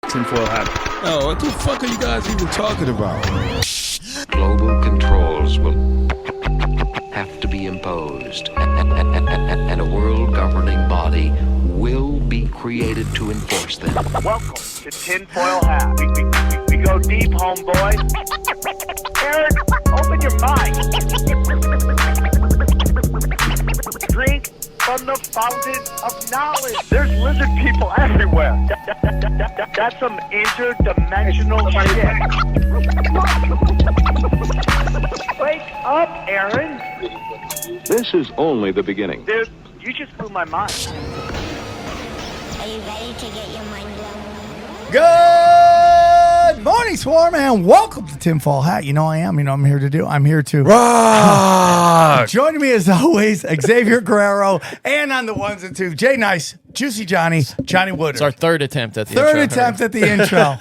Tinfoil hat. Oh, what the fuck are you guys even talking about? Global controls will have to be imposed, and a world governing body will be created to enforce them. Welcome to Tinfoil Hat. We go deep, homeboy. Aaron, open your mind. Drink from the fountain of knowledge. There's lizard people everywhere. That's some interdimensional shit. Wake up, Aaron. This is only the beginning. Dude, you just blew my mind. Are you ready to get your mind blown? Good morning, Swarm, and welcome to Tinfoil Hat. You know I am. You know I'm here to Rock! Joining me as always, Xavier Guerrero, and on the ones and twos, Jay Nice, Juicy Johnny Woodard. It's our third attempt at the intro.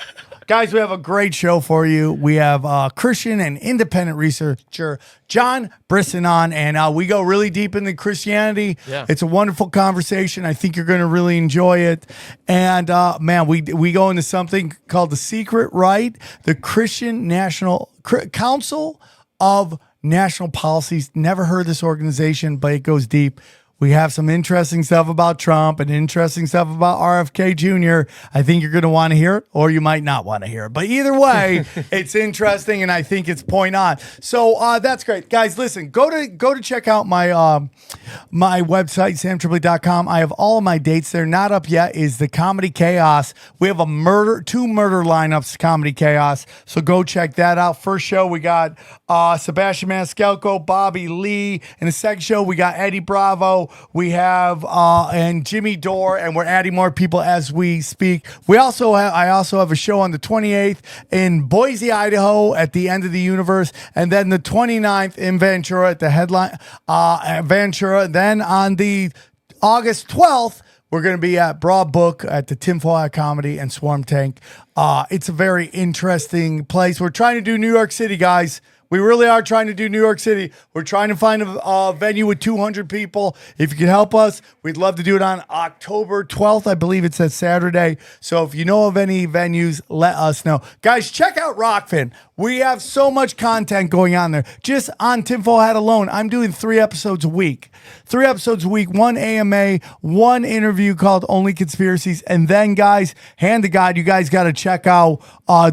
Guys, we have a great show for you. We have Christian and independent researcher John Brisson on, and we go really deep into Christianity. Yeah. It's a wonderful conversation. I think you're going to really enjoy it. And, man, we go into something called the Secret Right, the Christian National Council of National Policies. Never heard this organization, but it goes deep. We have some interesting stuff about Trump and interesting stuff about RFK Jr. I think you're going to want to hear it, or you might not want to hear it. But either way, it's interesting, and I think it's point on. So that's great. Guys, listen, go to check out my my website, samtripoli.com. I have all of my dates there. Not up yet is the Comedy Chaos. We have two murder lineups, Comedy Chaos. So go check that out. First show, we got Sebastian Maniscalco, Bobby Lee. In the second show, we got Eddie Bravo. We have and Jimmy Dore, and we're adding more people as we speak. I also have a show on the 28th in Boise, Idaho, at the end of the universe, and then the 29th in Ventura at the headline Ventura. Then on the August 12th. We're going to be at Broad Book at the Tinfoil Hat Comedy and Swarm Tank. It's a very interesting place. We're trying to do New York City, guys. We really are trying to do New York City. We're trying to find a venue with 200 people. If you could help us, we'd love to do it on October 12th. I believe it's a Saturday. So if you know of any venues, let us know. Guys, check out Rockfin. We have so much content going on there. Just on Tinfoil Hat alone, I'm doing 3 episodes a week. 3 episodes a week, 1 AMA, 1 interview called Only Conspiracies. And then, guys, hand to God, you guys got to check out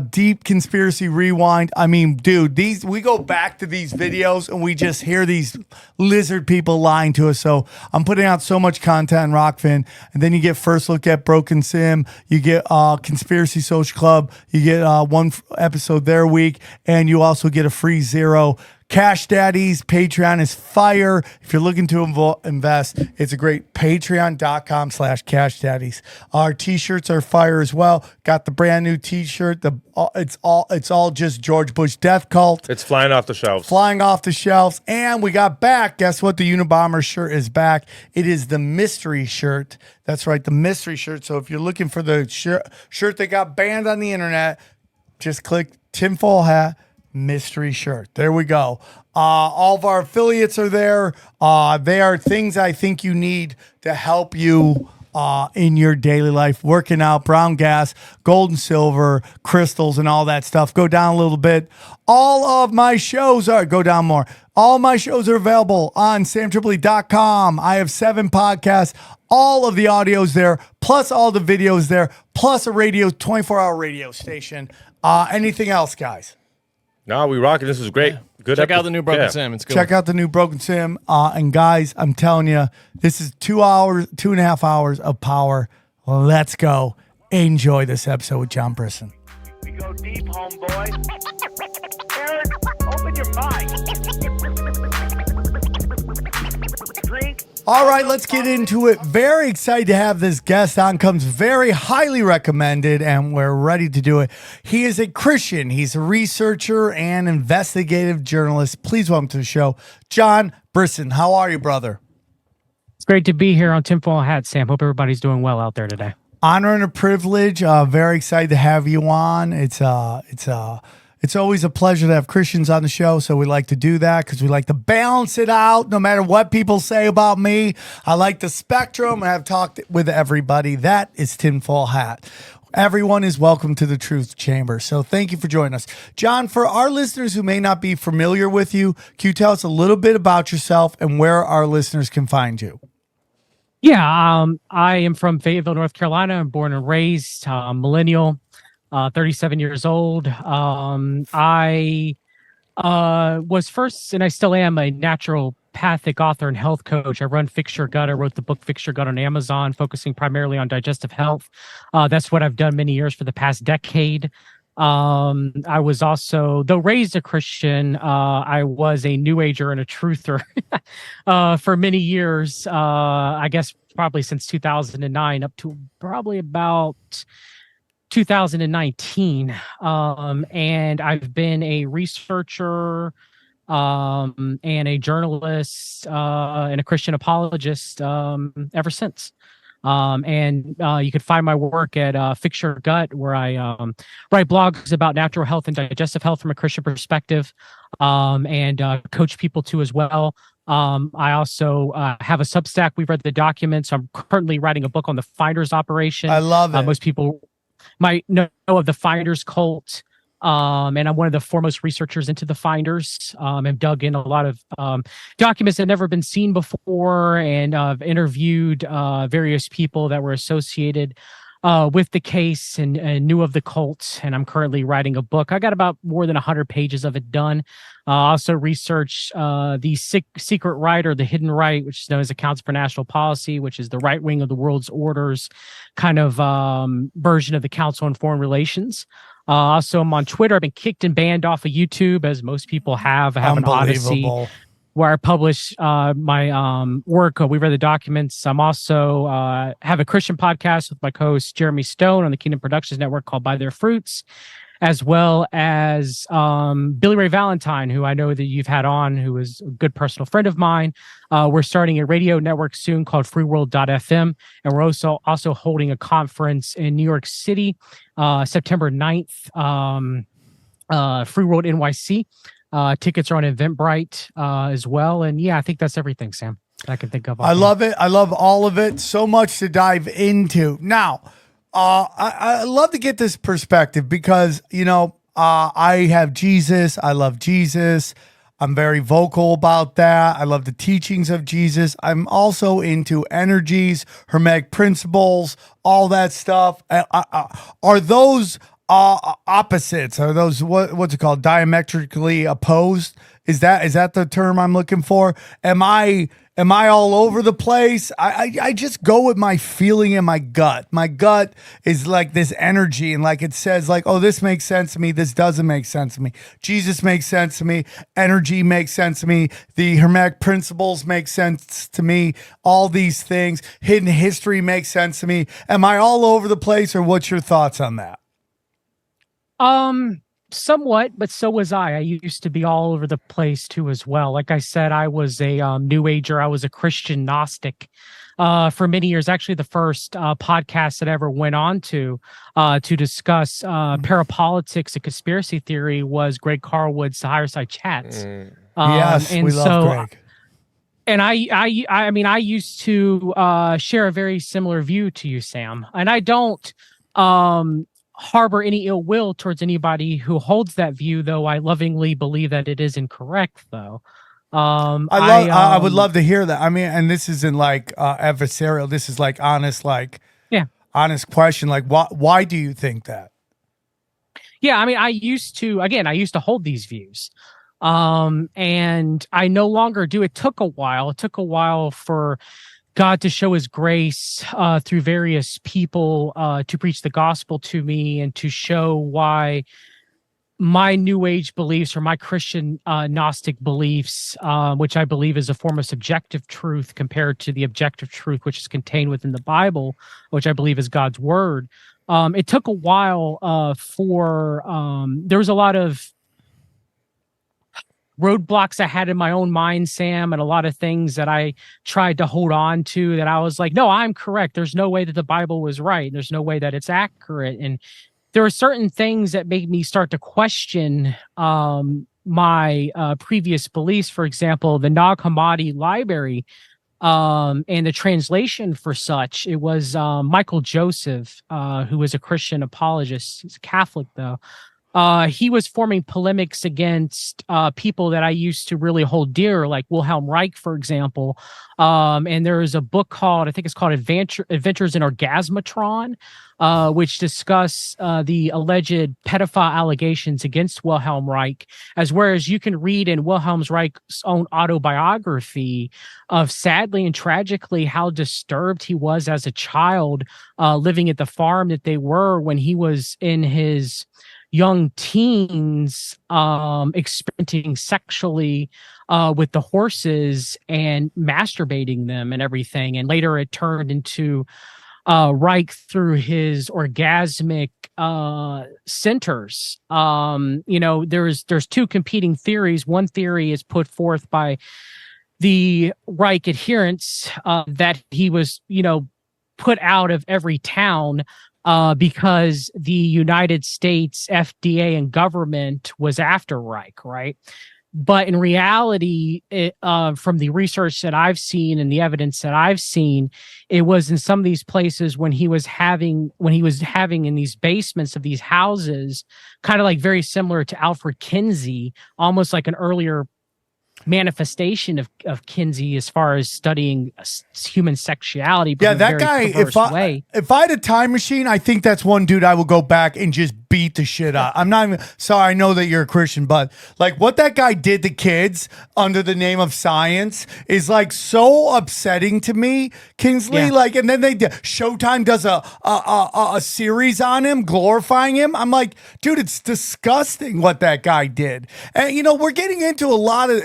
Deep Conspiracy Rewind. I mean, dude, we go back to these videos and we just hear these lizard people lying to us. So I'm putting out so much content on Rockfin. And then you get First Look at Broken Sim. You get Conspiracy Social Club. You get 1 episode there a week. And you also get a free 0. Cash Daddies, Patreon is fire. If you're looking to invest, it's a great patreon.com/Cash Daddies. Our t-shirts are fire as well. Got the brand new t-shirt. It's all just George Bush Death Cult. It's flying off the shelves. And we got back. Guess what? The Unabomber shirt is back. It is the mystery shirt. That's right, the mystery shirt. So if you're looking for the shirt that got banned on the internet, just click Tinfoil Hat mystery shirt. There we go. All of our affiliates are there. They are things I think you need to help you in your daily life. Working out, brown gas, gold and silver, crystals, and all that stuff. Go down a little bit. All my shows are available on samtripoli.com. I have 7 podcasts. All of the audio's there, plus all the videos there, plus a 24-hour radio station. Anything else, guys? No, we rocking. This is great. Yeah. Good. Check out the new Broken Sim. It's good. Check out the new Broken Sim. And guys, I'm telling you, this is 2.5 hours of power. Let's go. Enjoy this episode with John Brisson. We go deep, homeboy. Aaron, open your mind. Drink. All right, let's get into it. Very excited to have this guest on. Comes very highly recommended, and we're ready to do it. He is a Christian. He's a researcher and investigative journalist. Please welcome to the show, John Brisson. How are you, brother? It's great to be here on Tinfoil Hat, Sam. Hope everybody's doing well out there today. Honor and a privilege. Very excited to have you on. It's always a pleasure to have Christians on the show, so we like to do that because we like to balance it out no matter what people say about me. I like the spectrum, and I've talked with everybody. That is Tinfoil Hat. Everyone is welcome to the Truth Chamber. So thank you for joining us. John, for our listeners who may not be familiar with you, can you tell us a little bit about yourself and where our listeners can find you? Yeah, I am from Fayetteville, North Carolina. I'm born and raised, millennial, 37 years old. I was first, and I still am, a naturopathic author and health coach. I run Fix Your Gut. I wrote the book Fix Your Gut on Amazon, focusing primarily on digestive health. That's what I've done many years for the past decade. I was also, though raised a Christian, I was a New Ager and a truther for many years. I guess probably since 2009 up to probably about 2019. And I've been a researcher and a journalist and a Christian apologist ever since. And you can find my work at Fix Your Gut, where I write blogs about natural health and digestive health from a Christian perspective, and coach people too as well. I also have a Substack. We've read the documents. I'm currently writing a book on the Finders operation. I love it. Most people might know of the Finders cult. And I'm one of the foremost researchers into the Finders. I've dug in a lot of documents that have never been seen before, and I've interviewed various people that were associated with the case and knew of the cult. And I'm currently writing a book. I got about more than 100 pages of it done. Also researched the secret right, or the hidden right, which is known as the Council for National Policy, which is the right wing of the world's orders kind of version of the Council on Foreign Relations. Also, I'm on Twitter. I've been kicked and banned off of YouTube, as most people have. I have an Odyssey where I publish my work. We read the documents. I'm also have a Christian podcast with my co-host Jeremy Stone on the Kingdom Productions Network called By Their Fruits, as well as Billy Ray Valentine, who I know that you've had on, who is a good personal friend of mine. We're starting a radio network soon called freeworld.fm, and we're also holding a conference in New York City, September 9th, Free World NYC. Tickets are on Eventbrite as well. And yeah, I think that's everything, Sam, that I can think of. I love it. I love all of it. So much to dive into. Now, I love to get this perspective because, I have Jesus. I love Jesus. I'm very vocal about that. I love the teachings of Jesus. I'm also into energies, Hermetic principles, all that stuff. Are those opposites? Are those what's it called? Diametrically opposed? Is that the term I'm looking for? Am I all over the place? I just go with my feeling in my gut. My gut is like this energy, and like it says, like, oh, this makes sense to me. This doesn't make sense to me. Jesus makes sense to me. Energy makes sense to me. The Hermetic principles make sense to me. All these things, hidden history makes sense to me. Am I all over the place, or what's your thoughts on that? Somewhat, but so was I. I used to be all over the place too as well. Like I said, I was a New Ager. I was a Christian Gnostic for many years. Actually, the first podcast that I ever went on to discuss parapolitics and conspiracy theory was Greg Carlwood's The Higher Side Chats. Yes, and we love Greg. And I mean, I used to share a very similar view to you, Sam. And I don't harbor any ill will towards anybody who holds that view, though I lovingly believe that it is incorrect, though. I would love to hear that. I mean, and this isn't like adversarial. This is like honest, honest question. Like, why do you think that? Yeah, I mean, I used to hold these views. And I no longer do. It took a while. It took a while for God to show his grace through various people to preach the gospel to me and to show why my New Age beliefs, or my Christian Gnostic beliefs, which I believe is a form of subjective truth compared to the objective truth which is contained within the Bible, which I believe is God's word. It took a while for there was a lot of roadblocks I had in my own mind, Sam, and a lot of things that I tried to hold on to that I was like, no, I'm correct. There's no way that the Bible was right. There's no way that it's accurate. And there are certain things that made me start to question my previous beliefs. For example, the Nag Hammadi library And the translation for such, it was Michael Joseph, who was a Christian apologist. He's a Catholic, though. He was forming polemics against people that I used to really hold dear, like Wilhelm Reich, for example. And there is a book called, I think it's called Adventures in Orgasmatron, which discuss the alleged pedophile allegations against Wilhelm Reich, as whereas you can read in Wilhelm Reich's own autobiography of sadly and tragically how disturbed he was as a child living at the farm that they were when he was in his young teens, experimenting sexually with the horses and masturbating them and everything. And later it turned into Reich through his orgasmic centers. There's two competing theories. One theory is put forth by the Reich adherents that he was, put out of every town because the United States FDA and government was after Reich, right? But in reality, from the research that I've seen and the evidence that I've seen, it was in some of these places when he was having in these basements of these houses, kind of like very similar to Alfred Kinsey, almost like an earlier manifestation of Kinsey as far as studying human sexuality. Yeah, that guy, if I had a time machine, I think that's one dude I will go back and just beat the shit out. I'm not even sorry, I know that you're a Christian, but like what that guy did to kids under the name of science is like so upsetting to me, Kingsley. Yeah. Like, and then Showtime does a series on him, glorifying him. I'm like, dude, it's disgusting what that guy did. And we're getting into a lot of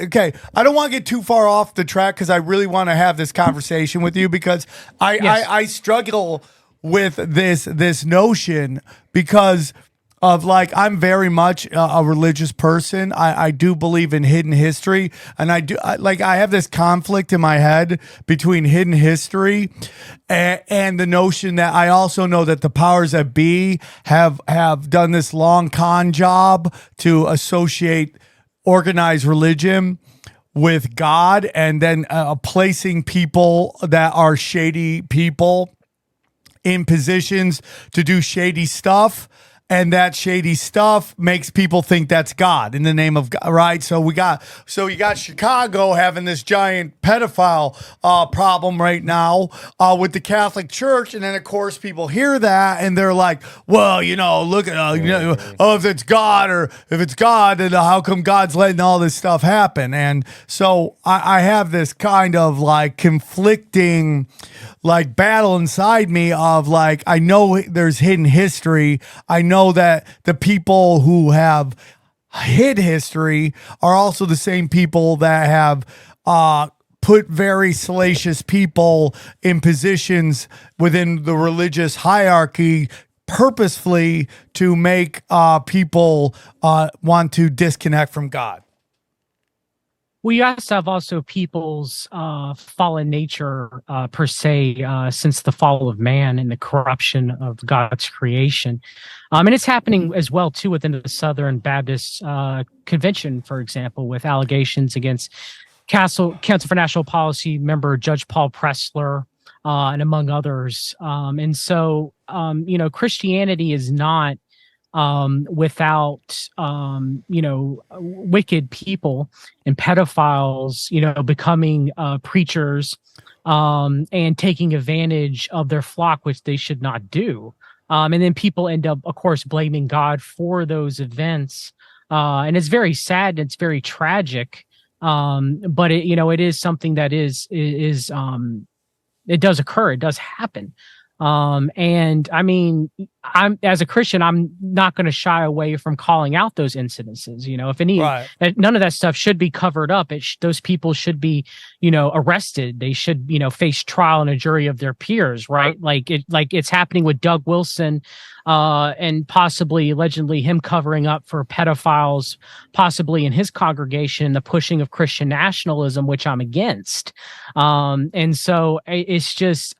I don't want to get too far off the track because I really want to have this conversation with you because I struggle with this notion because of like I'm very much a religious person. I do believe in hidden history, and I have this conflict in my head between hidden history and the notion that I also know that the powers that be have done this long con job to associate organized religion with God, and then placing people that are shady people in positions to do shady stuff. And that shady stuff makes people think that's God in the name of God, right? So you got Chicago having this giant pedophile problem right now with the Catholic Church, and then of course people hear that and they're like, well, look at if it's God or if it's God, then how come God's letting all this stuff happen? And so I have this kind of like conflicting like battle inside me of like, I know there's hidden history. I know that the people who have hid history are also the same people that have put very salacious people in positions within the religious hierarchy purposefully to make people want to disconnect from God. We also have people's fallen nature per se since the fall of man and the corruption of God's creation. And it's happening as well, too, within the Southern Baptist Convention, for example, with allegations against Council for National Policy member Judge Paul Pressler and among others. And so, Christianity is not without wicked people and pedophiles becoming preachers and taking advantage of their flock, which they should not do, and then people end up of course blaming God for those events, and it's very sad and it's very tragic, but it is something that is it does occur, it does happen. And I mean, I'm as a Christian, I'm not going to shy away from calling out those incidences. If none of that stuff should be covered up. Those people should be, arrested. They should, face trial and a jury of their peers, right? Like it's happening with Doug Wilson, and possibly allegedly him covering up for pedophiles, possibly in his congregation, the pushing of Christian nationalism, which I'm against. And so it's just,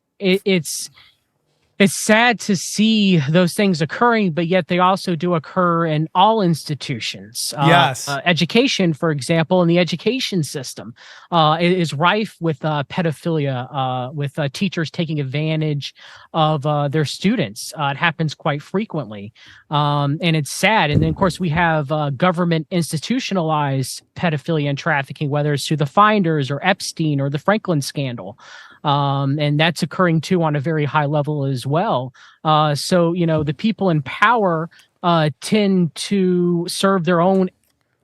it's sad to see those things occurring, but yet they also do occur in all institutions. Yes. Education, for example, in the education system is rife with pedophilia, with teachers taking advantage of their students. It happens quite frequently, and it's sad. And then, of course, we have government institutionalized pedophilia and trafficking, whether it's through the Finders or Epstein or the Franklin scandal. And that's occurring too on a very high level as well. So, the people in power tend to serve their own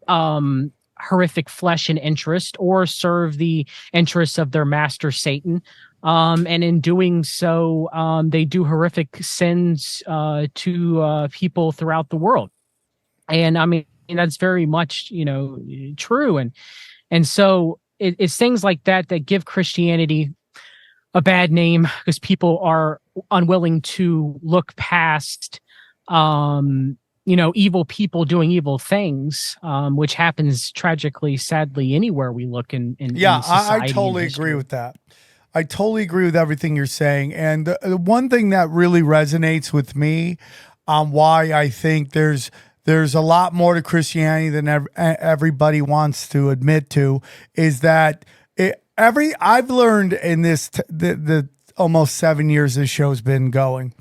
horrific flesh and interest, or serve the interests of their master Satan. And in doing so, they do horrific sins to people throughout the world. And I mean, that's very much, true. And so it's things like that that give Christianity a bad name, because people are unwilling to look past, evil people doing evil things, which happens tragically, sadly, anywhere we look in I totally agree with that. I totally agree with everything you're saying. And the one thing that really resonates with me on why I think there's a lot more to Christianity than everybody wants to admit to is that I've learned in this the almost 7 years this show's been going,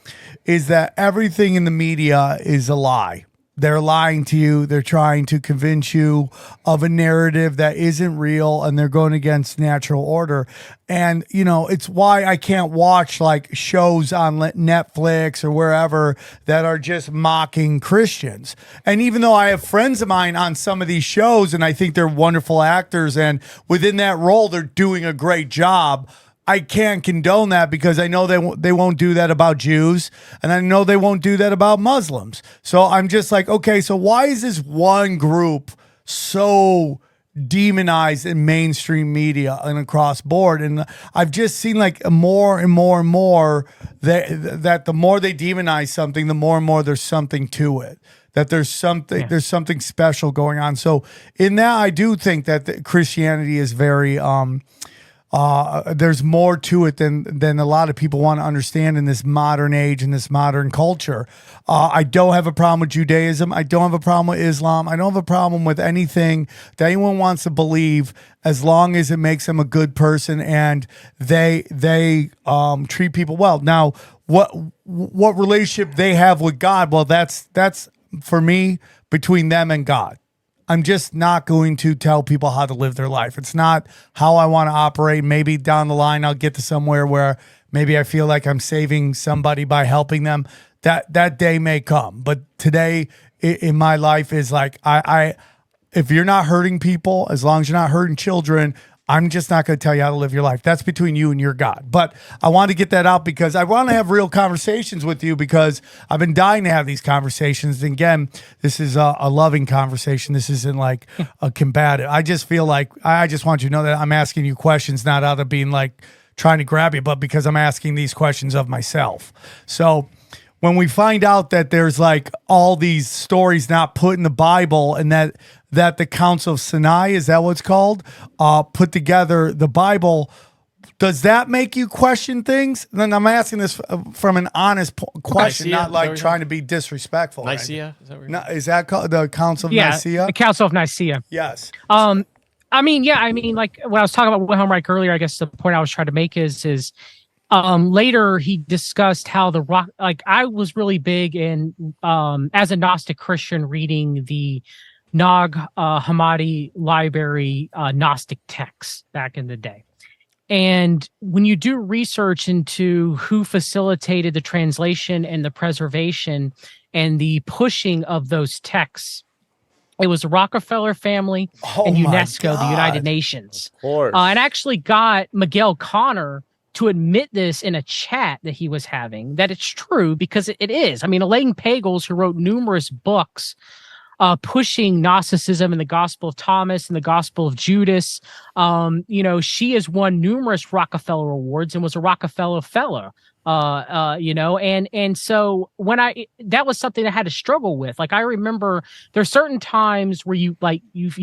is that everything in the media is a lie. They're lying to you. They're trying to convince you of a narrative that isn't real, and they're going against natural order. And, it's why I can't watch like shows on Netflix or wherever that are just mocking Christians. And even though I have friends of mine on some of these shows and I think they're wonderful actors, and within that role, they're doing a great job, I can't condone that, because I know they won't do that about Jews, and I know they won't do that about Muslims. So I'm just like, okay, so why is this one group so demonized in mainstream media and across board? And I've just seen like more and more and more that the more they demonize something, the more and more there's something to it. That there's something special going on. So in that, I do think that Christianity is very there's more to it than a lot of people want to understand in this modern age, in this modern culture. I don't have a problem with Judaism. I don't have a problem with Islam. I don't have a problem with anything that anyone wants to believe, as long as it makes them a good person and they treat people well. Now, what relationship they have with God? Well, that's for me between them and God. I'm just not going to tell people how to live their life. It's not how I want to operate. Maybe down the line, I'll get to somewhere where maybe I feel like I'm saving somebody by helping them. That day may come. But today in my life is like, if you're not hurting people, as long as you're not hurting children, I'm just not going to tell you how to live your life. That's between you and your God. But I want to get that out because I want to have real conversations with you, because I've been dying to have these conversations. And again, this is a loving conversation. This isn't like a combative. I just feel like I just want you to know that I'm asking you questions, not out of being like trying to grab you, but because I'm asking these questions of myself. So when we find out that there's like all these stories not put in the Bible, and that the Council of Sinai, is that what it's called, put together the Bible, does that make you question things? And then I'm asking this from an honest question, Nicaea, not like trying to be disrespectful. Nicaea? Is that what No, is that called the Council of Nicaea? The Council of Nicaea. Yes. Like when I was talking about Wilhelm Reich earlier, I guess the point I was trying to make is later he discussed how the rock, like I was really big in, as a Gnostic Christian, reading the Nag Hammadi library Gnostic texts back in the day. And when you do research into who facilitated the translation and the preservation and the pushing of those texts, it was the Rockefeller family and UNESCO, the United Nations. Of course. And actually got Miguel Connor to admit this in a chat that he was having, that it's true, because it is. I mean, Elaine Pagels, who wrote numerous books pushing Gnosticism and the Gospel of Thomas and the Gospel of Judas. She has won numerous Rockefeller awards and was a Rockefeller Fellow. and so that was something I had to struggle with. Like, I remember there's certain times where you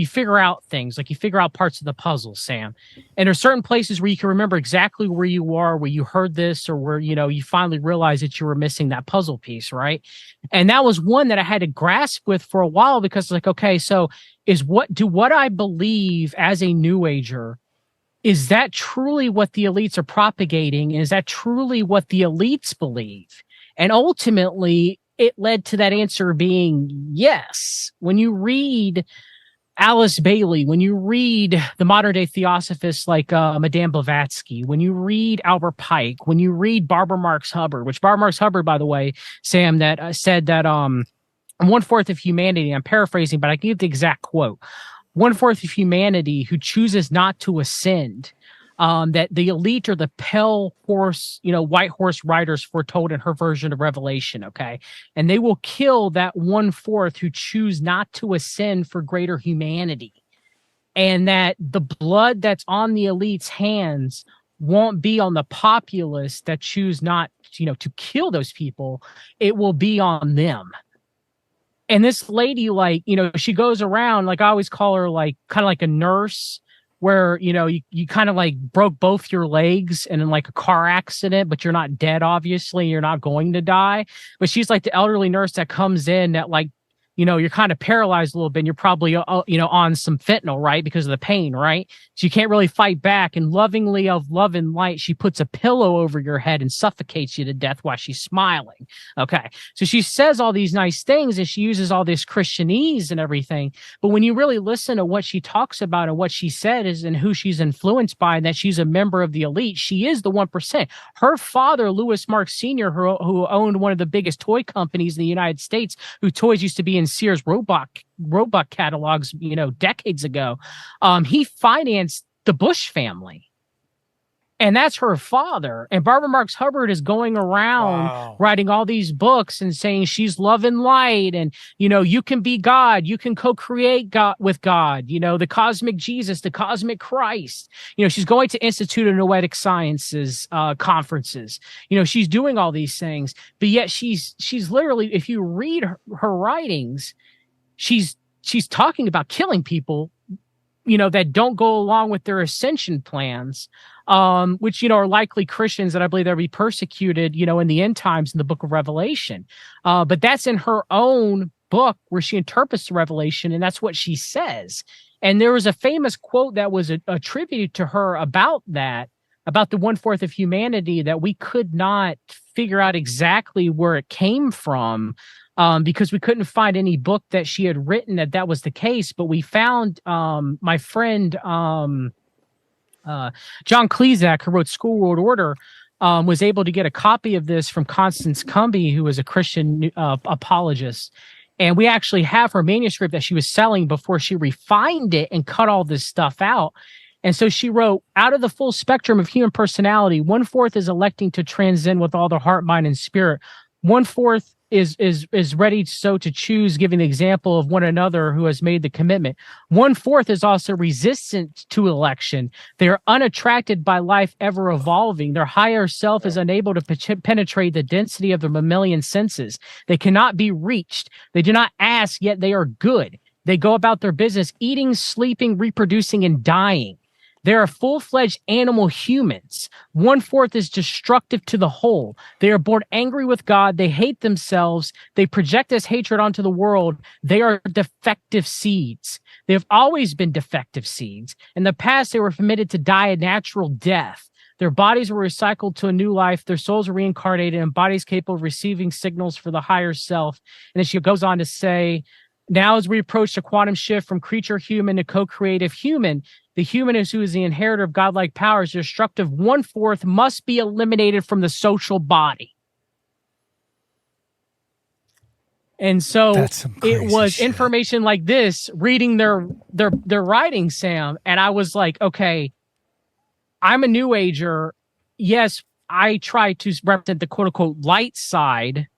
figure out things, like you figure out parts of the puzzle, Sam, and there's certain places where you can remember exactly where you are, where you heard this, or where, you finally realize that you were missing that puzzle piece. Right. And that was one that I had to grasp with for a while, because like, okay, so what I believe as a New Ager, is that truly what the elites are propagating? Is that truly what the elites believe? And ultimately, it led to that answer being yes. When you read Alice Bailey, when you read the modern day theosophists like Madame Blavatsky, when you read Albert Pike, when you read Barbara Marx Hubbard, which Barbara Marx Hubbard, by the way, Sam, that said that 1/4 of humanity, I'm paraphrasing, but I can give the exact quote. 1/4 of humanity who chooses not to ascend, that the elite are the pale horse, white horse riders foretold in her version of Revelation. Okay. And they will kill that 1/4 who choose not to ascend for greater humanity. And that the blood that's on the elite's hands won't be on the populace that choose not, to kill those people. It will be on them. And this lady, she goes around, like, I always call her like kind of like a nurse, where, you kind of like broke both your legs and in like a car accident, but you're not dead, obviously, you're not going to die. But she's like the elderly nurse that comes in that, like, you're kind of paralyzed a little bit, and you're probably, on some fentanyl, right? Because of the pain, right? So you can't really fight back. And lovingly, of love and light, she puts a pillow over your head and suffocates you to death while she's smiling. Okay. So she says all these nice things, and she uses all this Christianese and everything. But when you really listen to what she talks about and what she said is, and who she's influenced by, and that she's a member of the elite, she is the 1%. Her father, Louis Marx Sr., who owned one of the biggest toy companies in the United States, whose toys used to be in Sears Roebuck catalogs, decades ago. He financed the Bush family, and that's her father. And Barbara Marx Hubbard is going around writing all these books and saying she's love and light, and you can be God, you can co-create God with God, the cosmic Jesus, the cosmic Christ. She's going to Institute of Noetic Sciences conferences. She's doing all these things, but yet she's literally, if you read her writings, she's talking about killing people, that don't go along with their ascension plans, which, are likely Christians that I believe they'll be persecuted, in the end times in the book of Revelation. But that's in her own book where she interprets the Revelation, and that's what she says. And there was a famous quote that was attributed to her about that, about the 1/4 of humanity, that we could not figure out exactly where it came from. Because we couldn't find any book that she had written that was the case, but we found my friend John Klezak, who wrote School World Order, was able to get a copy of this from Constance Cumby, who was a Christian apologist. And we actually have her manuscript that she was selling before she refined it and cut all this stuff out. And so she wrote, out of the full spectrum of human personality, 1/4 is electing to transcend with all their heart, mind, and spirit. 1/4 is ready so to choose, giving the example of one another who has made the commitment. 1/4 is also resistant to election. They are unattracted by life ever evolving. Their higher self is unable to penetrate the density of their mammalian senses. They cannot be reached. They do not ask, yet they are good. They go about their business, eating, sleeping, reproducing, and dying. They are full-fledged animal humans. 1/4 is destructive to the whole. They are born angry with God. They hate themselves. They project this hatred onto the world. They are defective seeds. They have always been defective seeds. In the past, they were permitted to die a natural death. Their bodies were recycled to a new life. Their souls were reincarnated in bodies capable of receiving signals for the higher self. And then she goes on to say, now as we approach the quantum shift from creature human to co-creative human, the human who is the inheritor of godlike powers, the destructive 1/4 must be eliminated from the social body. And so it was information like this, reading their writing, Sam. And I was like, okay, I'm a New Ager. Yes, I try to represent the quote unquote light side.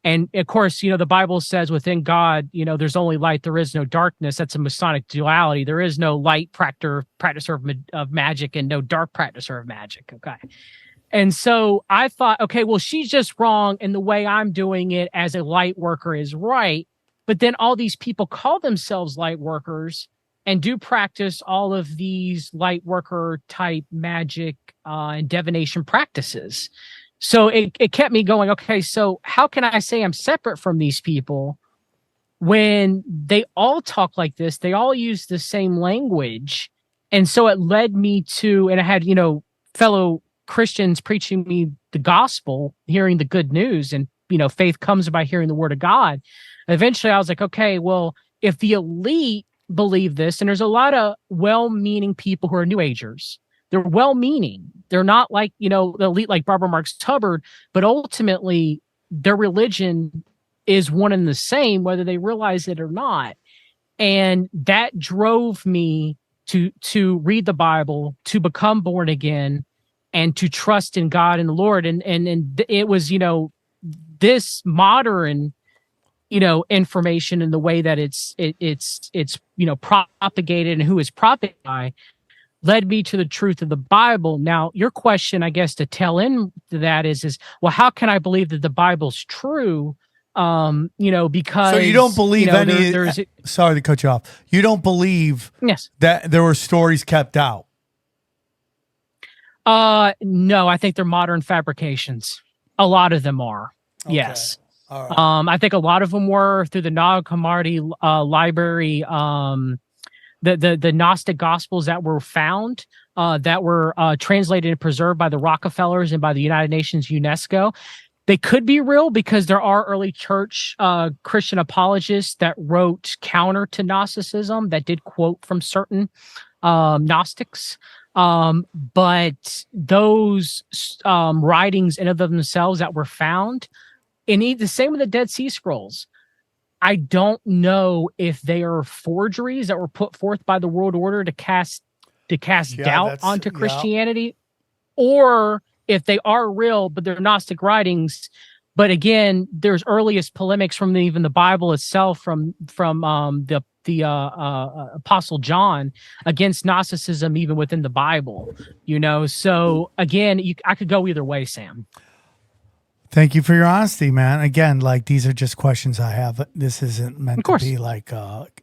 And of course, the Bible says within God, there's only light, there is no darkness. That's a Masonic duality. There is no light practicer of magic and no dark practicer of magic. Okay. And so I thought, okay, well, she's just wrong, and the way I'm doing it as a light worker is right. But then all these people call themselves light workers and do practice all of these light worker type magic and divination practices. So it kept me going, okay, so how can I say I'm separate from these people when they all talk like this? They all use the same language. And so it led me to, and I had, fellow Christians preaching me the gospel, hearing the good news, and, faith comes by hearing the word of God. Eventually I was like, okay, well, if the elite believe this, and there's a lot of well-meaning people who are New Agers, they're well-meaning. They're not like, the elite like Barbara Marx Hubbard, but ultimately their religion is one and the same, whether they realize it or not. And that drove me to read the Bible, to become born again, and to trust in God and the Lord. And it was, this modern, information and the way that it's propagated and who is propagated by led me to the truth of the Bible. Now, your question, I guess, to tell into that is, well, how can I believe that the Bible's true? Because so you don't believe sorry to cut you off. You don't believe that there were stories kept out. No, I think they're modern fabrications. A lot of them are. Okay. Yes. All right. I think a lot of them were through the Nag Hammadi library. The Gnostic Gospels that were found, that were translated and preserved by the Rockefellers and by the United Nations UNESCO. They could be real because there are early church Christian apologists that wrote counter to Gnosticism that did quote from certain Gnostics. But those writings in and of themselves that were found, and the same with the Dead Sea Scrolls, I don't know if they are forgeries that were put forth by the world order to cast doubt onto Christianity, or if they are real, but they're Gnostic writings. But again, there's earliest polemics from even the Bible itself, from the Apostle John against Gnosticism, even within the Bible. So again, I could go either way, Sam. Thank you for your honesty, man. Again, these are just questions I have. This isn't meant to be like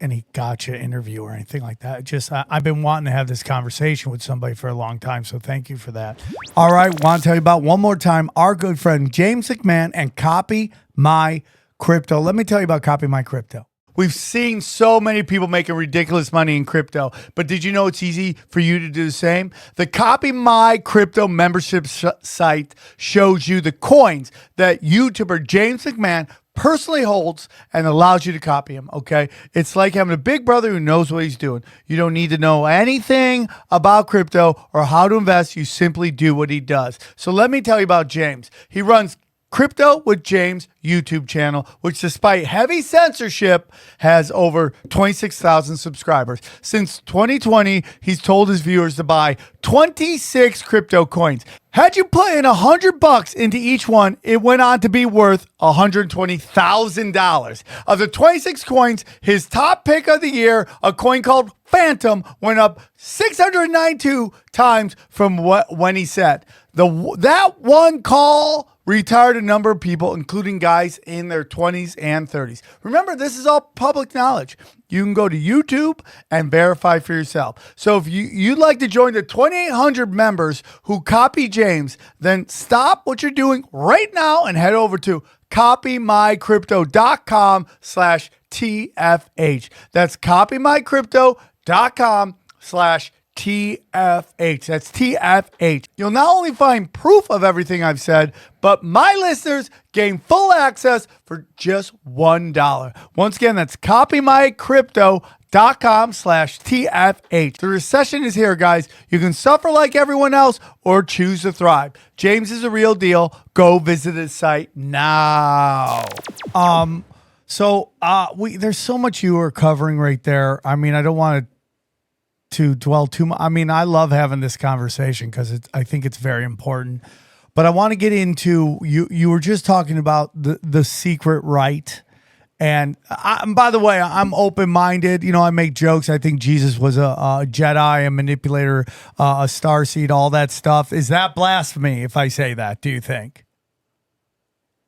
any gotcha interview or anything like that. Just I've been wanting to have this conversation with somebody for a long time, so thank you for that. All right, want to tell you about one more time our good friend James McMahon and Copy My Crypto. Let me tell you about Copy My Crypto. We've seen so many people making ridiculous money in crypto, but did you know it's easy for you to do the same? The Copy My Crypto membership site shows you the coins that YouTuber James McMahon personally holds and allows you to copy him, okay? It's like having a big brother who knows what he's doing. You don't need to know anything about crypto or how to invest. You simply do what he does. So let me tell you about James. He runs Crypto with James YouTube channel, which despite heavy censorship has over 26,000 subscribers. Since 2020, he's told his viewers to buy 26 crypto coins. Had you put in $100 into each one, it went on to be worth $120,000. Of the 26 coins, his top pick of the year, a coin called Phantom, went up 692 times from when he said. That one call retired a number of people, including guys in their 20s and 30s. Remember, this is all public knowledge. You can go to YouTube and verify for yourself. So if you'd like to join the 2,800 members who copy James, then stop what you're doing right now and head over to copymycrypto.com/TFH. That's copymycrypto.com/TFH. That's TFH. You'll not only find proof of everything I've said, but my listeners gain full access for just $1. Once again, that's copymycrypto.com/TFH. The recession is here, guys. You can suffer like everyone else or choose to thrive. James is a real deal. Go visit his site now. There's so much you are covering right there. I mean, I don't want to dwell too much. I mean, I love having this conversation because I think it's very important. But I want to get into you were just talking about the secret right And by the way, I'm open-minded. You know, I make jokes. I think Jesus was a Jedi, a manipulator, a starseed, all that stuff. Is that blasphemy if I say that, do you think?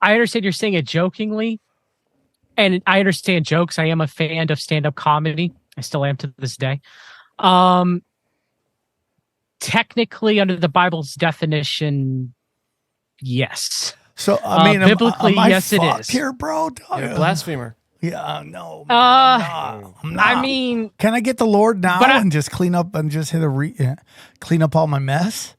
I understand you're saying it jokingly, and I understand jokes. I am a fan of stand-up comedy. I still am to this day. Technically, under the Bible's definition, yes. So I mean, biblically, yes, it is. Here, bro. You're a blasphemer. Yeah, no. Man, I'm not. I mean, can I get the Lord now but and just clean up and just clean up all my mess?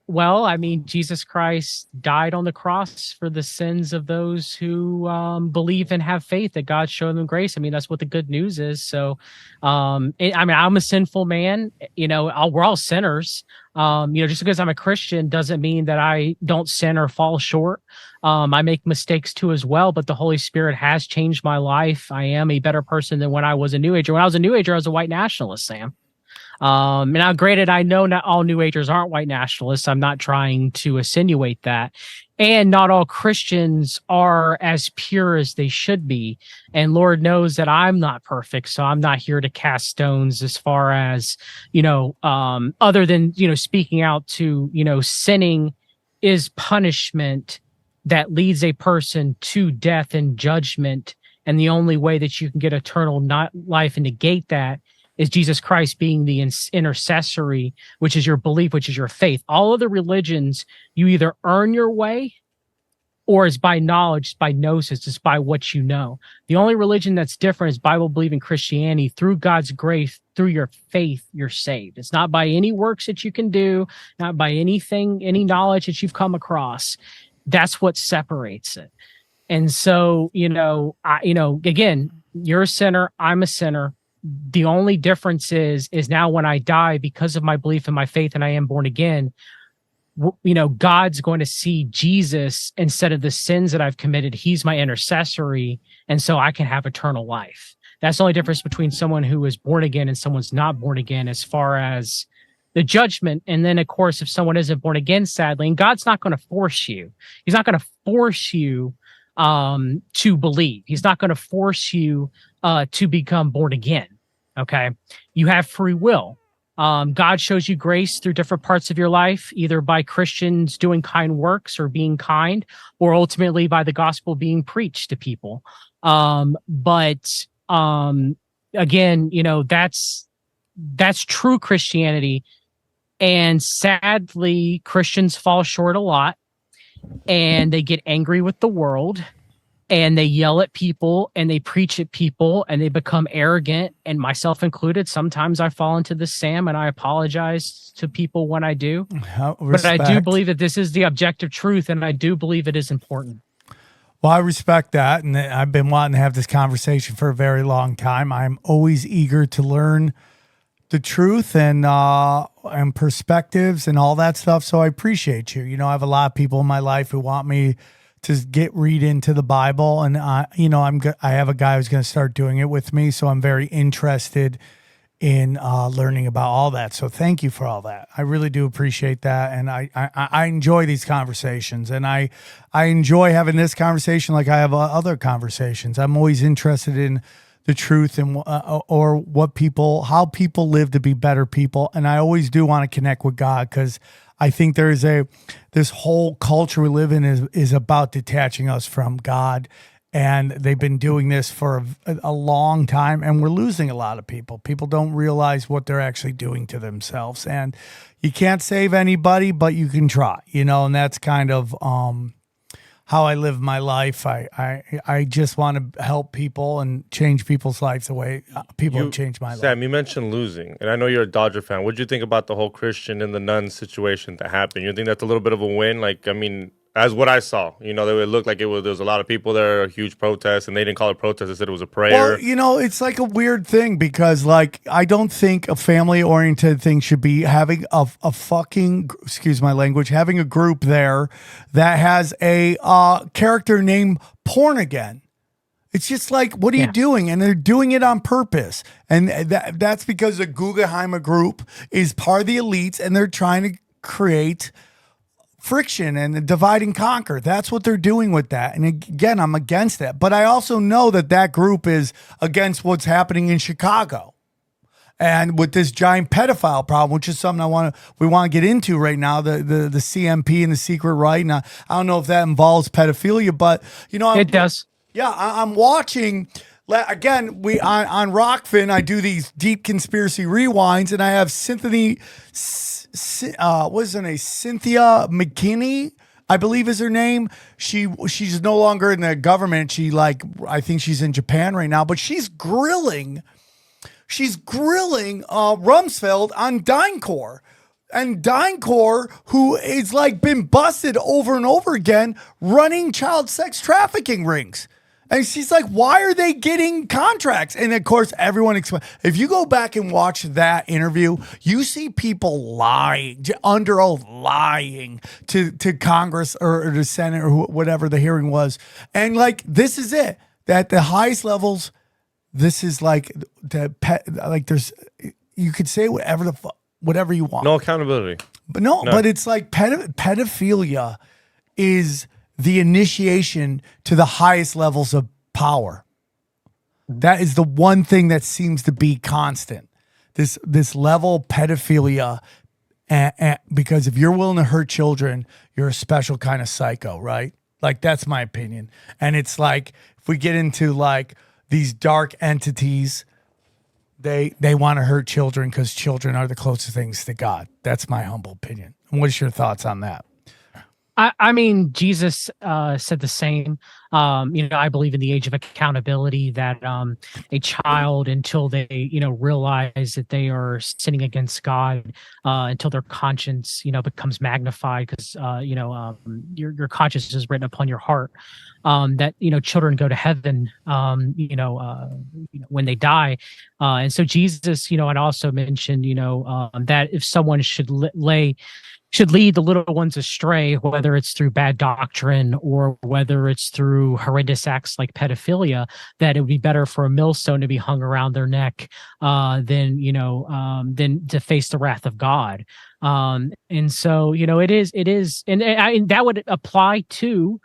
well, I mean, Jesus Christ died on the cross for the sins of those who believe and have faith that God showed them grace. I mean, that's what the good news is. So, I mean, I'm a sinful man. You know, we're all sinners. You know, just because I'm a Christian doesn't mean that I don't sin or fall short. I make mistakes too as well, but the Holy Spirit has changed my life. I am a better person than when I was a New Ager. When I was a New Ager, I was a white nationalist, Sam. Now, granted, I know not all New Agers aren't white nationalists. I'm not trying to insinuate that. And not all Christians are as pure as they should be. And Lord knows that I'm not perfect. So I'm not here to cast stones as far as, you know, other than, you know, speaking out to, you know, sinning is punishment that leads a person to death and judgment. And the only way that you can get eternal life and negate that is Jesus Christ being the intercessory, which is your belief, which is your faith. All of the religions, you either earn your way or it's by knowledge, it's by gnosis, it's by what you know. The only religion that's different is Bible-believing Christianity. Through God's grace, through your faith, you're saved. It's not by any works that you can do, not by anything, any knowledge that you've come across. That's what separates it. And so, you know, again, you're a sinner, I'm a sinner. The only difference is now when I die, because of my belief in my faith and I am born again, you know, God's going to see Jesus instead of the sins that I've committed. He's my intercessory. And so I can have eternal life. That's the only difference between someone who is born again and someone's not born again as far as the judgment. And then, of course, if someone isn't born again, sadly, and God's not going to force you. He's not going to force you to believe. He's not going to force you to become born again. Okay. You have free will. God shows you grace through different parts of your life, either by Christians doing kind works or being kind, or ultimately by the gospel being preached to people. But again, you know, that's true Christianity. And sadly, Christians fall short a lot and they get angry with the world. And they yell at people and they preach at people and they become arrogant, and myself included. Sometimes I fall into this, Sam, and I apologize to people when I do. But I do believe that this is the objective truth, and I do believe it is important. Well, I respect that, and I've been wanting to have this conversation for a very long time. I'm always eager to learn the truth and perspectives and all that stuff, so I appreciate you. You know, I have a lot of people in my life who want me to read into the Bible, and I have a guy who's going to start doing it with me, so I'm very interested in learning about all that. So thank you for all that. I really do appreciate that, and I enjoy these conversations, and I enjoy having this conversation like I have other conversations. I'm always interested in the truth and or how people live to be better people, and I always do want to connect with God, because I think there's this whole culture we live in is about detaching us from God, and they've been doing this for a long time, and we're losing a lot of people. People don't realize what they're actually doing to themselves, and you can't save anybody, but you can try, you know, and that's kind of how I live my life. I just want to help people and change people's lives the way people have changed my life. Sam, you mentioned losing, and I know you're a Dodger fan. What did you think about the whole Christian and the nun situation that happened? You think that's a little bit of a win? Like, I mean, as what I saw, you know, it looked like there was a lot of people there, a huge protest, and they didn't call it protest. They said it was a prayer. Well, you know, it's like a weird thing, because, like, I don't think a family-oriented thing should be having a fucking, excuse my language, having a group there that has a character named Porn Again. It's just like, what are you doing? And they're doing it on purpose. And that's because the Guggenheimer group is part of the elites, and they're trying to create friction and divide and conquer. That's what they're doing with that. And again, I'm against that. But I also know that group is against what's happening in Chicago. And with this giant pedophile problem, which is something we want to get into right now, the CMP and the secret right. And I don't know if that involves pedophilia, but it does. Yeah, I'm watching. Again, on Rockfin, I do these deep conspiracy rewinds, and I have Cynthia McKinney, I believe is her name. She's no longer in the government. I think she's in Japan right now, but she's grilling Rumsfeld on DynCorp. And DynCorp, who is been busted over and over again running child sex trafficking rings. And she's like, why are they getting contracts? And of course, everyone if you go back and watch that interview, you see people lying, under oath lying to Congress or the Senate or whatever the hearing was. And this is it. That the highest levels, this is there's, you could say whatever you want. No accountability. But but it's pedophilia is the initiation to the highest levels of power. That is the one thing that seems to be constant. This level of pedophilia, and because if you're willing to hurt children, you're a special kind of psycho, right? That's my opinion. And it's if we get into these dark entities, they want to hurt children because children are the closest things to God. That's my humble opinion. And what's your thoughts on that? I mean, Jesus said the same. I believe in the age of accountability, that a child, until they, realize that they are sinning against God, until their conscience, becomes magnified, because, your conscience is written upon your heart, that, children go to heaven, when they die. And so Jesus, had also mentioned, that if someone should lead the little ones astray, whether it's through bad doctrine or whether it's through horrendous acts like pedophilia, that it would be better for a millstone to be hung around their neck than to face the wrath of God. And so, it is, and that would apply to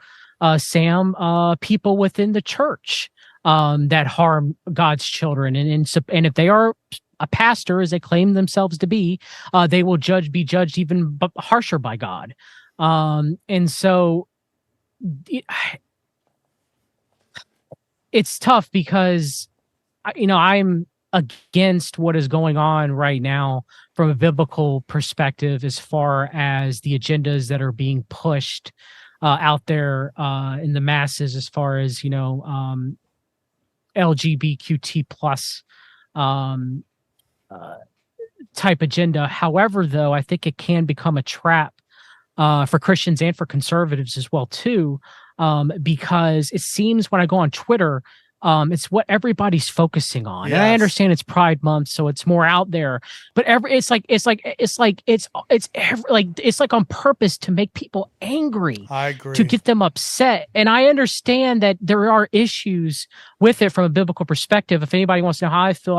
Sam, people within the church that harm God's children, and if they are a pastor, as they claim themselves to be, they will be judged even harsher by God. And so it's tough because, I'm against what is going on right now from a biblical perspective, as far as the agendas that are being pushed out there in the masses, as far as, LGBTQ plus type agenda. However, though, I think it can become a trap for Christians and for conservatives as well too, because it seems when I go on Twitter, it's what everybody's focusing on. Yes. And I understand it's Pride Month, so it's more out there. But it's on purpose to make people angry. I agree. To get them upset. And I understand that there are issues with it from a biblical perspective. If anybody wants to know how I feel,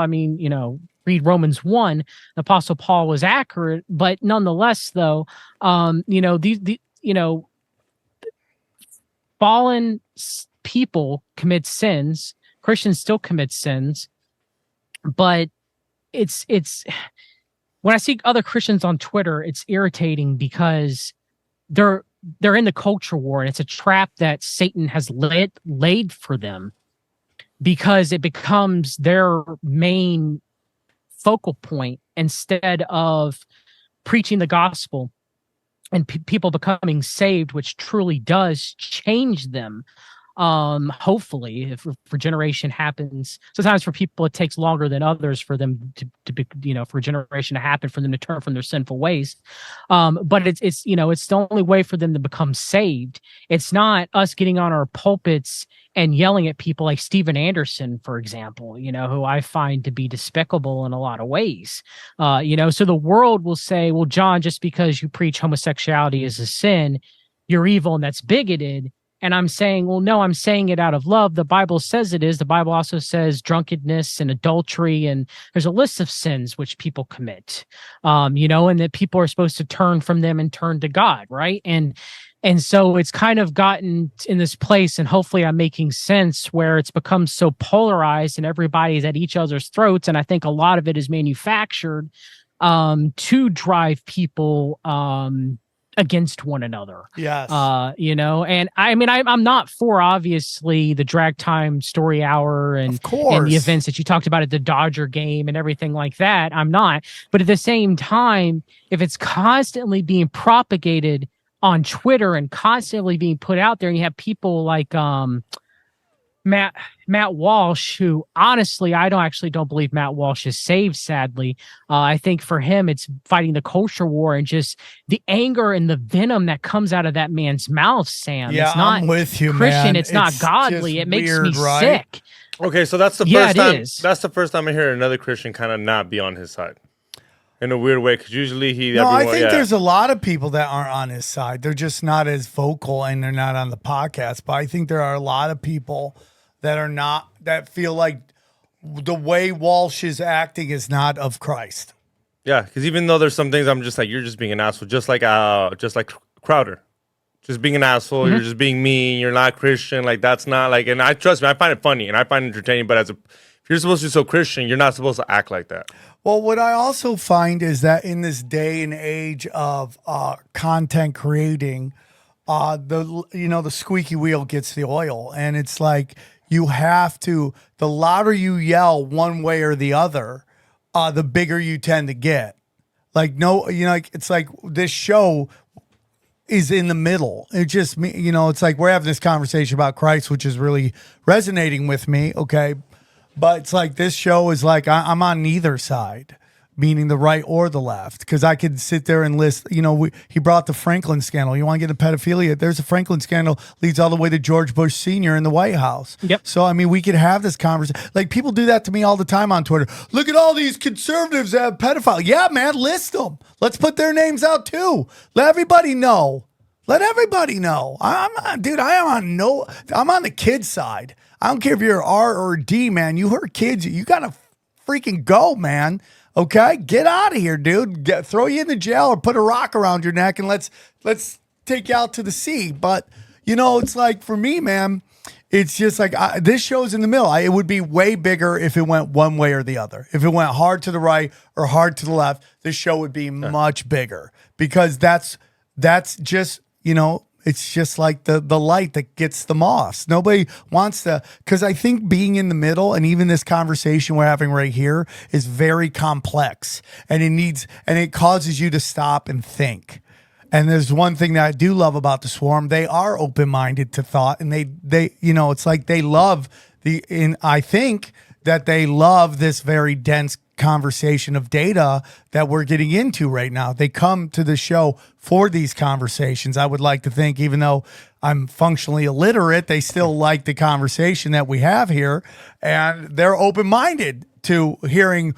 read Romans 1. The Apostle Paul was accurate, but nonetheless, though, fallen people commit sins. Christians still commit sins, but it's when I see other Christians on Twitter, it's irritating because they're in the culture war, and it's a trap that Satan has laid for them, because it becomes their main focal point instead of preaching the gospel and people becoming saved, which truly does change them. Hopefully, if regeneration happens, sometimes for people it takes longer than others for them to be, for regeneration to happen, for them to turn from their sinful ways. But it's the only way for them to become saved. It's not us getting on our pulpits and yelling at people like Steven Anderson, for example, who I find to be despicable in a lot of ways. So the world will say, well, John, just because you preach homosexuality is a sin, you're evil and that's bigoted. And I'm saying, well, no, I'm saying it out of love. The Bible says it is. The Bible also says drunkenness and adultery, and there's a list of sins which people commit, and that people are supposed to turn from them and turn to God, right? And so it's kind of gotten in this place, and hopefully I'm making sense, where it's become so polarized and everybody's at each other's throats. And I think a lot of it is manufactured to drive people against one another. Yes. And I mean, I'm not for, obviously, the drag time story hour and the events that you talked about at the Dodger game and everything like that. I'm not. But at the same time, if it's constantly being propagated on Twitter and constantly being put out there, and you have people like Matt Walsh, who honestly, I don't believe Matt Walsh is saved, sadly. I think for him, it's fighting the culture war and just the anger and the venom that comes out of that man's mouth, Sam. Yeah, it's not I'm with you, Christian. man. It's not godly. It makes weird, me right? sick. Okay, so that's the first time. Is. That's the first time I hear another Christian kind of not be on his side. In a weird way, because usually I think there's a lot of people that aren't on his side. They're just not as vocal, and they're not on the podcast. But I think there are a lot of people that are not, that feel like the way Walsh is acting is not of Christ. Yeah, because even though there's some things I'm just like, you're just being an asshole, just like Crowder, just being an asshole. You're just being mean. You're not Christian. Like, that's not like. And I trust me, I find it funny and I find it entertaining. But if you're supposed to be so Christian, you're not supposed to act like that. Well, what I also find is that in this day and age of content creating, the squeaky wheel gets the oil, and it's like you have to. The louder you yell one way or the other, the bigger you tend to get. Like it's like this show is in the middle. It just it's like we're having this conversation about Christ, which is really resonating with me. Okay. But it's like this show is like I'm on neither side, meaning the right or the left, because I could sit there and list. He brought the Franklin scandal. You want to get into pedophilia? There's a Franklin scandal leads all the way to George Bush Sr. in the White House. Yep. So I mean, we could have this conversation. Like people do that to me all the time on Twitter. Look at all these conservatives that have pedophiles. Yeah, man, list them. Let's put their names out too. Let everybody know. I'm on the kids side. I don't care if you're R or D, man. You hurt kids, you gotta freaking go, man. Okay, get out of here, dude. Throw you in the jail or put a rock around your neck and let's take you out to the sea. But it's like for me, man, it's just like this show's in the middle. It would be way bigger if it went one way or the other. If it went hard to the right or hard to the left, this show would be much bigger because that's just it's just like the light that gets the moss. Nobody wants to, because I think being in the middle and even this conversation we're having right here is very complex, and it causes you to stop and think. And there's one thing that I do love about the Swarm. They are open-minded to thought, and they it's like they love I think that they love this very dense conversation of data that we're getting into right now. They come to the show for these conversations. I would like to think, even though I'm functionally illiterate, they still like the conversation that we have here, and they're open-minded to hearing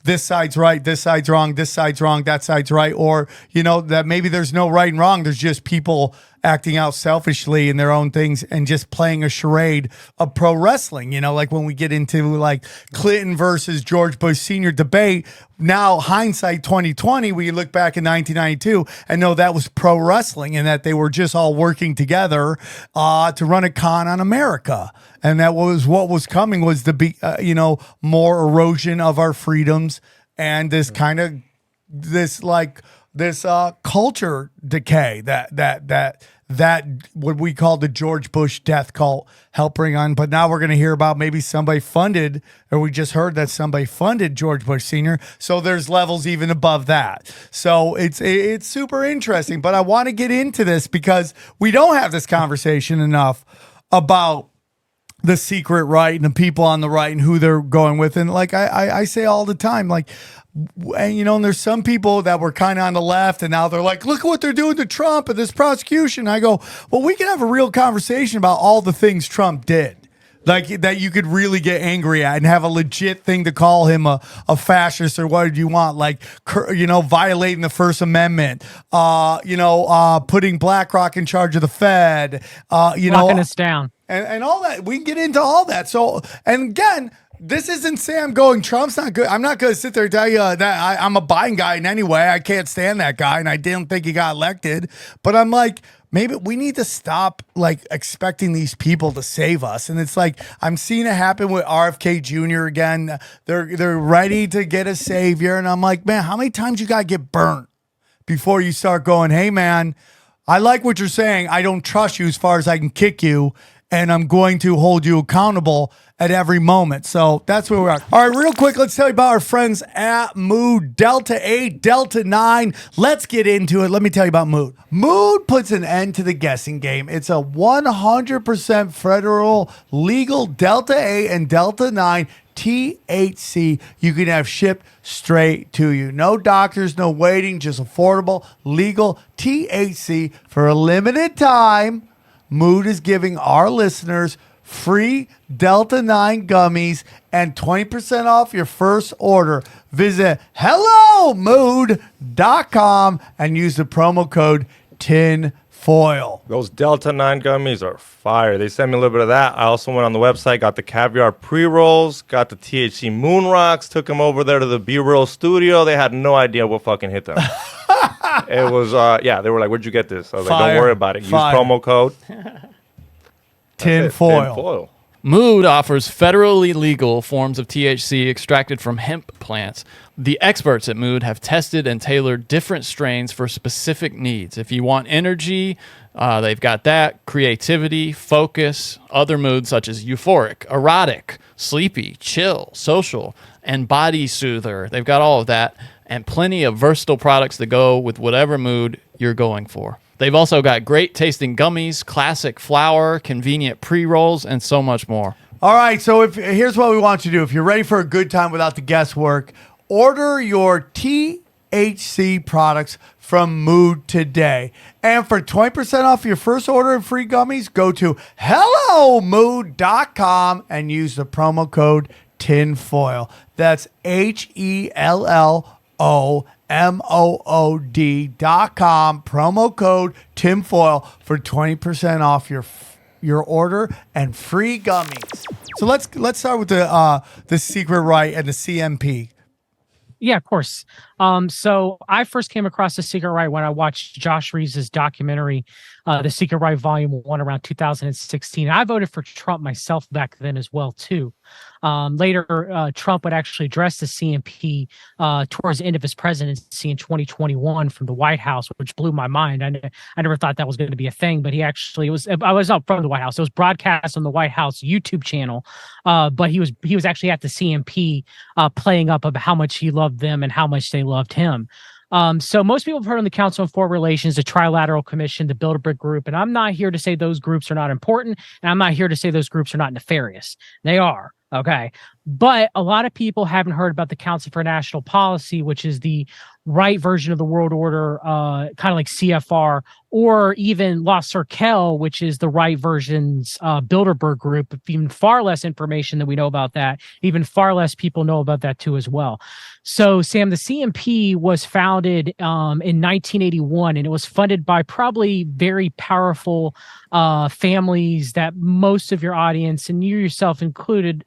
this side's right, this side's wrong, this side's wrong, that side's right, or that maybe there's no right and wrong. There's just people acting out selfishly in their own things and just playing a charade of pro wrestling. Like when we get into like Clinton versus George Bush Sr. debate, now hindsight 2020, we look back in 1992 and know that was pro wrestling and that they were just all working together to run a con on America. And that was what was coming was more erosion of our freedoms and this kind of this culture decay that what we call the George Bush death cult helped bring on. But now we're going to hear about maybe somebody funded, or we just heard that somebody funded George Bush Sr. So there's levels even above that. So it's super interesting. But I want to get into this because we don't have this conversation enough about the secret right and the people on the right and who they're going with. And like I say all the time, like, and there's some people that were kind of on the left and now they're like, look at what they're doing to Trump and this prosecution. I go, well, we can have a real conversation about all the things Trump did. like that you could really get angry at and have a legit thing to call him a fascist or what do you want? Like, violating the First Amendment, putting BlackRock in charge of the Fed, locking us down. And all that. We can get into all that. So, and again, this isn't Sam going, Trump's not good. I'm not going to sit there and tell you that I'm a Biden guy in any way. I can't stand that guy, and I didn't think he got elected. But I'm like, maybe we need to stop like expecting these people to save us. And it's like I'm seeing it happen with RFK Jr. again. They're ready to get a savior, and I'm like, man, how many times you got to get burnt before you start going, hey, man, I like what you're saying. I don't trust you as far as I can kick you, and I'm going to hold you accountable at every moment. So that's where we are. All right, real quick, let's tell you about our friends at Mood, Delta 8, Delta 9. Let's get into it. Let me tell you about Mood. Mood puts an end to the guessing game. It's a 100% federal legal Delta 8 and Delta 9 THC you can have shipped straight to you. No doctors, no waiting, just affordable, legal THC for a limited time. Mood is giving our listeners free Delta 9 gummies and 20% off your first order. Visit HelloMood.com and use the promo code TINFOIL. Those Delta 9 gummies are fire. They sent me a little bit of that. I also went on the website, got the caviar pre-rolls, got the THC moon rocks, took them over there to the B-roll studio. They had no idea what fucking hit them. It was, they were like, where'd you get this? I was like, don't worry about it. Use promo code Tinfoil. Mood offers federally legal forms of THC extracted from hemp plants. The experts at Mood have tested and tailored different strains for specific needs. If you want energy, they've got that, creativity, focus, other moods such as euphoric, erotic, sleepy, chill, social, and body soother. They've got all of that and plenty of versatile products that go with whatever mood you're going for. They've also got great tasting gummies, classic flower, convenient pre-rolls, and so much more. All right, so here's what we want you to do. If you're ready for a good time without the guesswork, order your THC products from Mood today. And for 20% off your first order of free gummies, go to HelloMood.com and use the promo code TINFOIL. That's HelloMood.com, promo code TINFOIL for 20% off your order and free gummies. So let's start with the secret right and the CMP. Yeah, of course. So I first came across The Secret Right when I watched Josh Reeves' documentary, The Secret Right Volume 1 around 2016. I voted for Trump myself back then as well, too. Later, Trump would actually address the CMP towards the end of his presidency in 2021 from the White House, which blew my mind. I never thought that was going to be a thing, but I was not from the White House. It was broadcast on the White House YouTube channel, but he was actually at the CMP playing up about how much he loved them and how much they loved him. So most people have heard on the Council on Foreign Relations, the Trilateral Commission, the Bilderberg Group, and I'm not here to say those groups are not important, and I'm not here to say those groups are not nefarious. They are. Okay. But a lot of people haven't heard about the Council for National Policy, which is the right version of the world order, kind of like CFR, or even La Circle, which is the right version's Bilderberg Group. Even far less information than we know about that. Even far less people know about that too as well. So, Sam, the CMP was founded in 1981, and it was funded by probably very powerful families that most of your audience, and you yourself included,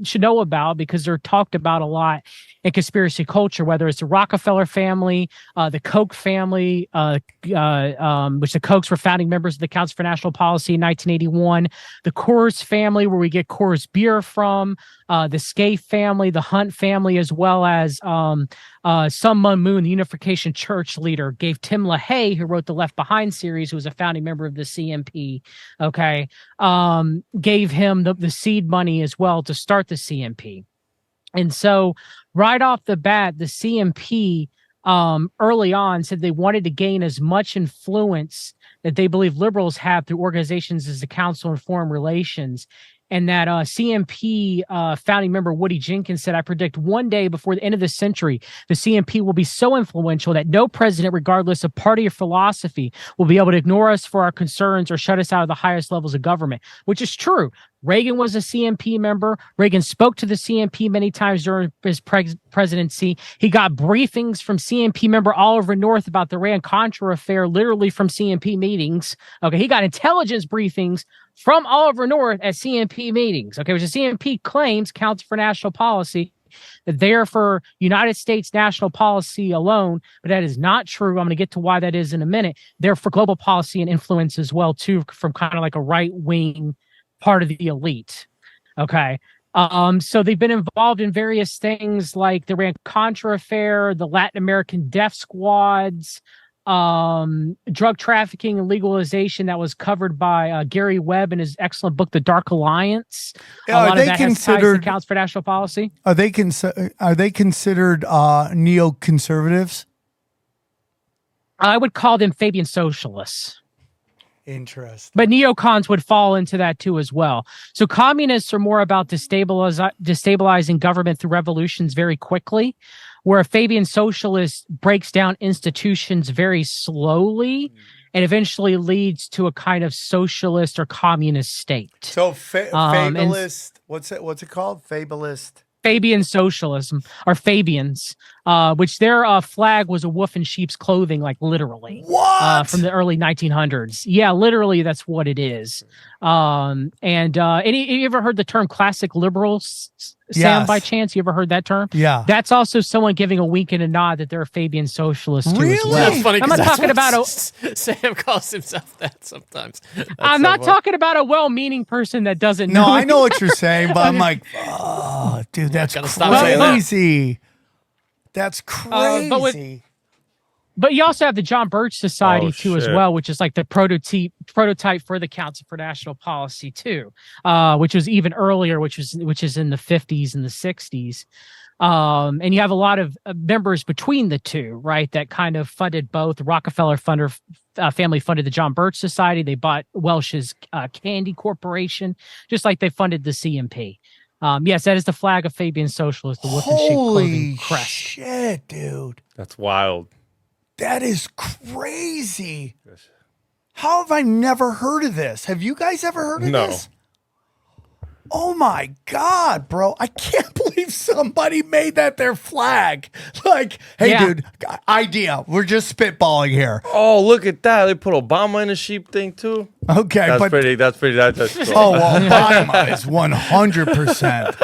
should know about because they're talked about a lot in conspiracy culture, whether it's the Rockefeller family, the Koch family, which the Kochs were founding members of the Council for National Policy in 1981, the Coors family, where we get Coors beer from, the Scaife family, the Hunt family, as well as Sun Myung Moon, the Unification Church leader, gave Tim LaHaye, who wrote the Left Behind series, who was a founding member of the CMP, gave him the seed money as well to start the CMP. And so right off the bat, the CMP early on said they wanted to gain as much influence that they believe liberals have through organizations as the Council on Foreign Relations. and that CMP founding member Woody Jenkins said, "I predict one day before the end of the century, the CMP will be so influential that no president, regardless of party or philosophy, will be able to ignore us for our concerns or shut us out of the highest levels of government," which is true. Reagan was a CMP member. Reagan spoke to the CMP many times during his presidency. He got briefings from CMP member Oliver North about the Iran-Contra affair, literally from CMP meetings. Okay, he got intelligence briefings from Oliver North at CMP meetings. Okay, which the CMP claims Council for National Policy, that they're for United States national policy alone, but that is not true. I'm going to get to why that is in a minute. They're for global policy and influence as well, too, from kind of like a right-wing part of the elite. Okay. So they've been involved in various things like the Iran-Contra affair, the Latin American death squads, drug trafficking and legalization that was covered by Gary Webb in his excellent book, The Dark Alliance. A lot of that has ties to Council for National Policy. Are they considered neoconservatives? I would call them Fabian socialists. Interesting. But neocons would fall into that too as well. So communists are more about destabilizing government through revolutions very quickly, where a Fabian socialist breaks down institutions very slowly and eventually leads to a kind of socialist or communist state. So fabulist, what's it called? Fabulist. Fabian socialism, or Fabians, which their flag was a wolf in sheep's clothing, like literally. What? From the early 1900s. Yeah, literally, that's what it is. And you ever heard the term classic liberals, Sam, Yes. by chance? You ever heard that term? Yeah. That's also someone giving a wink and a nod that they're a Fabian socialist too as Really? well. That's funny. I'm 'cause not that's talking what about Sam calls himself that sometimes. I'm not talking about a well-meaning person that doesn't know. No, I know what you're saying, but I'm like, oh, dude, that's Gotta stop saying that. crazy. That's crazy. But you also have the John Birch Society Oh, too as shit. well, which is like the prototype for the Council for National Policy too, which was even earlier, which is in the 50s and the 60s. And you have a lot of members between the two, right? That kind of funded both. Rockefeller family funded the John Birch Society. They bought Welch's Candy Corporation, just like they funded the CMP. Yes, that is the flag of Fabian Socialist, the wolf in sheep clothing crest. Shit, dude. That's wild. That is crazy. How have I never heard of this? Have you guys ever heard of No. this? Oh my God, bro. I can't believe somebody made that their flag. Like, hey, Yeah. dude, idea. We're just spitballing here. Oh, look at that. They put Obama in a sheep thing too. Okay, That's but pretty. That's cool. oh, well, Obama is 100%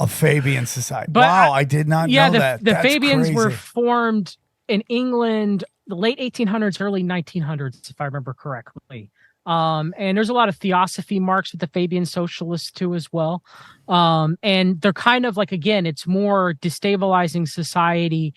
a Fabian society. But wow, I did not know that. The That's Fabians were crazy. formed in England, the late 1800s, early 1900s, if I remember correctly. And there's a lot of theosophy marks with the Fabian socialists too as well. And they're kind of like, again, it's more destabilizing society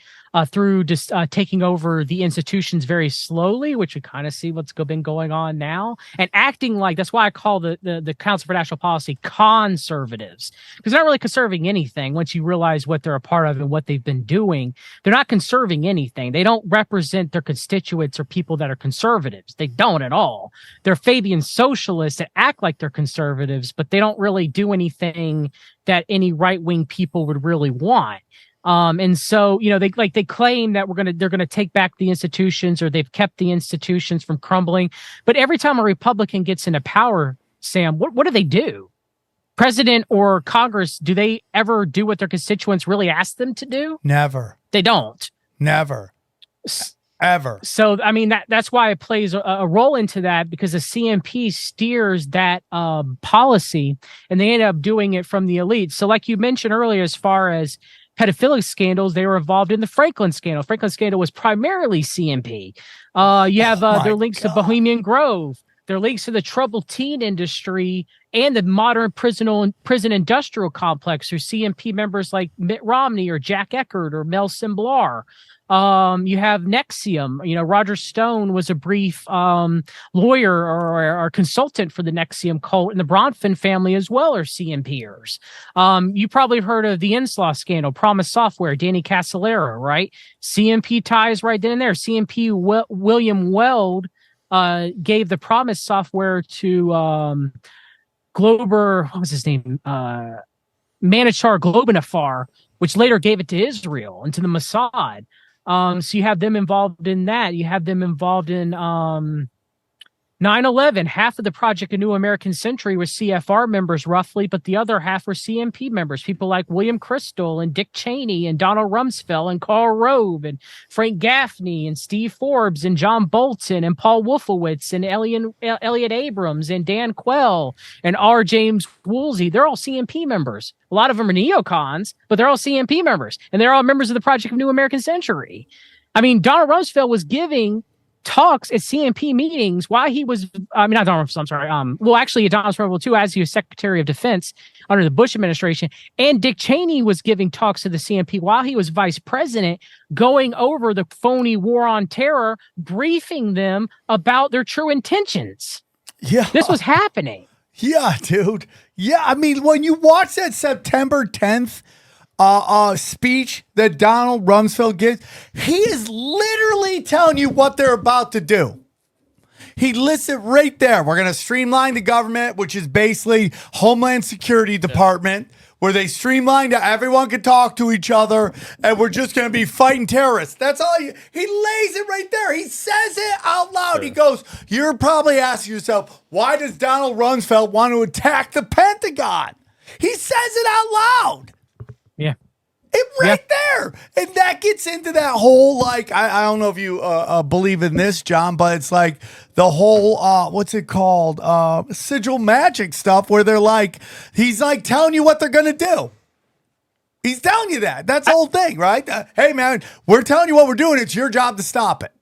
through just taking over the institutions very slowly, which we kind of see what's been going on now, and acting like, that's why I call the Council for National Policy conservatives, because they're not really conserving anything. Once you realize what they're a part of and what they've been doing, they're not conserving anything. They don't represent their constituents or people that are conservatives. They don't at all. They're Fabian socialists that act like they're conservatives, but they don't really do anything that any right-wing people would really want. And so, they claim that they're gonna take back the institutions, or they've kept the institutions from crumbling. But every time a Republican gets into power, Sam, what do they do? President or Congress, do they ever do what their constituents really ask them to do? Never. They don't. Never. Ever. So, I mean, that's why it plays a role into that, because the CMP steers that policy, and they end up doing it from the elite. So like you mentioned earlier, as far as pedophilic scandals, they were involved in the Franklin scandal. Franklin scandal was primarily CMP. You have their links to Bohemian Grove, their links to the troubled teen industry, and the modern prison industrial complex through CMP members like Mitt Romney or Jack Eckert or Mel Cimblar. You have Nexium. Roger Stone was a brief lawyer or consultant for the Nexium cult, and the Bronfman family as well are CMPers. You probably heard of the Inslaw scandal, Promise Software, Danny Casolaro, right? CMP ties right then and there. CMP William Weld gave the Promise Software to Glober, what was his name? Manichar Globanafar, which later gave it to Israel and to the Mossad. So you have them involved in that. You have them involved in 9/11. Half of the Project A New American Century was CFR members, roughly, but the other half were CMP members. People like William Crystal and Dick Cheney and Donald Rumsfeld and Karl Rove and Frank Gaffney and Steve Forbes and John Bolton and Paul Wolfowitz and Elliot Abrams and Dan Quell and R. James Woolsey. They're all CMP members. A lot of them are neocons, but they're all CMP members, and they're all members of the Project A New American Century. I mean, Donald Rumsfeld was giving talks at CMP meetings while he was, not Donald Rumsfeld, I'm sorry. Well, actually, Donald Rumsfeld too, as he was Secretary of Defense under the Bush administration. And Dick Cheney was giving talks to the CMP while he was vice president, going over the phony war on terror, briefing them about their true intentions. Yeah. This was happening. Yeah, dude. Yeah, I mean, when you watch that September 10th speech that Donald Rumsfeld gives, he is literally telling you what they're about to do. He lists it right there. We're going to streamline the government, which is basically Homeland Security Department, where they streamline that everyone can talk to each other, and we're just going to be fighting terrorists. That's all. He lays it right there. He says it out loud. He goes, you're probably asking yourself, why does Donald Rumsfeld want to attack the Pentagon? He says it out loud. Yeah. It right there. And that gets into that whole, like, I don't know if you believe in this, John, but it's like the whole, what's it called? Sigil magic stuff where they're like, he's like telling you what they're going to do. He's telling you that. That's the whole thing, right? Hey, man, we're telling you what we're doing. It's your job to stop it.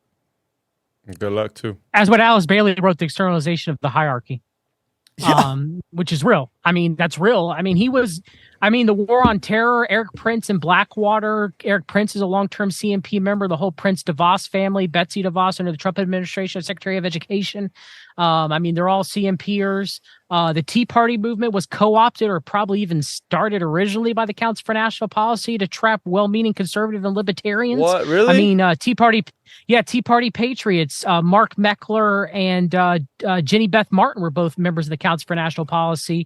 Good luck, too. As what Alice Bailey wrote, the externalization of the hierarchy. Yeah. Which is real. I mean, that's real. I mean, the war on terror, Eric Prince in Blackwater. Eric Prince is a long-term CMP member. The whole Prince DeVos family, Betsy DeVos under the Trump administration, Secretary of Education. They're all CMPers. The Tea Party movement was co-opted or probably even started originally by the Council for National Policy to trap well-meaning conservative and libertarians. What, really? I mean, Tea Party patriots. Mark Meckler and Jenny Beth Martin were both members of the Council for National Policy.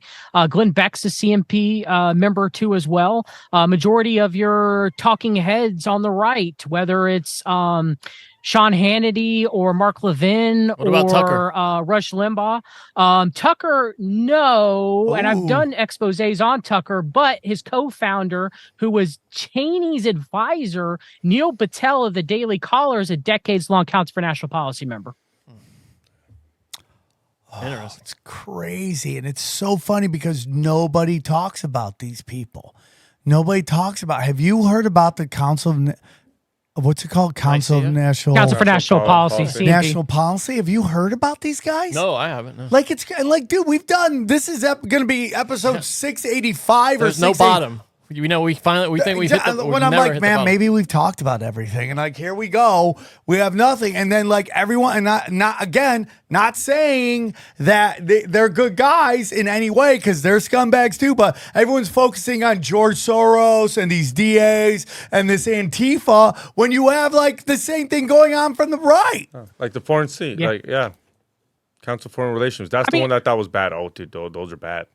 Glenn Beck's a CMP member too as well. Majority of your talking heads on the right, whether it's Sean Hannity or Mark Levin or Rush Limbaugh. Tucker, no. And I've done exposés on Tucker, but his co-founder, who was Cheney's advisor, Neil Patel of the Daily Caller, is a decades-long Council for National Policy member. Interesting. It's crazy. And it's so funny because nobody talks about these people. Nobody talks about. Have you heard about the Council of what's it called? Council for National Policy. CMP. National Policy. Have you heard about these guys? No, I haven't. No. Like, it's like, dude, we've done, this is going to be episode 685 There's or no bottom. You know, we think we hit the. When I'm like, man, maybe we've talked about everything, and like, here we go, we have nothing, and then like everyone, and not saying that they're good guys in any way because they're scumbags too, but everyone's focusing on George Soros and these DAs and this Antifa when you have like the same thing going on from the right, like the foreign seat, Council of Foreign Relations. That's the one that I thought was bad. Oh, dude, those are bad.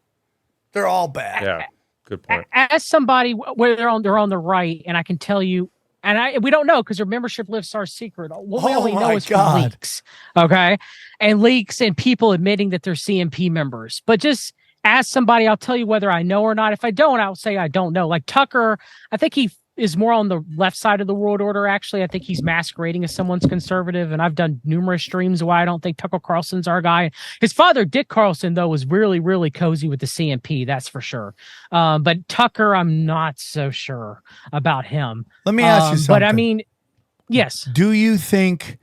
They're all bad. Yeah. Good point. As somebody where they're on the right, and I can tell you, and we don't know because their membership lists are secret. What we only know is from leaks, okay, and leaks and people admitting that they're CMP members. But just as somebody, I'll tell you whether I know or not. If I don't, I'll say I don't know. Like Tucker, I think he is more on the left side of the world order. Actually, I think he's masquerading as someone's conservative, and I've done numerous streams why I don't think Tucker Carlson's our guy. His father, Dick Carlson, though, was really, really cozy with the CMP. That's for sure. But Tucker, I'm not so sure about him. Let me ask you something. But I mean, yes. Do you think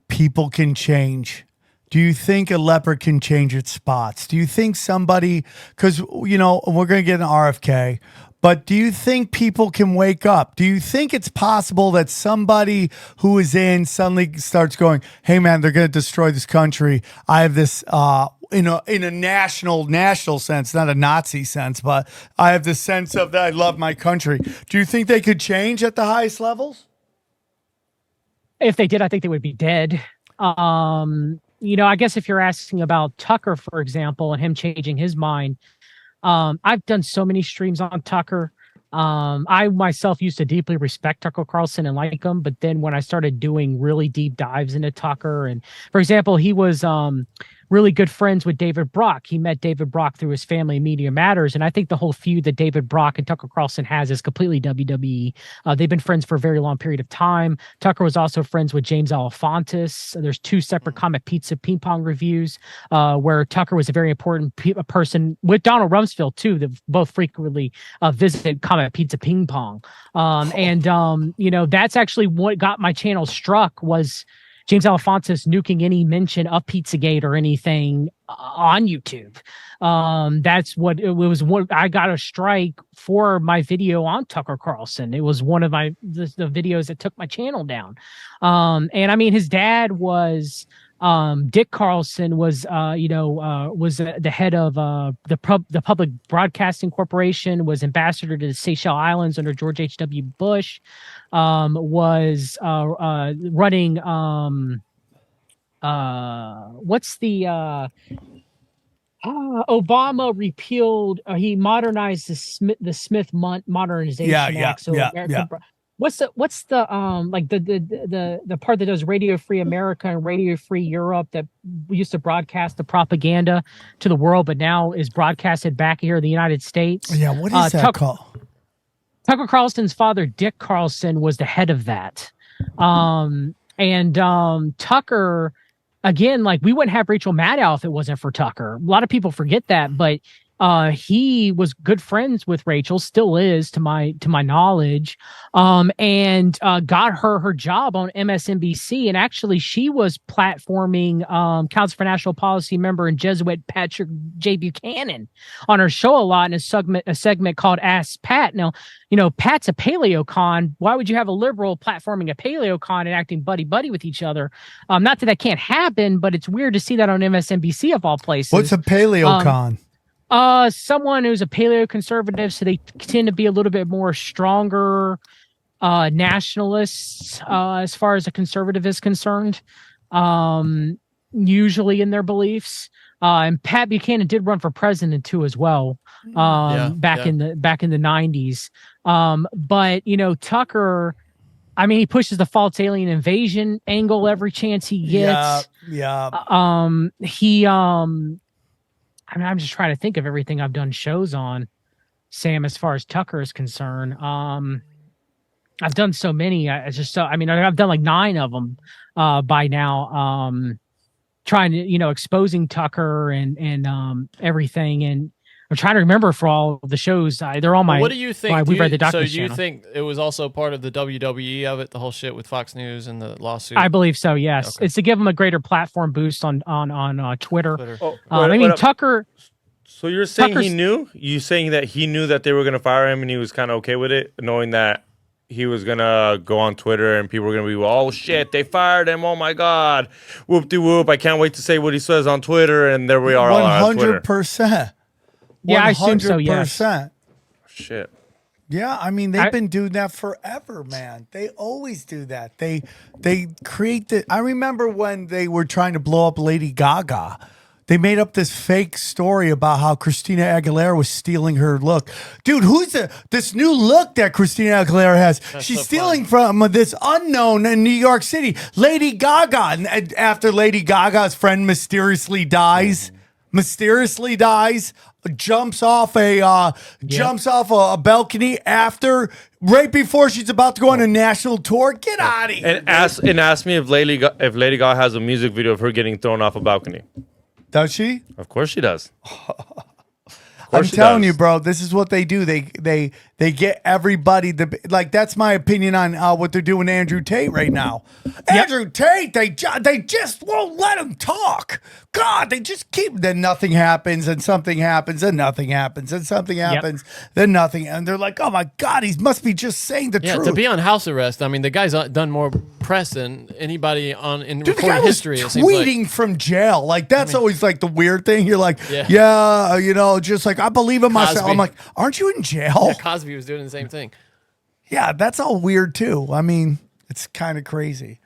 people can change? Do you think a leopard can change its spots? Do you think somebody, because, you know, we're going to get an RFK, but do you think people can wake up? Do you think it's possible that somebody who is in suddenly starts going, hey, man, they're going to destroy this country. I have this, in a national sense, not a Nazi sense, but I have this sense of that I love my country. Do you think they could change at the highest levels? If they did, I think they would be dead. I guess if you're asking about Tucker, for example, and him changing his mind, I've done so many streams on Tucker. I myself used to deeply respect Tucker Carlson and like him, but then when I started doing really deep dives into Tucker, and for example, he was really good friends with David Brock. He met David Brock through his family, Media Matters, and I think the whole feud that David Brock and Tucker Carlson has is completely WWE. They've been friends for a very long period of time. Tucker was also friends with James Alefantis. There's 2 separate Comet Pizza ping pong reviews where Tucker was a very important person with Donald Rumsfeld too, that both frequently visited Comet Pizza ping pong. That's actually what got my channel struck, was James Alefantis nuking any mention of Pizzagate or anything on YouTube. That's what it was. What I got a strike for my video on Tucker Carlson. It was one of the videos that took my channel down. And I mean, his dad was Dick Carlson was the head of the Public Broadcasting Corporation, was ambassador to the Seychelles Islands under George H.W. Bush, was running what's the Obama repealed, he modernized the Smith Modernization Act. So what's the like the part that does Radio Free America and Radio Free Europe, that used to broadcast the propaganda to the world, but now is broadcasted back here in the United States? Yeah, what is that called? Tucker Carlson's father, Dick Carlson, was the head of that. Tucker, again, like, we wouldn't have Rachel Maddow if it wasn't for Tucker. A lot of people forget that, but he was good friends with Rachel, still is to my knowledge, and got her job on MSNBC. And actually, she was platforming Council for National Policy member and Jesuit Patrick J. Buchanan on her show a lot, in a segment called Ask Pat. Now, Pat's a paleocon. Why would you have a liberal platforming a paleocon and acting buddy-buddy with each other? Not that can't happen, but it's weird to see that on MSNBC of all places. What's a paleocon? Someone who's a paleo-conservative, so they tend to be a little bit more stronger nationalists as far as a conservative is concerned, usually in their beliefs. And Pat Buchanan did run for president too, as well, back in the 90s. But Tucker, I mean, he pushes the false alien invasion angle every chance he gets. I mean, I'm just trying to think of everything I've done shows on, Sam, as far as Tucker is concerned. I've done so many. I've done like 9 of them by now, trying to, exposing Tucker and everything. And I'm trying to remember for all of the shows. They're all my. What do you think? We read the document. So do you think it was also part of the WWE of it, the whole shit with Fox News and the lawsuit? I believe so. Yes, okay. It's to give them a greater platform boost on Twitter. Tucker. So you're saying he knew? You saying that he knew that they were going to fire him and he was kind of okay with it, knowing that he was going to go on Twitter and people were going to be, oh shit, they fired him. Oh my God. Whoop de whoop. I can't wait to say what he says on Twitter. And there we are all on Twitter. 100%. Yeah, I assume so, yes. Shit. Yeah, I mean, they've been doing that forever, man. They always do that. They create the. I remember when they were trying to blow up Lady Gaga. They made up this fake story about how Christina Aguilera was stealing her look. Dude, who's this new look that Christina Aguilera has? She's stealing from this unknown in New York City, Lady Gaga. And after Lady Gaga's friend mysteriously dies, jumps off a balcony right before she's about to go on a national tour. Get out of here! And ask me if Lady Gaga has a music video of her getting thrown off a balcony. Does she? Of course she does. I'm telling you, bro. This is what they do. They get everybody that's my opinion on what they're doing to Andrew Tate right now. Andrew Tate, they just won't let him talk. God, they just keep. Then nothing happens, and something happens, and nothing happens, and something happens, then nothing, and they're like, oh my God, he must be just saying the truth. To be on house arrest, I mean, the guy's done more press than anybody in recorded history. Tweeting from jail, like that's always like the weird thing. You're like, just like I believe in myself. Cosby. I'm like, aren't you in jail? Yeah, Cosby was doing the same thing. Yeah, that's all weird too. I mean, it's kind of crazy.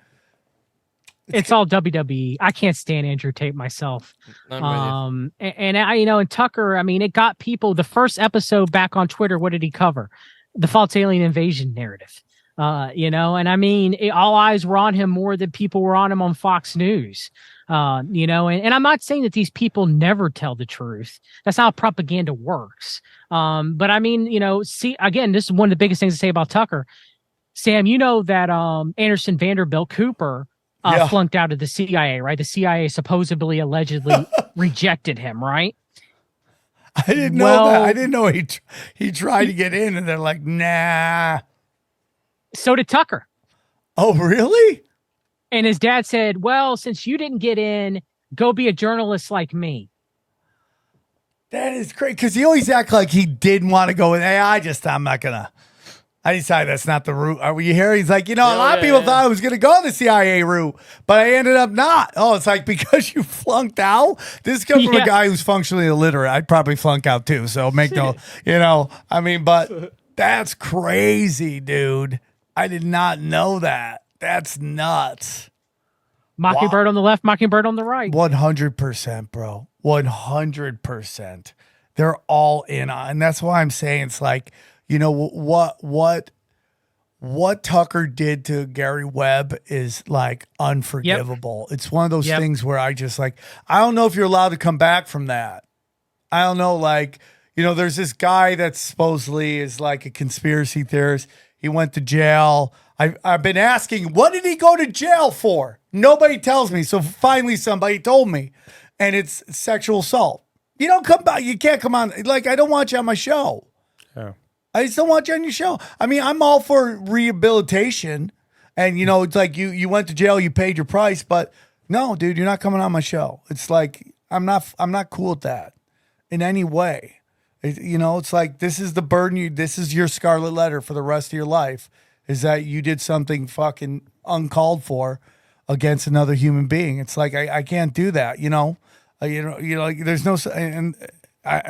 It's all WWE. I can't stand Andrew Tate myself. And I, and Tucker, I mean, it got people. The first episode back on Twitter, what did he cover? The false alien invasion narrative. And I mean, all eyes were on him more than people were on him on Fox News. And I'm not saying that these people never tell the truth. That's how propaganda works. But I mean, see, again, this is one of the biggest things to say about Tucker. Sam, you know that Anderson Vanderbilt Cooper flunked out of the CIA, right? The CIA supposedly, allegedly rejected him, right? I didn't know that. I didn't know he tried to get in, and they're like, nah. So did Tucker. Oh, really? And his dad said, well, since you didn't get in, go be a journalist like me. That is great, because he always act like he didn't want to go in. Hey, I'm not going to. I decided that's not the route. Are you here? He's like, a lot of people thought I was going to go the CIA route, but I ended up not. Oh, it's like, because you flunked out? This comes from a guy who's functionally illiterate. I'd probably flunk out too, so make no, but that's crazy, dude. I did not know that. That's nuts. Mockingbird on the left, Mockingbird on the right. 100%, bro. 100%. They're all in on, and that's why I'm saying it's like, what Tucker did to Gary Webb is like unforgivable. Yep. It's one of those things where I just like, I don't know if you're allowed to come back from that. I don't know. Like, there's this guy that supposedly is like a conspiracy theorist. He went to jail. I've been asking, what did he go to jail for? Nobody tells me. So finally somebody told me, and it's sexual assault. You don't come back. You can't come on. Like, I don't want you on my show. Yeah. I just don't want you on your show. I mean, I'm all for rehabilitation, and it's like you went to jail, you paid your price, but no, dude, you're not coming on my show. It's like I'm not cool with that in any way. It's like, this is the burden this is your scarlet letter for the rest of your life, is that you did something fucking uncalled for against another human being. It's like I can't do that. Like there's no, and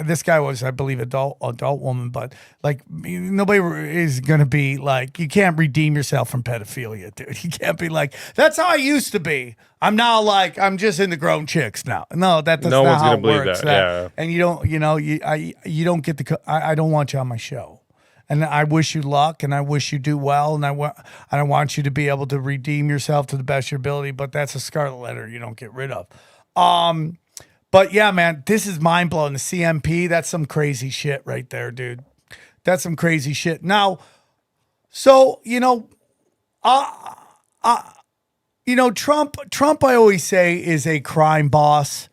this guy was, I believe, adult woman, but like nobody is gonna be like, you can't redeem yourself from pedophilia, dude. You can't be like, that's how I used to be. I'm now like, I'm just into grown chicks now. No, that's no not one's how gonna it believe works. that. Yeah, and you don't, you don't get the. I don't want you on my show, and I wish you luck, and I wish you do well, and I want you to be able to redeem yourself to the best of your ability. But that's a scarlet letter you don't get rid of. But yeah, man, this is mind blowing. The CMP, that's some crazy shit right there, dude. That's some crazy shit. Now, so Trump, I always say, is a crime boss.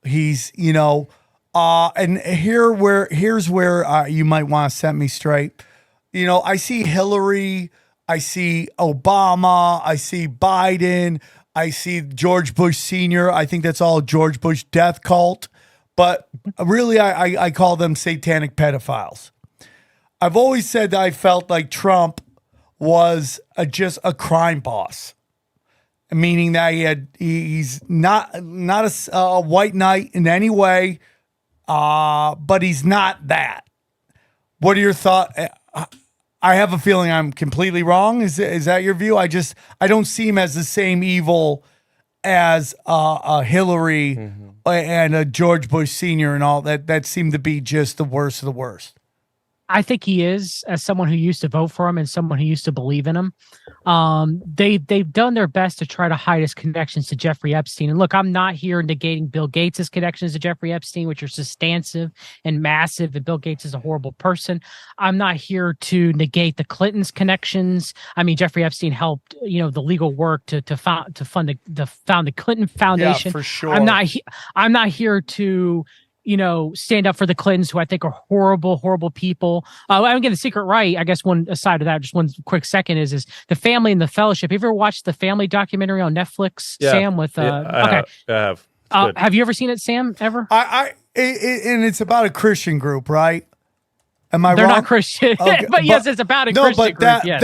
He's, and here's where you might want to set me straight. I see Hillary, I see Obama, I see Biden, I see George Bush Sr. I think that's all George Bush death cult. But really, I call them satanic pedophiles. I've always said that I felt like Trump was just a crime boss, meaning that he's not a white knight in any way, but he's not that. What are your thoughts? I have a feeling I'm completely wrong. Is that your view? I don't see him as the same evil as Hillary and a George Bush Sr. and all that. That seemed to be just the worst of the worst. I think he is, as someone who used to vote for him and someone who used to believe in him. They've done their best to try to hide his connections to Jeffrey Epstein. And look, I'm not here negating Bill Gates' connections to Jeffrey Epstein, which are substantive and massive, and Bill Gates is a horrible person. I'm not here to negate the Clintons' connections. I mean, Jeffrey Epstein helped, the legal work to found the Clinton Foundation. Yeah, for sure. I'm not here to stand up for the Clintons, who I think are horrible, horrible people. I'm getting the secret right. I guess one aside of that, just one quick second is The Family and the Fellowship. Have you ever watched the Family documentary on Netflix, Sam? With I have. Have you ever seen it, Sam? Ever? And it's about a Christian group, right? Am I wrong? They're not Christian, Okay, but yes, it's about a Christian group. Yes.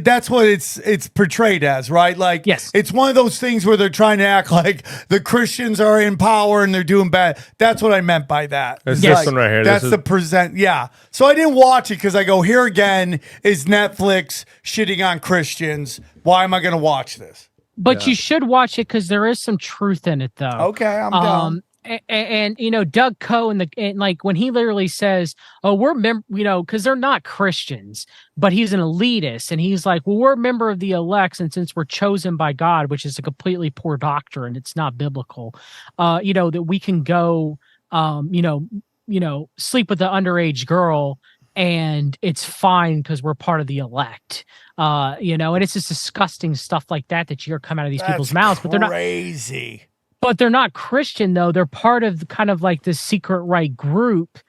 That's what it's portrayed as, right? Like, yes, it's one of those things where they're trying to act like the Christians are in power and they're doing bad. That's what I meant by that. It's this one right here. That's the present. Yeah. So I didn't watch it because I go, here again is Netflix shitting on Christians. Why am I going to watch this? but you should watch it because there is some truth in it, though. Okay, I'm down. And you know, Doug Coe and like when he literally says, "Oh, we're because they're not Christians, but he's an elitist," and he's like, "Well, we're a member of the elects, and since we're chosen by God, which is a completely poor doctrine, it's not biblical, that we can go, sleep with the underage girl." And it's fine because we're part of the elect, and it's just disgusting stuff like that you hear come out of these people's mouths. But they're not crazy. But they're not Christian, though. They're part of kind of like this secret right group.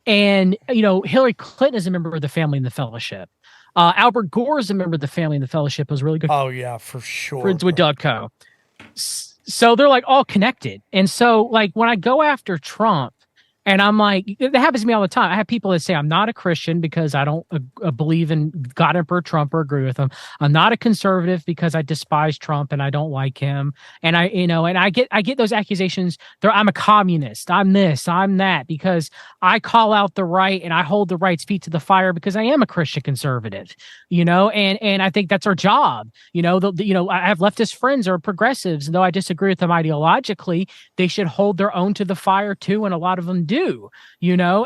And, Hillary Clinton is a member of the Family and the Fellowship. Albert Gore is a member of the Family and the Fellowship. It was really good. Oh, yeah, for sure. Friends with Doug Coe. So they're like all connected. And so like when I go after Trump, and I'm like, it happens to me all the time. I have people that say I'm not a Christian because I don't believe in God, Emperor Trump, or agree with him. I'm not a conservative because I despise Trump and I don't like him. And I get those accusations. I'm a communist. I'm this. I'm that, because I call out the right and I hold the right's feet to the fire because I am a Christian conservative. And I think that's our job. I have leftist friends or progressives, and though I disagree with them ideologically, they should hold their own to the fire too, and a lot of them do.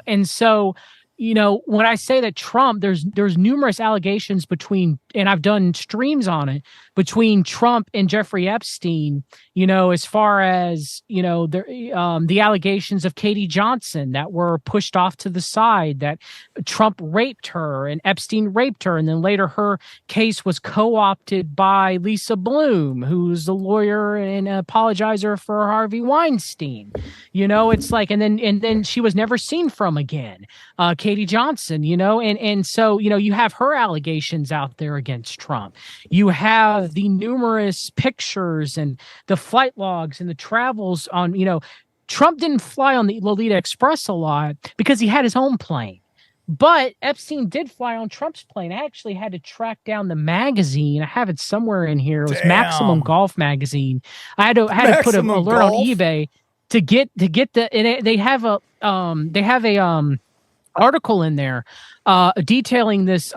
And so, when I say that Trump, there's numerous allegations between, and I've done streams on it, between Trump and Jeffrey Epstein, as far as, the allegations of Katie Johnson that were pushed off to the side, that Trump raped her and Epstein raped her. And then later her case was co-opted by Lisa Bloom, who's the lawyer and apologizer for Harvey Weinstein. It's like, and then she was never seen from again. Katie Johnson, and so, you have her allegations out there against Trump. You have the numerous pictures and the flight logs and the travels on, Trump didn't fly on the Lolita Express a lot because he had his own plane. But Epstein did fly on Trump's plane. I actually had to track down the magazine. I have it somewhere in here. It was Maximum Golf magazine. I had to put an alert on eBay to get the, and they have a article in there detailing this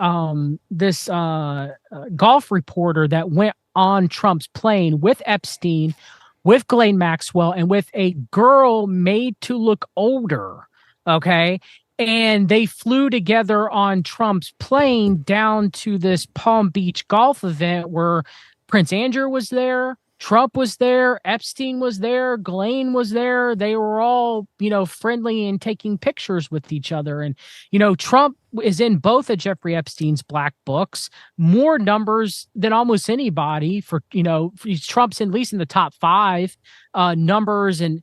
golf reporter that went on Trump's plane with Epstein, with Ghislaine Maxwell, and with a girl made to look older. Okay. And they flew together on Trump's plane down to this Palm Beach golf event where Prince Andrew was there, Trump was there, Epstein was there, Ghislaine was there. They were all, friendly and taking pictures with each other. And, Trump is in both of Jeffrey Epstein's black books, more numbers than almost anybody for, Trump's at least in the top 5 numbers and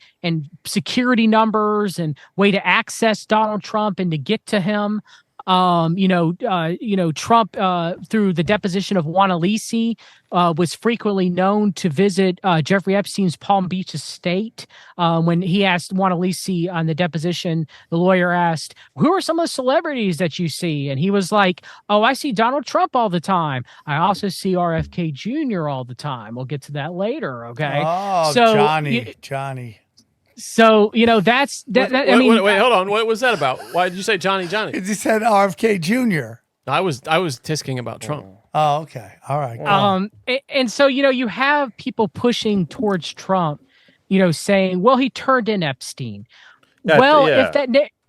security numbers and way to access Donald Trump and to get to him. Trump, through the deposition of Juan Alisi, was frequently known to visit Jeffrey Epstein's Palm Beach estate. When he asked Juan Alisi on the deposition, the lawyer asked, "Who are some of the celebrities that you see?" And he was like, "Oh, I see Donald Trump all the time. I also see RFK Jr. all the time." We'll get to that later. Okay. Oh, so, Johnny. So, that's that. Wait, hold on. What was that about? Why did you say Johnny? He said RFK Jr. I was tisking about Trump. Oh, okay. All right. And so, you have people pushing towards Trump, saying, well, he turned in Epstein.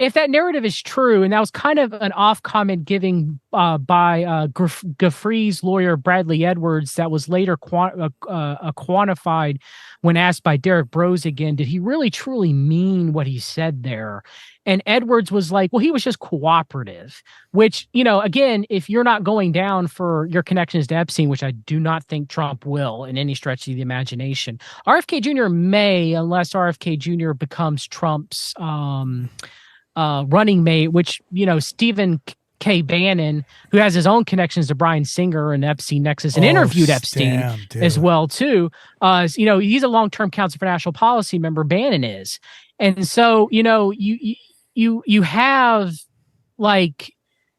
If that narrative is true, and that was kind of an off comment given by Giuffre's lawyer Bradley Edwards, that was later quantified when asked by Derek Brose again, did he really truly mean what he said there? And Edwards was like, well, he was just cooperative, which, again, if you're not going down for your connections to Epstein, which I do not think Trump will in any stretch of the imagination, RFK Jr. may, unless RFK Jr. becomes Trump's running mate, which, Stephen K. Bannon, who has his own connections to Bryan Singer and Epstein Nexus, and interviewed Epstein as well, too. He's a long-term counsel for national policy member, Bannon is. And so, you have, like,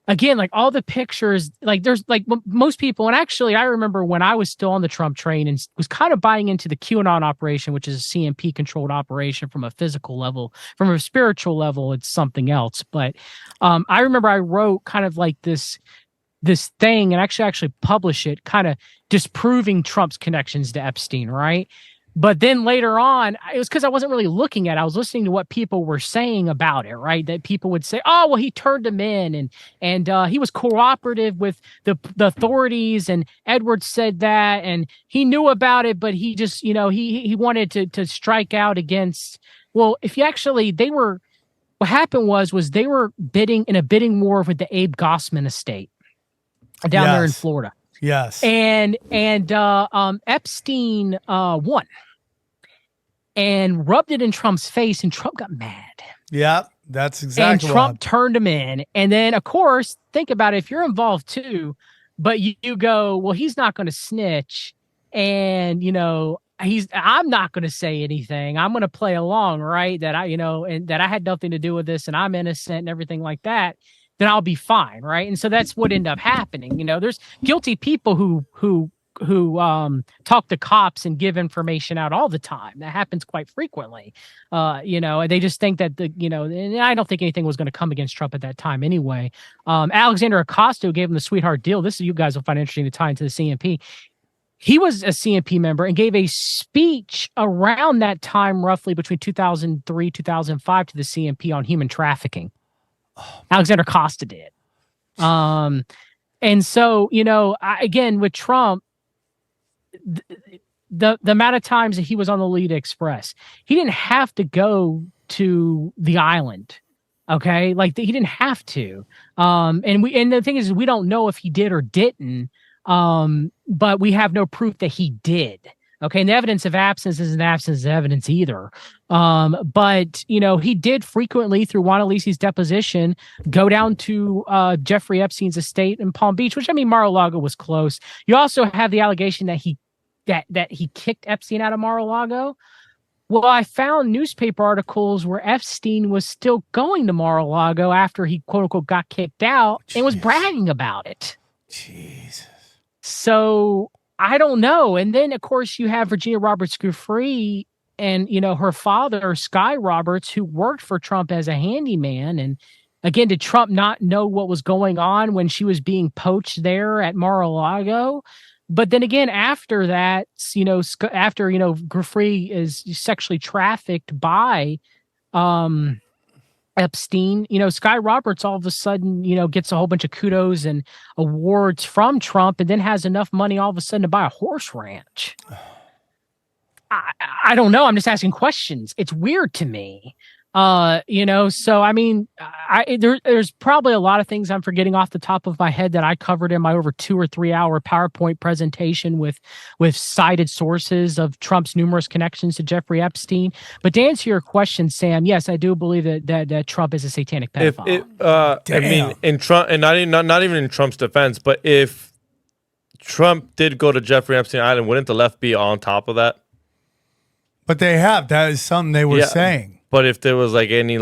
again, like all the pictures, like there's like most people, and actually I remember when I was still on the Trump train and was kind of buying into the QAnon operation, which is a CMP controlled operation from a physical level. From a spiritual level, it's something else. But I remember I wrote kind of like this this thing and actually publish it, kind of disproving Trump's connections to Epstein, right? But then later on, it was because I wasn't really looking at it. I was listening to what people were saying about it, right? That people would say, oh, well, he turned him in and he was cooperative with the authorities. And Edwards said that and he knew about it, but he just, he wanted to strike out against. Well, if you actually, what happened was they were bidding in a bidding war with the Abe Gossman estate down there in Florida. Yes. And Epstein won and rubbed it in Trump's face, and Trump got mad. Yeah, that's exactly. And Trump turned him in. And then, of course, think about it. If you're involved too, but you go, well, he's not going to snitch. And, I'm not going to say anything. I'm going to play along, right? That and that I had nothing to do with this and I'm innocent and everything like that. Then I'll be fine, right? And so that's what ended up happening. There's guilty people who talk to cops and give information out all the time. That happens quite frequently. And they just think that and I don't think anything was going to come against Trump at that time anyway. Alexander Acosta gave him the sweetheart deal. This you guys will find interesting to tie into the CMP. He was a CMP member and gave a speech around that time, roughly between 2003, 2005 to the CMP on human trafficking. Alexander Costa did. And so, again, with Trump, the amount of times that he was on the Lead Express, he didn't have to go to the island. Okay. Like he didn't have to. And the thing is, we don't know if he did or didn't. But we have no proof that he did. Okay. And the evidence of absence isn't absence of evidence either. But he did frequently through Juan Alisi's deposition go down to Jeffrey Epstein's estate in Palm Beach, which Mar-a-Lago was close. You also have the allegation that he kicked Epstein out of Mar-a-Lago. Well, I found newspaper articles where Epstein was still going to Mar-a-Lago after he quote unquote got kicked out and was bragging about it. Jesus. So I don't know. And then, of course, you have Virginia Roberts Giuffre and, her father, Sky Roberts, who worked for Trump as a handyman. And again, did Trump not know what was going on when she was being poached there at Mar-a-Lago? But then again, after that, after Giuffre is sexually trafficked by Epstein, Sky Roberts all of a sudden, gets a whole bunch of kudos and awards from Trump and then has enough money all of a sudden to buy a horse ranch. I don't know. I'm just asking questions. It's weird to me. So I mean, there's probably a lot of things I'm forgetting off the top of my head that I covered in my over 2 or 3 hour PowerPoint presentation with cited sources of Trump's numerous connections to Jeffrey Epstein. But to answer your question, Sam, yes, I do believe that Trump is a satanic pedophile. I mean, in Trump, and not even in Trump's defense, but if Trump did go to Jeffrey Epstein Island, wouldn't the left be on top of that? But they have. That is something they were saying. But if there was any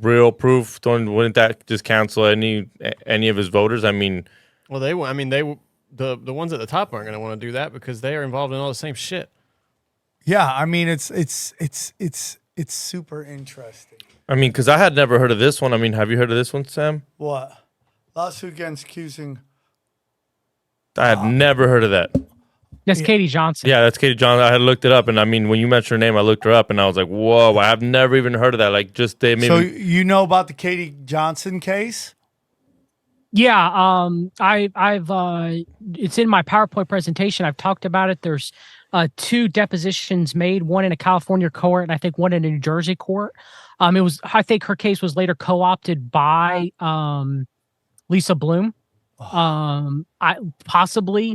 real proof, wouldn't that just cancel any of his voters? I mean, well, the ones at the top aren't going to want to do that because they are involved in all the same shit. Yeah, I mean it's super interesting. I mean, because I had never heard of this one. I mean, have you heard of this one, Sam? What? Lawsuit against accusing. I had never heard of that. That's Katie Johnson. Yeah, that's Katie Johnson. I had looked it up, and I mean, when you mentioned her name, I looked her up, and I was like, "Whoa! I've never even heard of that." So you know about the Katie Johnson case? Yeah, I've it's in my PowerPoint presentation. I've talked about it. There's 2 depositions made, one in a California court, and I think one in a New Jersey court. I think her case was later co-opted by Lisa Bloom.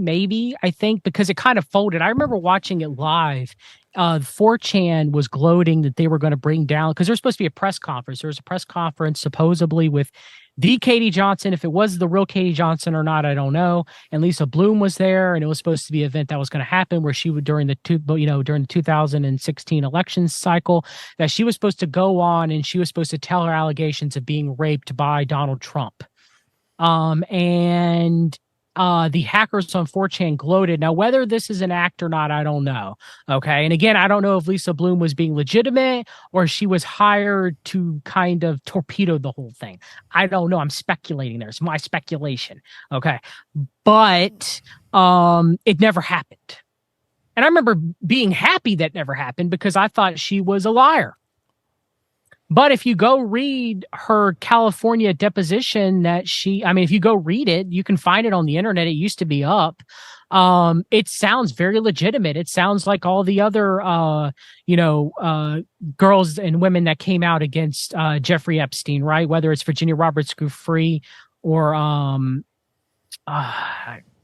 Maybe, I think, because it kind of folded. I remember watching it live. 4chan was gloating that they were going to bring down, because there's supposed to be a press conference. There was a press conference supposedly with the Katie Johnson. If it was the real Katie Johnson or not, I don't know. And Lisa Bloom was there, and it was supposed to be an event that was going to happen where she would during the 2016 election cycle, that she was supposed to go on and she was supposed to tell her allegations of being raped by Donald Trump. And the hackers on 4chan gloated. Now, whether this is an act or not, I don't know. Okay. And again, I don't know if Lisa Bloom was being legitimate or she was hired to kind of torpedo the whole thing. I don't know. I'm speculating there. It's my speculation. Okay. But it never happened. And I remember being happy that never happened because I thought she was a liar. But if you go read her California deposition if you go read it, you can find it on the internet. It used to be up. It sounds very legitimate. It sounds like all the other, girls and women that came out against Jeffrey Epstein, right? Whether it's Virginia Roberts Giuffre or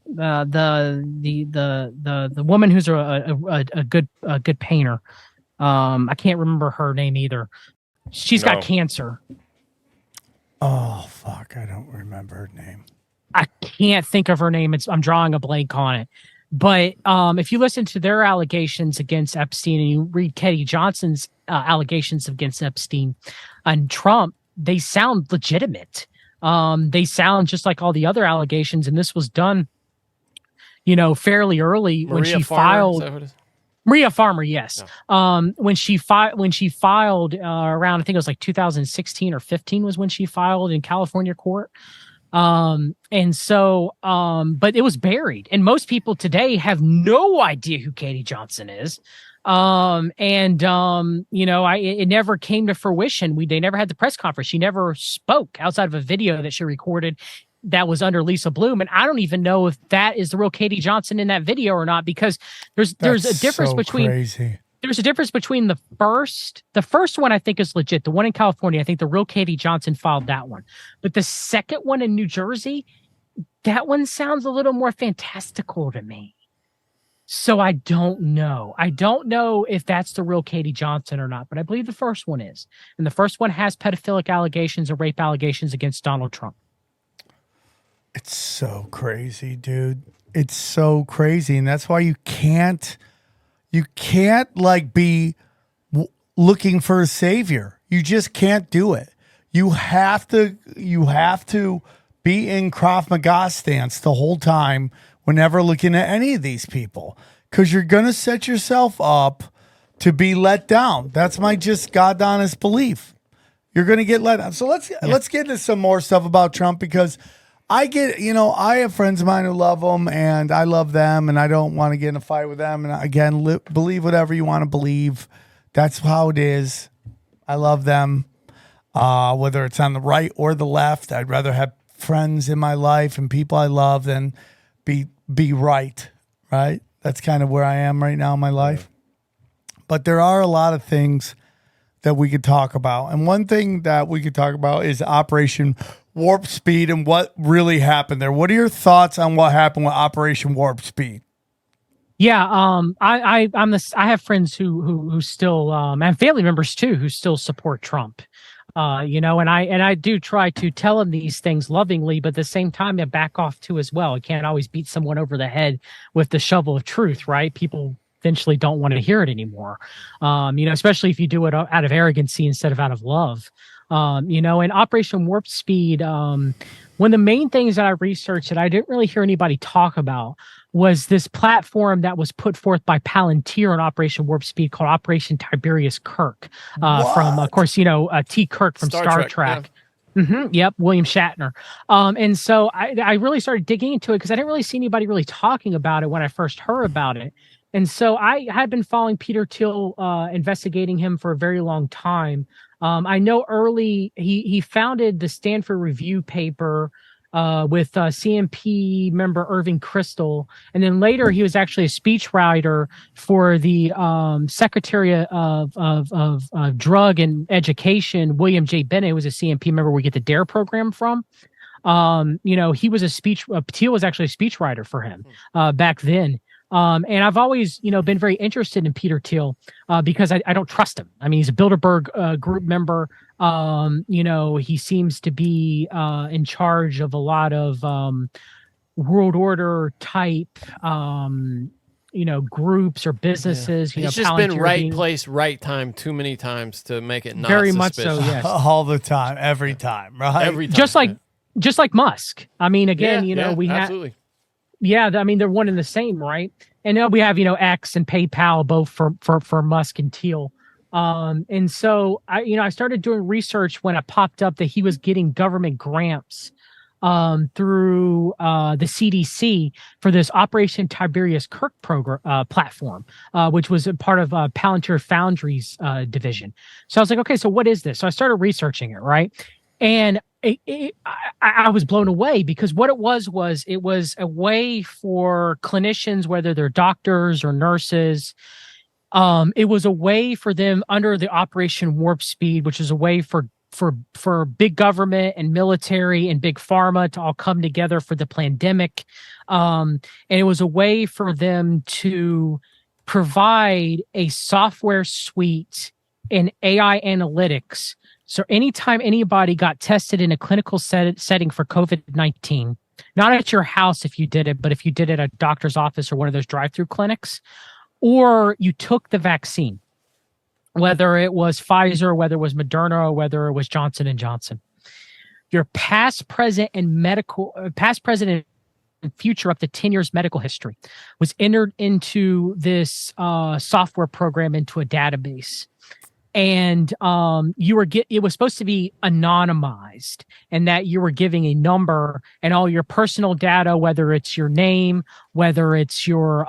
the woman who's a good painter. I can't remember her name either. She's got cancer. Oh, fuck. I don't remember her name. I can't think of her name. I'm drawing a blank on it. But if you listen to their allegations against Epstein and you read Katie Johnson's allegations against Epstein and Trump, they sound legitimate. They sound just like all the other allegations. And this was done, fairly early when she filed. Maria Farmer, yes. Yeah. When she filed around, I think it was like 2016 or 15 was when she filed in California court. But it was buried. And most people today have no idea who Katie Johnson is. It never came to fruition. They never had the press conference. She never spoke outside of a video that she recorded that was under Lisa Bloom. And I don't even know if that is the real Katie Johnson in that video or not, because there's a difference there's a difference between the first one. I think is legit. The one in California, I think the real Katie Johnson filed that one, but the second one in New Jersey, that one sounds a little more fantastical to me. So I don't know. I don't know if that's the real Katie Johnson or not, but I believe the first one is. And the first one has pedophilic allegations or rape allegations against Donald Trump. It's so crazy, dude. It's so crazy. And that's why you can't be looking for a savior. You just can't do it. You have to be in Krav Maga stance the whole time whenever looking at any of these people, because you're going to set yourself up to be let down. That's my just God honest belief. You're going to get let down. So let's get into some more stuff about Trump, because I have friends of mine who love him and I love them and I don't want to get in a fight with them. And again, believe whatever you want to believe. That's how it is. I love them. Whether it's on the right or the left, I'd rather have friends in my life and people I love than be right. That's kind of where I am right now in my life. But there are a lot of things that we could talk about. And one thing that we could talk about is Operation Warp Speed and what really happened there. What are your thoughts on what happened with Operation Warp Speed? Yeah, I have friends who still and family members too who still support Trump. And I do try to tell them these things lovingly, but at the same time I back off too as well. I can't always beat someone over the head with the shovel of truth, right? People eventually don't want to hear it anymore. Especially if you do it out of arrogancy instead of out of love. In Operation Warp Speed, one of the main things that I researched that I didn't really hear anybody talk about was this platform that was put forth by Palantir on Operation Warp Speed called Operation Tiberius Kirk, from, of course, T. Kirk from Star Trek. Yeah. Mm-hmm, yep, William Shatner. And so I really started digging into it because I didn't really see anybody really talking about it when I first heard about it. And so I had been following Peter Thiel, investigating him for a very long time. I know early he founded the Stanford Review paper with CMP member Irving Kristol, and then later he was actually a speechwriter for the Secretary of Drug and Education, William J. Bennett, who was a CMP member we get the DARE program from. He was Thiel was actually a speechwriter for him back then. And I've always, been very interested in Peter Thiel because I don't trust him. I mean, he's a Bilderberg group member. He seems to be in charge of a lot of world order type, groups or businesses. He's just been right place, right time too many times to make it not very suspicious. much so. Yes, all the time, every time, right? Every time, just like Musk. I mean, again, we have. Absolutely. Yeah, I mean they're one and the same, right? And now we have X and PayPal both for Musk and Thiel. And so I started doing research when it popped up that he was getting government grants through the CDC for this Operation Tiberius Kirk program platform, which was a part of Palantir Foundry's division. So I was like, okay, so what is this? So I started researching it, right? And I was blown away because what it was a way for clinicians, whether they're doctors or nurses, it was a way for them under the Operation Warp Speed, which is a way for big government and military and big pharma to all come together for the pandemic. And it was a way for them to provide a software suite and AI analytics. So anytime anybody got tested in a clinical setting for COVID-19, not at your house if you did it, but if you did it at a doctor's office or one of those drive-through clinics, or you took the vaccine, whether it was Pfizer, whether it was Moderna, or whether it was Johnson & Johnson, your past, present, and future up to 10 years medical history was entered into this software program into a database. And it was supposed to be anonymized, and that you were giving a number and all your personal data, whether it's your name, whether it's your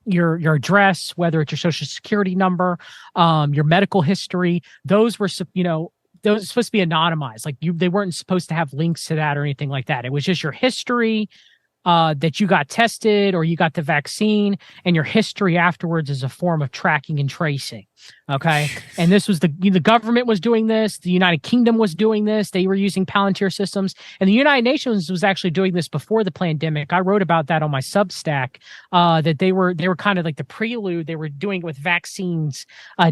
address, whether it's your social security number, your medical history. Those were supposed to be anonymized. Like they weren't supposed to have links to that or anything like that. It was just your history, that you got tested or you got the vaccine, and your history afterwards is a form of tracking and tracing. Okay. And this was the government was doing this. The United Kingdom was doing this. They were using Palantir systems, and the United Nations was actually doing this before the pandemic. I wrote about that on my Substack, that they were kind of like the prelude. They were doing it with vaccines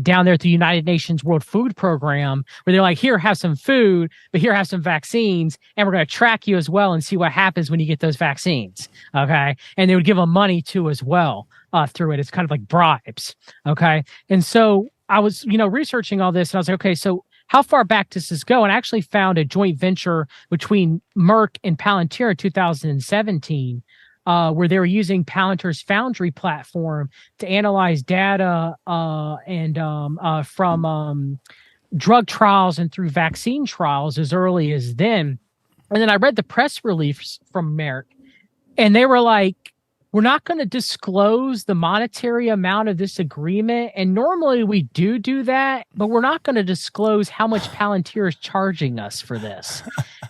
down there at the United Nations World Food Program, where they're like, here, have some food, but here, have some vaccines, and we're going to track you as well and see what happens when you get those vaccines. Okay. And they would give them money too as well through it. It's kind of like bribes. Okay. And so I was, researching all this, and I was like, okay, so how far back does this go? And I actually found a joint venture between Merck and Palantir in 2017, where they were using Palantir's Foundry platform to analyze data from drug trials and through vaccine trials as early as then. And then I read the press release from Merck, and they were like, we're not going to disclose the monetary amount of this agreement. And normally we do that, but we're not going to disclose how much Palantir is charging us for this.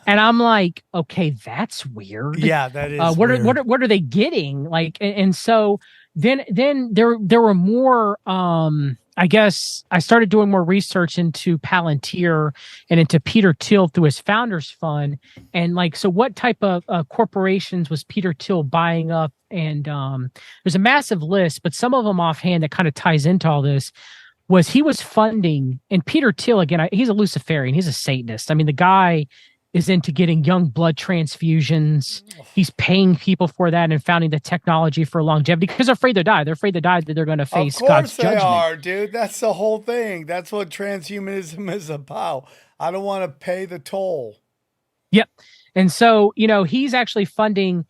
And I'm like, okay, that's weird. Yeah, that is weird. weird. What are they getting? Like, and so then there were more, I guess I started doing more research into Palantir and into Peter Thiel through his Founders Fund. And like, so what type of corporations was Peter Thiel buying up? And there's a massive list, but some of them offhand that kind of ties into all this was he was funding, and Peter Thiel, again, he's a Luciferian, he's a Satanist. I mean, the guy is into getting young blood transfusions. He's paying people for that and founding the technology for longevity because they're afraid to die. They're afraid to die that they're going to face God's judgment. Of course they are, dude. That's the whole thing. That's what transhumanism is about. I don't want to pay the toll. Yep. And so, he's actually funding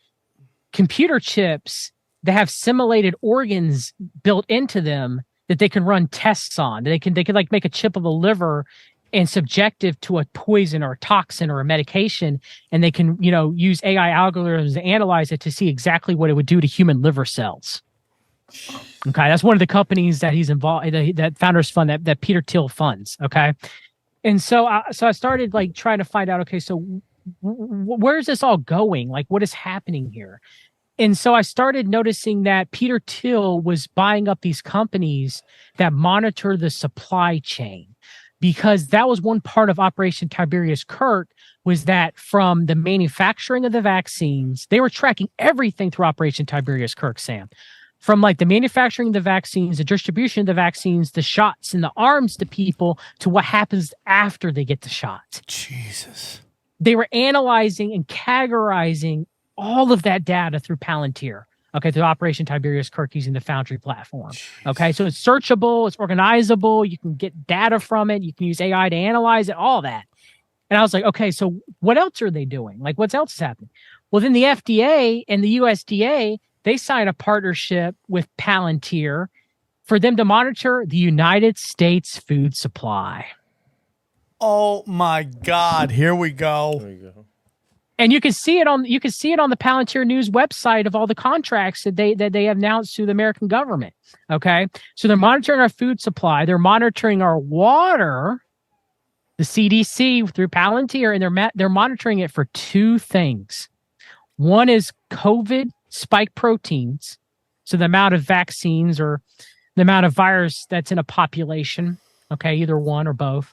computer chips that have simulated organs built into them that they can run tests on. They can like make a chip of a liver and subjective to a poison or a toxin or a medication, and they can, use AI algorithms to analyze it to see exactly what it would do to human liver cells. Okay, that's one of the companies that he's involved, that Founders Fund that Peter Thiel funds. Okay, and so I started like trying to find out. Okay, so where's this all going? Like, what is happening here? And so I started noticing that Peter Thiel was buying up these companies that monitor the supply chain. Because that was one part of Operation Tiberius Kirk, was that from the manufacturing of the vaccines, they were tracking everything through Operation Tiberius Kirk, Sam. From like the manufacturing of the vaccines, the distribution of the vaccines, the shots and the arms to people, to what happens after they get the shot. Jesus. They were analyzing and categorizing all of that data through Palantir. Okay, through Operation Tiberius Kirk using the Foundry platform. Okay, so it's searchable, it's organizable, you can get data from it, you can use AI to analyze it, all that. And I was like, okay, so what else are they doing? Like, what else is happening? Well, then the FDA and the USDA, they sign a partnership with Palantir for them to monitor the United States food supply. Oh my God! Here we go. There you go. And you can see it on the Palantir News website of all the contracts that they have announced to the American government. Okay, so they're monitoring our food supply, they're monitoring our water, the CDC through Palantir, and they're monitoring it for two things. One is COVID spike proteins, so the amount of vaccines or the amount of virus that's in a population. Okay, either one or both.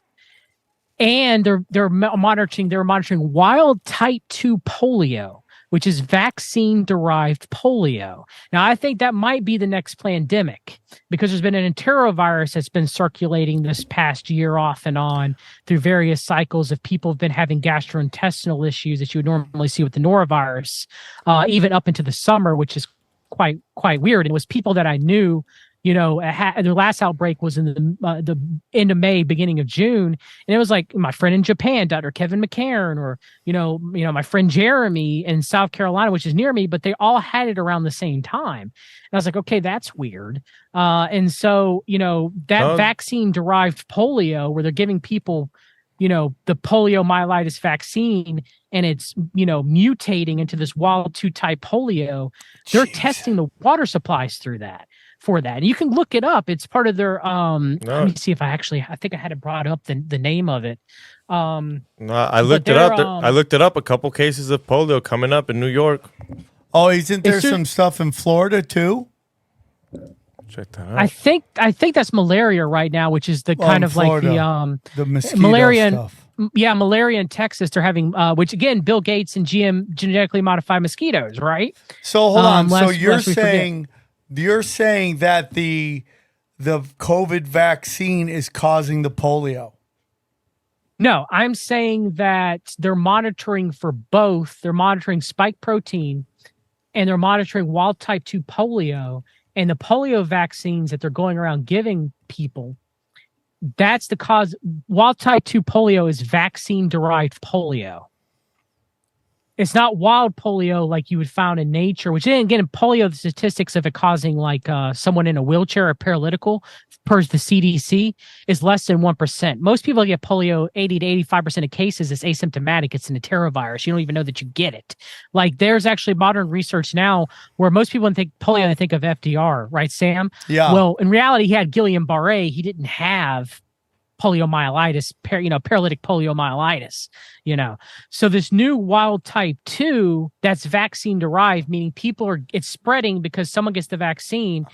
And they're monitoring wild type 2 polio, which is vaccine-derived polio. Now, I think that might be the next pandemic because there's been an enterovirus that's been circulating this past year off and on through various cycles of people have been having gastrointestinal issues that you would normally see with the norovirus, even up into the summer, which is quite weird. And it was people that I knew. Their last outbreak was in the end of May, beginning of June, and it was like my friend in Japan, Dr. Kevin McCairn, or my friend Jeremy in South Carolina, which is near me, but they all had it around the same time. And I was like, okay, that's weird. And so vaccine-derived polio, where they're giving people, the poliomyelitis vaccine, and it's mutating into this wild 2 type polio. They're testing the water supplies through that. For that, and you can look it up. It's part of their. Let me see if I think I had it brought up the name of it. No, I looked it up. I looked it up. A couple cases of polio coming up in New York. Oh, isn't there some stuff in Florida too? Check that out. I think that's malaria right now, which is the kind of Florida, like the mosquito malaria. stuff. Yeah, malaria in Texas. They're having, which again, Bill Gates and GM genetically modified mosquitoes, right? So hold on. So you're saying that the COVID vaccine is causing the polio? No, I'm saying that they're monitoring for both. They're monitoring spike protein and they're monitoring wild type 2 polio, and the polio vaccines that they're going around giving people. That's the cause. Wild type 2 polio is vaccine derived polio. It's not wild polio like you would find in nature, which then again, polio, the statistics of it causing like someone in a wheelchair or paralytical, per the CDC, is less than 1%. Most people get polio, 80 to 85% of cases, it's asymptomatic. It's an enterovirus. You don't even know that you get it. Like there's actually modern research now where most people think polio, they think of FDR, right, Sam? Yeah. Well, in reality, he had Guillain-Barré. He didn't have poliomyelitis, paralytic poliomyelitis, So this new wild type 2 that's vaccine derived, meaning it's spreading because someone gets the vaccine,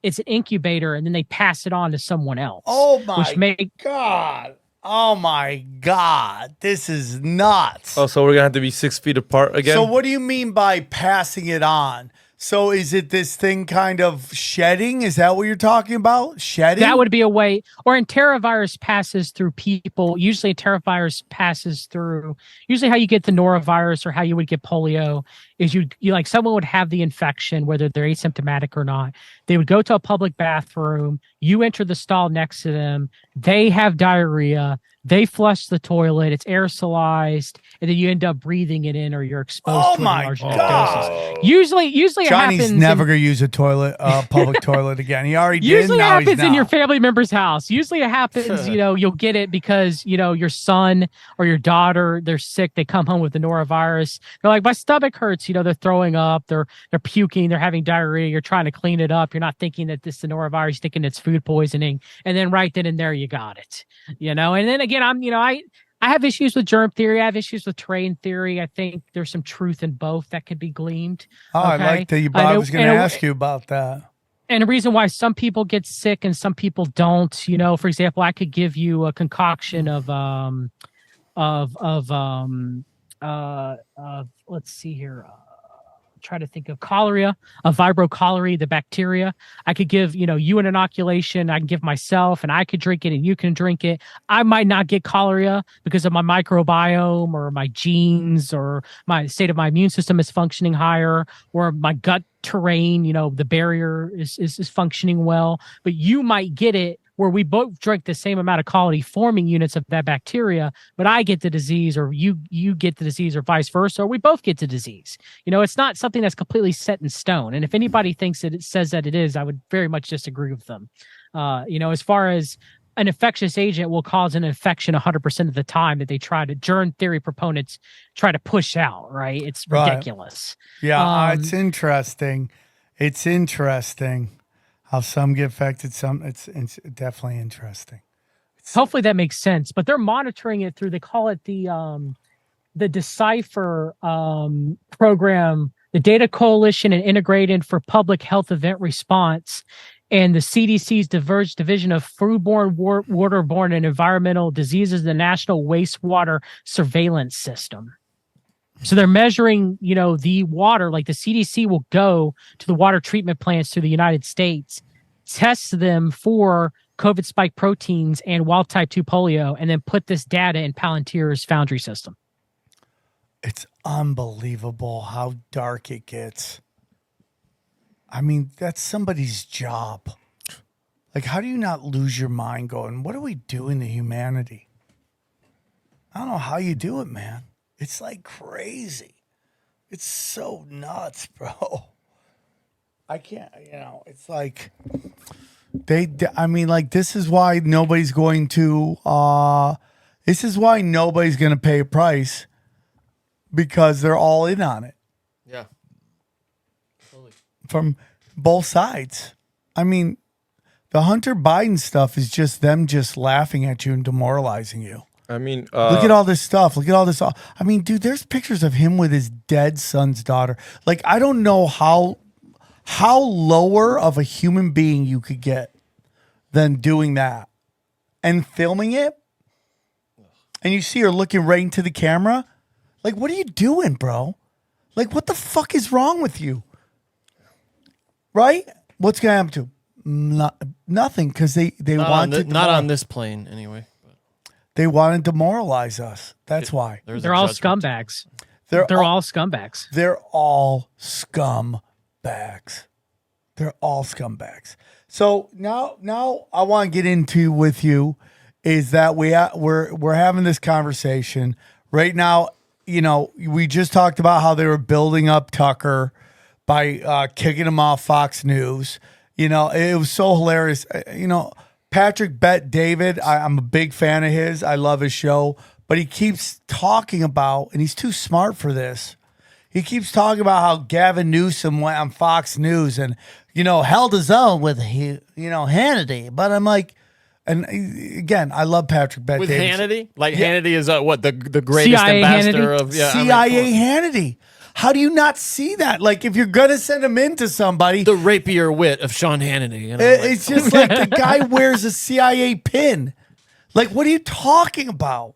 it's an incubator, and then they pass it on to someone else. Oh my God. Oh my God. This is nuts. Oh, so we're going to have to be 6 feet apart again? So what do you mean by passing it on? So is it this thing kind of shedding? Is that what you're talking about? Shedding? That would be a way. Or enterovirus passes through people. Usually enterovirus passes through. Usually how you get the norovirus or how you would get polio is you like someone would have the infection, whether they're asymptomatic or not. They would go to a public bathroom. You enter the stall next to them. They have diarrhea. They flush the toilet. It's aerosolized, and then you end up breathing it in, or you're exposed to large enough doses. Usually it Johnny's happens. never gonna use a public toilet again. He already did. Usually it now happens he's in not. your family member's house. Usually it happens, you'll get it because, your son or your daughter, they're sick. They come home with the norovirus. They're like, my stomach hurts. They're throwing up. They're puking. They're having diarrhea. You're trying to clean it up. You're not thinking that this is the norovirus. You're thinking it's food poisoning. And then right then and there, you got it. And then again, I have issues with germ theory. I have issues with terrain theory. I think there's some truth in both that could be gleaned. Oh, okay? I like that. I was going to ask you about that. And the reason why some people get sick and some people don't, for example, I could give you a concoction of let's see here. Try to think of cholera, of vibrio-cholerae, the bacteria. I could give, you an inoculation. I can give myself, and I could drink it, and you can drink it. I might not get cholera because of my microbiome or my genes or my state of my immune system is functioning higher, or my gut terrain, the barrier is functioning well. But you might get it where we both drink the same amount of colony forming units of that bacteria, but I get the disease or you get the disease or vice versa, or we both get the disease. It's not something that's completely set in stone. And if anybody thinks that it says that it is, I would very much disagree with them. As far as an infectious agent will cause an infection 100% of the time that they try to, germ theory proponents try to push out, right? It's ridiculous. Right. Yeah, it's interesting. It's interesting how some get affected. It's definitely interesting. Hopefully that makes sense. But they're monitoring it through, they call it the Decipher program, the Data Coalition and Integrated for Public Health Event Response, and the CDC's Division of Foodborne, Waterborne, and Environmental Diseases, the National Wastewater Surveillance System. So they're measuring, the water, like the CDC will go to the water treatment plants through the United States, test them for COVID spike proteins and wild type 2 polio, and then put this data in Palantir's Foundry system. It's unbelievable how dark it gets. I mean, that's somebody's job. Like, how do you not lose your mind going, what are we doing to humanity? I don't know how you do it, man. It's like crazy. It's so nuts, bro. I can't, it's like this is why nobody's going to pay a price, because they're all in on it. Yeah. From both sides. I mean, the Hunter Biden stuff is just them just laughing at you and demoralizing you. I mean, look at all this stuff. Look at all this. I mean, dude, there's pictures of him with his dead son's daughter. Like, I don't know how lower of a human being you could get than doing that and filming it. And you see her looking right into the camera. Like, what are you doing, bro? Like, what the fuck is wrong with you? Right? What's going to happen to him? Nothing, because they want to... Not on this plane, anyway. They want to demoralize us. That's why. They're all scumbags. They're all scumbags. They're all scumbags. They're all scumbags. So now I want to get into with you is that we're having this conversation right now. We just talked about how they were building up Tucker by kicking him off Fox News. It was so hilarious. Patrick Bet David, I'm a big fan of his. I love his show, but he keeps talking about, and he's too smart for this. He keeps talking about how Gavin Newsom went on Fox News and, held his own with, Hannity. But I'm like, and again, I love Patrick Bet with David. Hannity? Like, yeah. Hannity is the greatest CIA ambassador Hannity? of... Yeah, CIA Hannity. How do you not see that? Like, if you're going to send him into somebody... The rapier wit of Sean Hannity. It's just like the guy wears a CIA pin. Like, what are you talking about?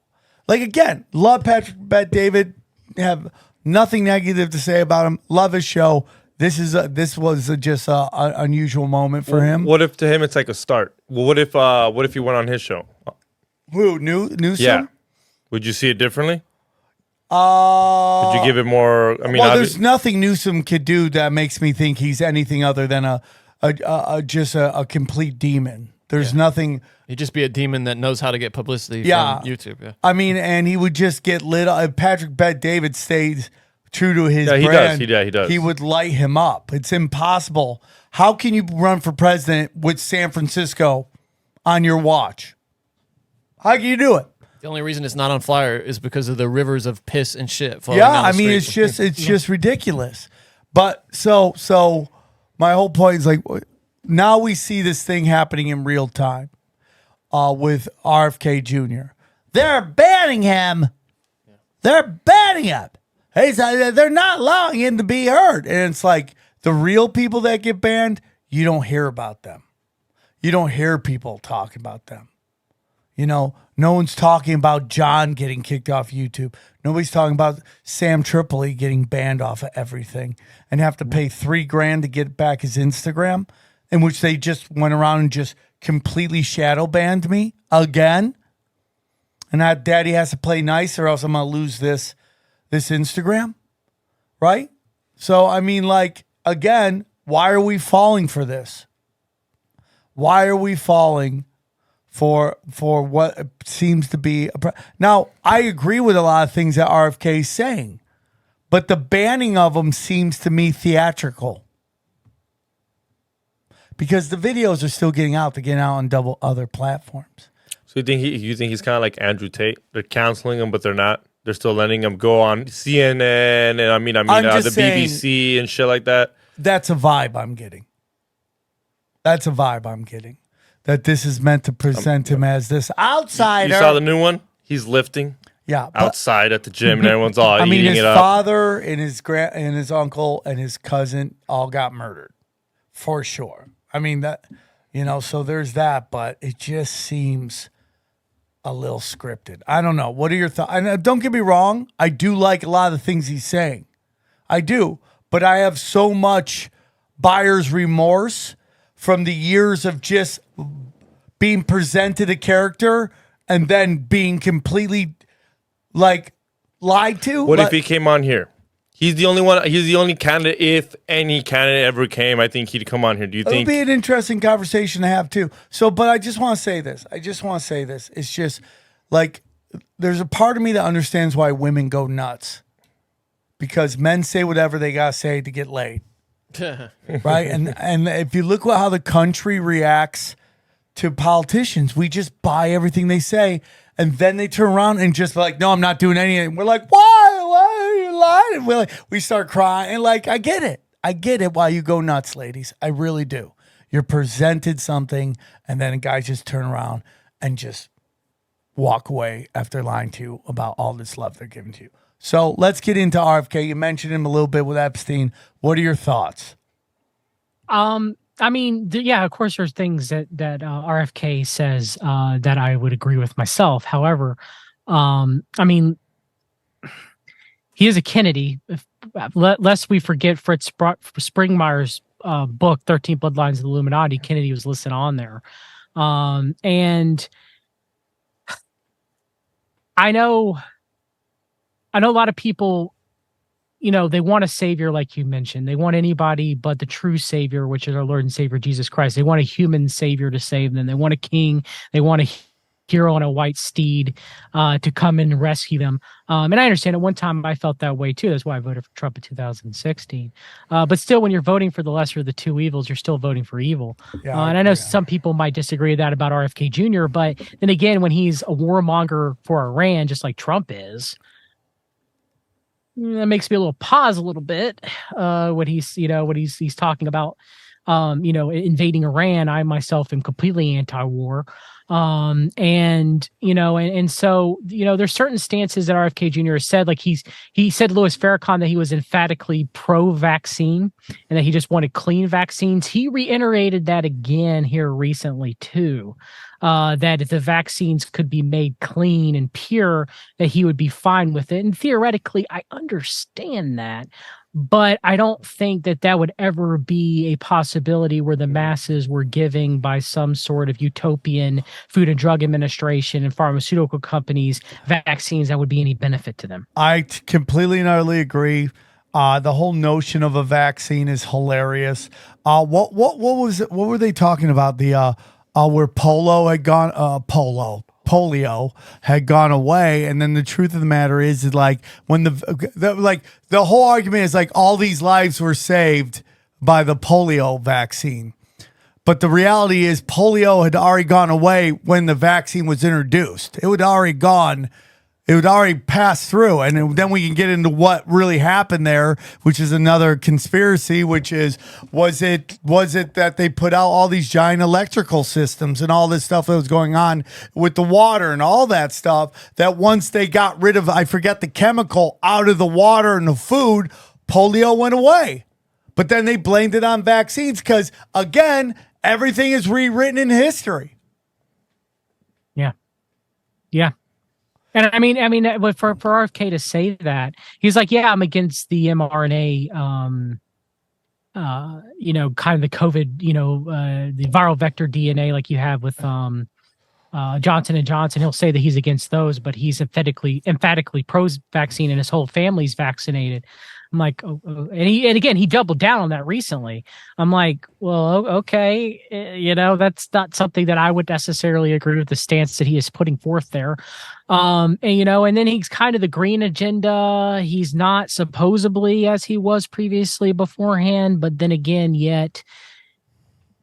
Like, again, love Patrick Bet David. Have nothing negative to say about him. Love his show. This was just a unusual moment for him. What if to him it's like a start? Well, what if you went on his show? Who? Newsom? Yeah. Would you see it differently? Would you give it more? I mean, there's nothing Newsom could do that makes me think he's anything other than a complete demon. There's nothing. He'd just be a demon that knows how to get publicity from YouTube. Yeah. I mean, and he would just get lit up. Patrick Bet David stays true to his he brand. does. He does. He would light him up. It's impossible. How can you run for president with San Francisco on your watch? How can you do it? The only reason it's not on flyer is because of the rivers of piss and shit. Yeah, I mean, it's just ridiculous. But so my whole point is like, now we see this thing happening in real time with RFK Jr. They're banning him. They're banning him. They're not allowing him to be heard. And it's like the real people that get banned, you don't hear about them. You don't hear people talking about them. No one's talking about John getting kicked off YouTube. Nobody's talking about Sam Tripoli getting banned off of everything and have to pay $3,000 to get back his Instagram, in which they just went around and just completely shadow banned me again. And that daddy has to play nice or else I'm going to lose this Instagram. Right? So, I mean, like, again, why are we falling for this? Why are we falling for what seems to be now. I agree with a lot of things that RFK is saying, but the banning of them seems to me theatrical because the videos are still getting out. They're getting out on double other platforms. So you think he's kind of like Andrew Tate? They're canceling him, but they're not. They're still letting him go on CNN and the BBC and shit like that. That's a vibe I'm getting. That this is meant to present him as this outsider. You saw the new one? He's lifting. Yeah, outside at the gym, and everyone's all eating his it up. Father and his uncle and his cousin all got murdered, for sure. I mean that, so there's that, but it just seems a little scripted. I don't know. What are your thoughts? And don't get me wrong, I do like a lot of the things he's saying. I do, but I have so much buyer's remorse from the years of just being presented a character and then being completely lied to. What if he came on here? He's the only one. He's the only candidate. If any candidate ever came, I think he'd come on here. Do you think? It would be an interesting conversation to have too. So, but I just want to say this. It's just there's a part of me that understands why women go nuts because men say whatever they gotta say to get laid, right? And if you look at how the country reacts to politicians, we just buy everything they say. And then they turn around and just no, I'm not doing anything. We're like, why? Why are you lying? We start crying. And I get it. I get it why you go nuts, ladies. I really do. You're presented something and then a guy just turn around and just walk away after lying to you about all this love they're giving to you. So let's get into RFK. You mentioned him a little bit with Epstein. What are your thoughts? Of course, there's things that RFK says that I would agree with myself. However, he is a Kennedy. Lest we forget Fritz Springmeier's book, 13 Bloodlines of the Illuminati, Kennedy was listed on there. And I know a lot of people, they want a savior, like you mentioned. They want anybody but the true savior, which is our Lord and Savior, Jesus Christ. They want a human savior to save them. They want a king. They want a hero on a white steed to come and rescue them. And I understand at one time I felt that way too. That's why I voted for Trump in 2016. But still, when you're voting for the lesser of the two evils, you're still voting for evil. Yeah, and I know some people might disagree with that about RFK Jr., but then again, when he's a warmonger for Iran, just like Trump is, that makes me a little pause a little bit when he's talking about invading Iran. I myself am completely anti-war. And so there's certain stances that RFK Jr. has said, like he said Louis Farrakhan that he was emphatically pro-vaccine and that he just wanted clean vaccines. He reiterated that again here recently too. That if the vaccines could be made clean and pure, that he would be fine with it. And theoretically, I understand that, but I don't think that would ever be a possibility where the masses were giving by some sort of utopian Food and Drug Administration and pharmaceutical companies vaccines that would be any benefit to them. I completely and utterly agree. The whole notion of a vaccine is hilarious. What was it? What were they talking about? Where polio had gone away, and then the truth of the matter is when the whole argument is all these lives were saved by the polio vaccine, but the reality is polio had already gone away when the vaccine was introduced. It would already gone. It would already pass through, and then we can get into what really happened there, which is another conspiracy. Which is, was it that they put out all these giant electrical systems and all this stuff that was going on with the water and all that stuff? That once they got rid of, I forget the chemical, out of the water and the food, polio went away. But then they blamed it on vaccines because, again, everything is rewritten in history. Yeah. Yeah. And I mean, for RFK to say that, he's like, yeah, I'm against the mRNA, kind of the COVID, the viral vector DNA like you have with Johnson and Johnson. He'll say that he's against those, but he's emphatically pro-vaccine, and his whole family's vaccinated. I'm like, and again, he doubled down on that recently. I'm like, well, okay, that's not something that I would necessarily agree with the stance that he is putting forth there. And then he's kind of the green agenda. He's not supposedly as he was previously beforehand, but then again, yet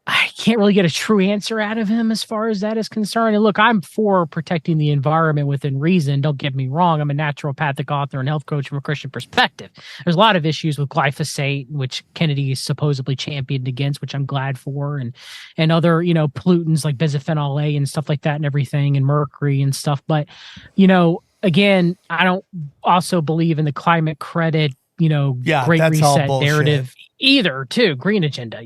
I can't really get a true answer out of him as far as that is concerned. And look, I'm for protecting the environment within reason. Don't get me wrong. I'm a naturopathic author and health coach from a Christian perspective. There's a lot of issues with glyphosate, which Kennedy is supposedly championed against, which I'm glad for, and other, pollutants like bisphenol A and stuff like that and everything, and mercury and stuff. But, again, I don't also believe in the climate credit, great reset narrative either, too. Green agenda,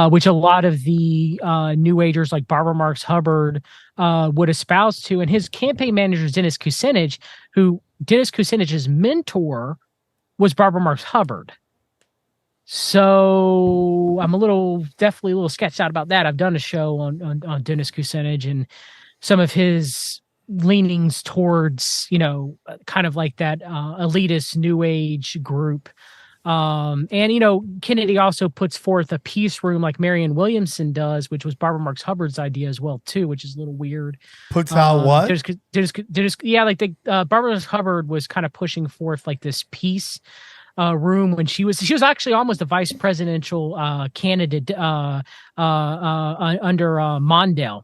which a lot of the new agers like Barbara Marx Hubbard would espouse to. And his campaign manager is Dennis Kucinich, who Dennis Kucinich's mentor was Barbara Marx Hubbard. So I'm definitely a little sketched out about that. I've done a show on Dennis Kucinich and some of his leanings towards, kind of like that elitist new age group. Kennedy also puts forth a peace room like Marianne Williamson does, which was Barbara Marx Hubbard's idea as well, too, which is a little weird. Puts out what? Barbara Marx Hubbard was kind of pushing forth like this peace room when she was actually almost a vice presidential candidate under Mondale.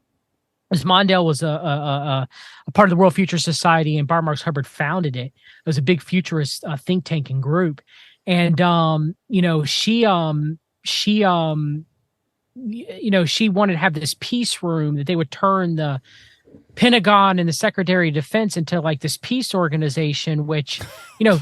As Mondale was a part of the World Future Society, and Barbara Marx Hubbard founded it. It was a big futurist think tank and group. And, she wanted to have this peace room that they would turn the Pentagon and the Secretary of Defense into like this peace organization, which,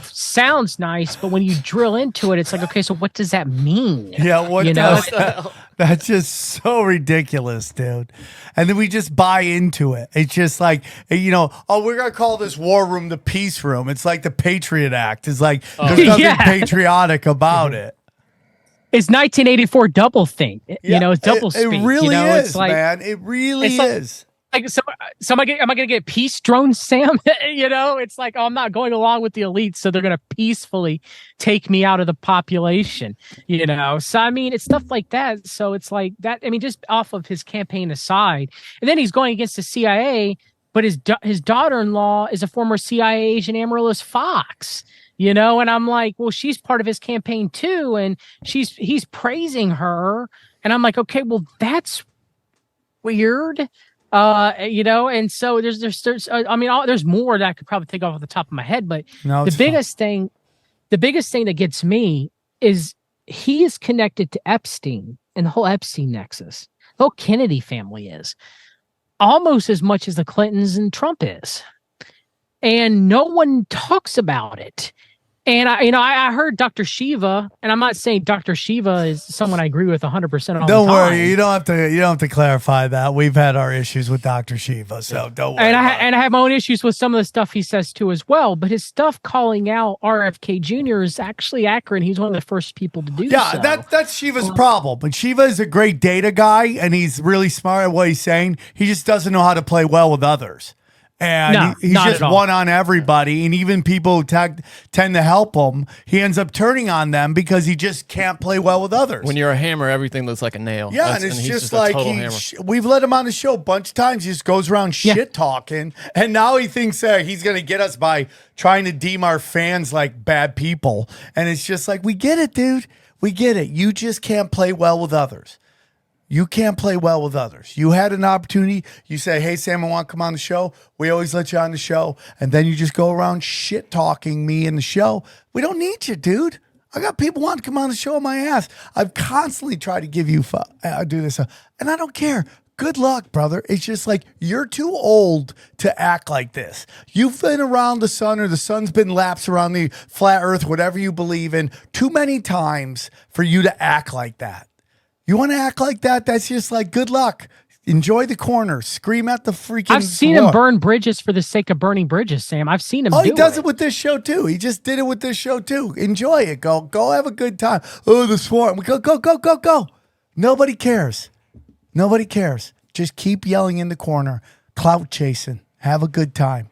sounds nice, but when you drill into it, it's like, okay, so what does that mean? Yeah. What does that? That's just so ridiculous, dude. And then we just buy into it. It's just like, we're going to call this war room the peace room. It's like the Patriot Act. It's like, there's nothing patriotic about it. It's 1984 double think. It's double speak. It really is, it's like, man. It really is. Like, so am I going to get peace drones, Sam? It's like, I'm not going along with the elites, so they're going to peacefully take me out of the population, So, I mean, it's stuff like that. So it's like that. I mean, just off of his campaign aside. And then he's going against the CIA, but his daughter-in-law is a former CIA agent, Amaryllis Fox, and I'm like, well, she's part of his campaign too. And he's praising her. And I'm like, okay, well, that's weird. And so there's more that I could probably take off the top of my head, but the biggest thing that gets me is he is connected to Epstein and the whole Epstein nexus. The whole Kennedy family is almost as much as the Clintons and Trump is, and no one talks about it. And I heard Dr. Shiva, and I'm not saying Dr. Shiva is someone I agree with 100% all the time. Don't worry, you don't have to clarify that. We've had our issues with Dr. Shiva, so don't worry. And I have my own issues with some of the stuff he says too as well. But his stuff calling out RFK Jr. is actually accurate. He's one of the first people to do so. Yeah, that's Shiva's problem. But Shiva is a great data guy, and he's really smart at what he's saying. He just doesn't know how to play well with others. And he's just one on everybody. And even people who tend to help him, he ends up turning on them because he just can't play well with others. When you're a hammer, everything looks like a nail. Yeah, and it's just like we've let him on the show a bunch of times. He just goes around shit talking. And now he thinks he's going to get us by trying to deem our fans like bad people. And it's just like, we get it, dude. We get it. You just can't play well with others. You can't play well with others. You had an opportunity. You say, hey, Sam, I want to come on the show. We always let you on the show. And then you just go around shit talking me in the show. We don't need you, dude. I got people wanting to come on the show on my ass. I've constantly tried to give you do this. And I don't care. Good luck, brother. It's just like you're too old to act like this. You've been around the sun, or the sun's been laps around the flat earth, whatever you believe in, too many times for you to act like that. You want to act like that? That's just like, good luck. Enjoy the corner. Scream at the freaking I've seen him burn bridges for the sake of burning bridges, Sam. I've seen him do it. He does it with this show, too. He just did it with this show, too. Enjoy it. Go have a good time. Oh, the swarm. Go. Nobody cares. Nobody cares. Just keep yelling in the corner. clout chasing. Have a good time.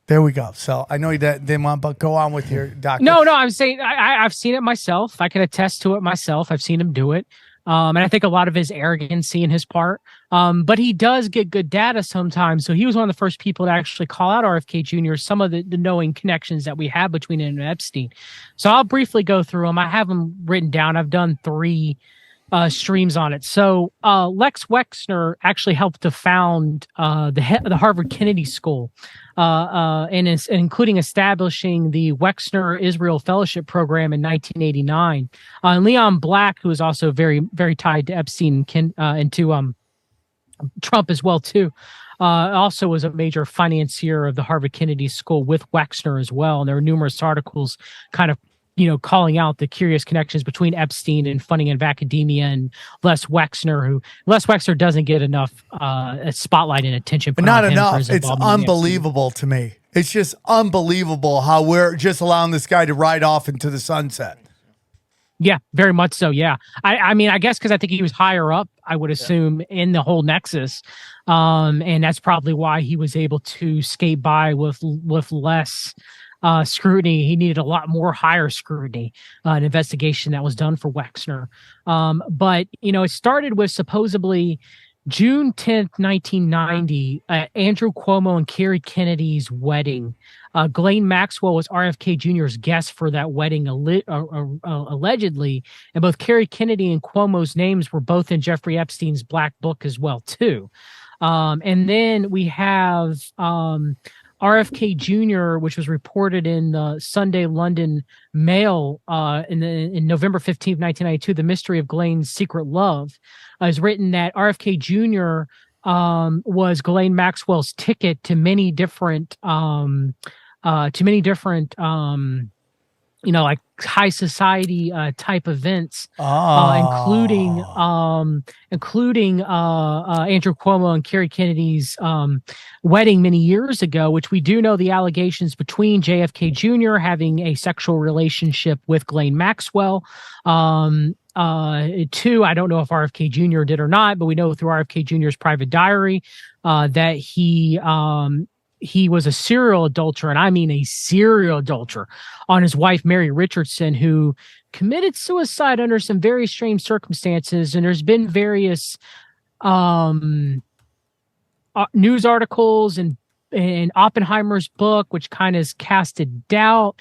There we go. So I know you didn't want, but go on with your doctor. No, I'm saying I've seen it myself. I can attest to it myself. I've seen him do it. And I think a lot of his arrogancy in his part. But he does get good data sometimes. So he was one of the first people to actually call out RFK Jr., some of the knowing connections that we have between him and Epstein. So I'll briefly go through them. I have them written down. I've done 3 streams on it. So Lex Wexner actually helped to found the Harvard Kennedy School, and including establishing the Wexner Israel Fellowship Program in 1989. And Leon Black, who is also very, very tied to Epstein and to Trump as well too, also was a major financier of the Harvard Kennedy School with Wexner as well. And there were numerous articles kind of calling out the curious connections between Epstein and funding of academia and Les Wexner doesn't get enough spotlight and attention. But not enough. It's unbelievable to me. It's just unbelievable how we're just allowing this guy to ride off into the sunset. Yeah, very much so. Yeah. I mean, I guess because I think he was higher up, I would assume, in the whole nexus. And that's probably why he was able to skate by with less scrutiny. He needed a lot more higher scrutiny, an investigation that was done for Wexner. But, it started with supposedly June 10th, 1990, Andrew Cuomo and Kerry Kennedy's wedding. Ghislaine Maxwell was RFK Jr.'s guest for that wedding, allegedly. And both Kerry Kennedy and Cuomo's names were both in Jeffrey Epstein's Black Book as well, too. And then we have RFK Jr., which was reported in the Sunday London Mail in November 15th, 1992, The Mystery of Ghislaine's Secret Love, is written that RFK Jr. Was Ghislaine Maxwell's ticket to many different like high society type events, including Andrew Cuomo and Kerry Kennedy's wedding many years ago, which we do know the allegations between JFK Jr. having a sexual relationship with Ghislaine Maxwell. 2, I don't know if RFK Jr. did or not, but we know through RFK Jr.'s private diary that he was a serial adulterer, and I mean a serial adulterer, on his wife, Mary Richardson, who committed suicide under some very strange circumstances. And there's been various news articles and Oppenheimer's book, which kind of casted doubt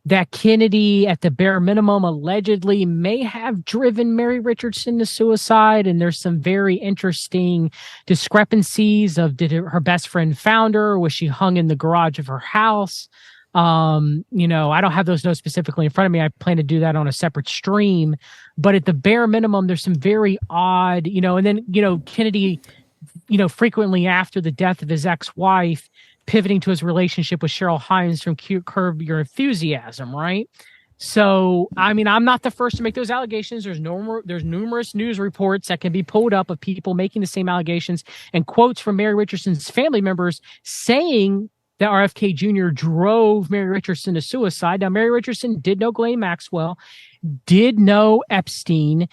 that Kennedy, at the bare minimum, allegedly may have driven Mary Richardson to suicide. And there's some very interesting discrepancies of, did her best friend found her, or was she hung in the garage of her house? I don't have those notes specifically in front of me. I plan to do that on a separate stream. But at the bare minimum, there's some very odd, and then, Kennedy, frequently after the death of his ex-wife, pivoting to his relationship with Cheryl Hines from Curb Your Enthusiasm, right? So, I mean, I'm not the first to make those allegations. There's numerous news reports that can be pulled up of people making the same allegations, and quotes from Mary Richardson's family members saying that RFK Jr. drove Mary Richardson to suicide. Now, Mary Richardson did know Ghislaine Maxwell, did know Epstein.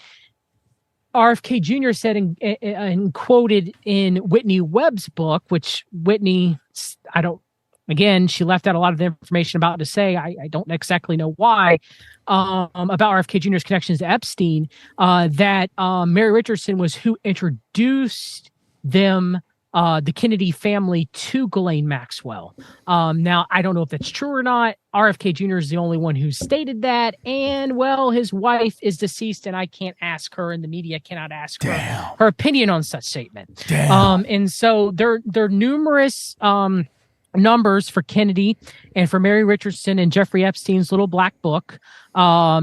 RFK Jr. said and quoted in Whitney Webb's book, which Whitney, she left out a lot of the information about to say, I don't exactly know why, about RFK Jr.'s connections to Epstein, that Mary Richardson was who introduced them, the Kennedy family, to Ghislaine Maxwell. Now, I don't know if that's true or not. RFK Jr. is the only one who stated that. And, well, his wife is deceased, and I can't ask her, and the media cannot ask her opinion on such statement. And so there are numerous numbers for Kennedy and for Mary Richardson and Jeffrey Epstein's little black book. More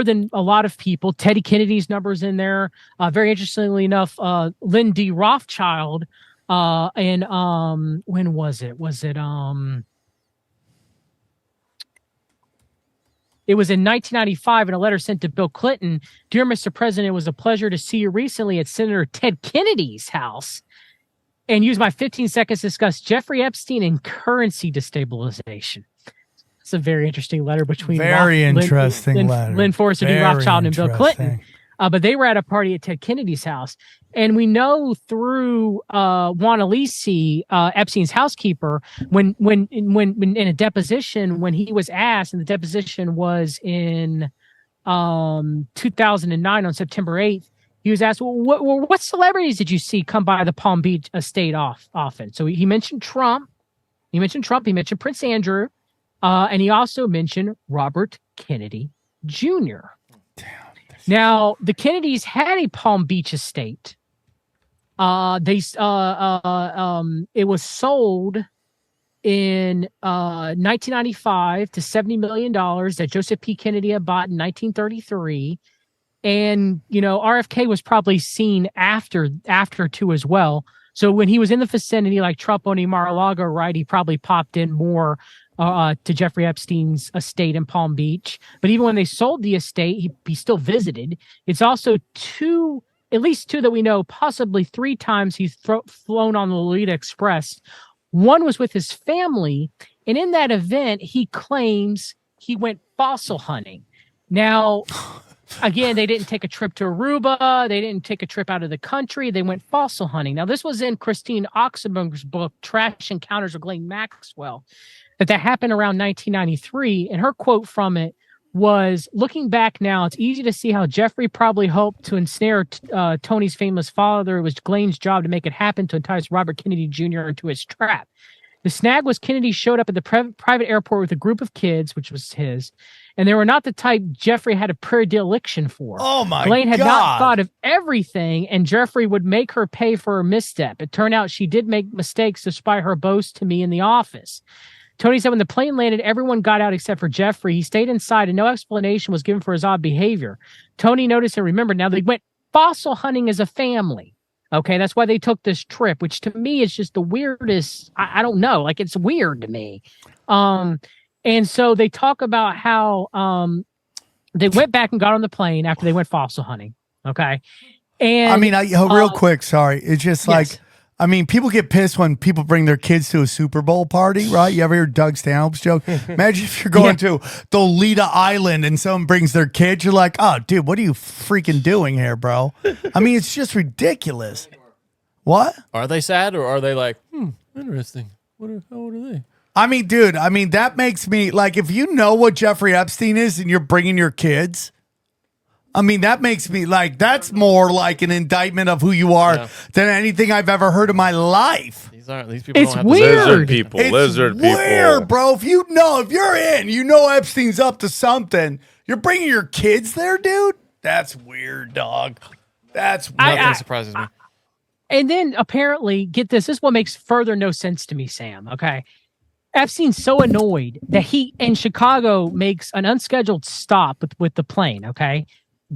than a lot of people. Teddy Kennedy's numbers in there. Very interestingly enough, Lynn D. Rothschild, and when was it? It was in 1995 in a letter sent to Bill Clinton. Dear Mr. President, it was a pleasure to see you recently at Senator Ted Kennedy's house, and use my 15 seconds to discuss Jeffrey Epstein and currency destabilization. It's a very interesting letter between letter. Lynn Forrester, D. Rothschild, and Bill Clinton. But they were at a party at Ted Kennedy's house. And we know through Juan Alisi, Epstein's housekeeper, when in a deposition, when he was asked, and the deposition was in 2009 on September 8th, he was asked, well, what celebrities did you see come by the Palm Beach estate often? So he mentioned Trump. He mentioned Prince Andrew, and he also mentioned Robert Kennedy Jr. Now, the Kennedys had a Palm Beach estate. It was sold in 1995 to $70 million that Joseph P. Kennedy had bought in 1933. And, RFK was probably seen after too as well. So when he was in the vicinity, like Trump owning Mar-a-Lago, right, he probably popped in more to Jeffrey Epstein's estate in Palm Beach. But even when they sold the estate, he still visited. It's also at least two that we know, possibly 3 times he's flown on the Lolita Express. One was with his family. And in that event, he claims he went fossil hunting. Now, again, they didn't take a trip to Aruba. They didn't take a trip out of the country. They went fossil hunting. Now, this was in Christine Oxenberg's book, Trash Encounters with Ghislaine Maxwell, that happened around 1993. And her quote from it was, looking back now, it's easy to see how Jeffrey probably hoped to ensnare Tony's famous father. It was Glaine's job to make it happen to entice Robert Kennedy Jr. into his trap. The snag was Kennedy showed up at the private airport with a group of kids, which was his, and they were not the type Jeffrey had a predilection for. Oh, my Glane had God. not thought of everything, and Jeffrey would make her pay for her misstep. It turned out she did make mistakes despite her boast to me in the office. Tony said when the plane landed, everyone got out except for Jeffrey. He stayed inside, and no explanation was given for his odd behavior. Tony noticed and remembered. Now, they went fossil hunting as a family. Okay, that's why they took this trip, which to me is just the weirdest. I don't know. Like, it's weird to me. And so they talk about how they went back and got on the plane after they went fossil hunting. Okay. And I mean, real quick, sorry. It's just like, yes. I mean, people get pissed when people bring their kids to a Super Bowl party, right? You ever hear Doug Stanhope's joke? Imagine if you're going to the Lolita Island and someone brings their kids. You're like, oh, dude, what are you freaking doing here, bro? I mean, it's just ridiculous. What? Are they sad or are they like, interesting? How old are they? I mean, dude, that makes me, like, if you know what Jeffrey Epstein is and you're bringing your kids, I mean, that makes me, like, that's more like an indictment of who you are than anything I've ever heard in my life. These people It's don't have weird. Lizard people. It's Lizard weird, people. bro. If you're in, you know Epstein's up to something. You're bringing your kids there, dude? That's weird, dog. That's weird. Nothing surprises me. And then apparently, get this is what makes further no sense to me, Sam. Okay. Epstein's so annoyed that he in Chicago makes an unscheduled stop with the plane. Okay.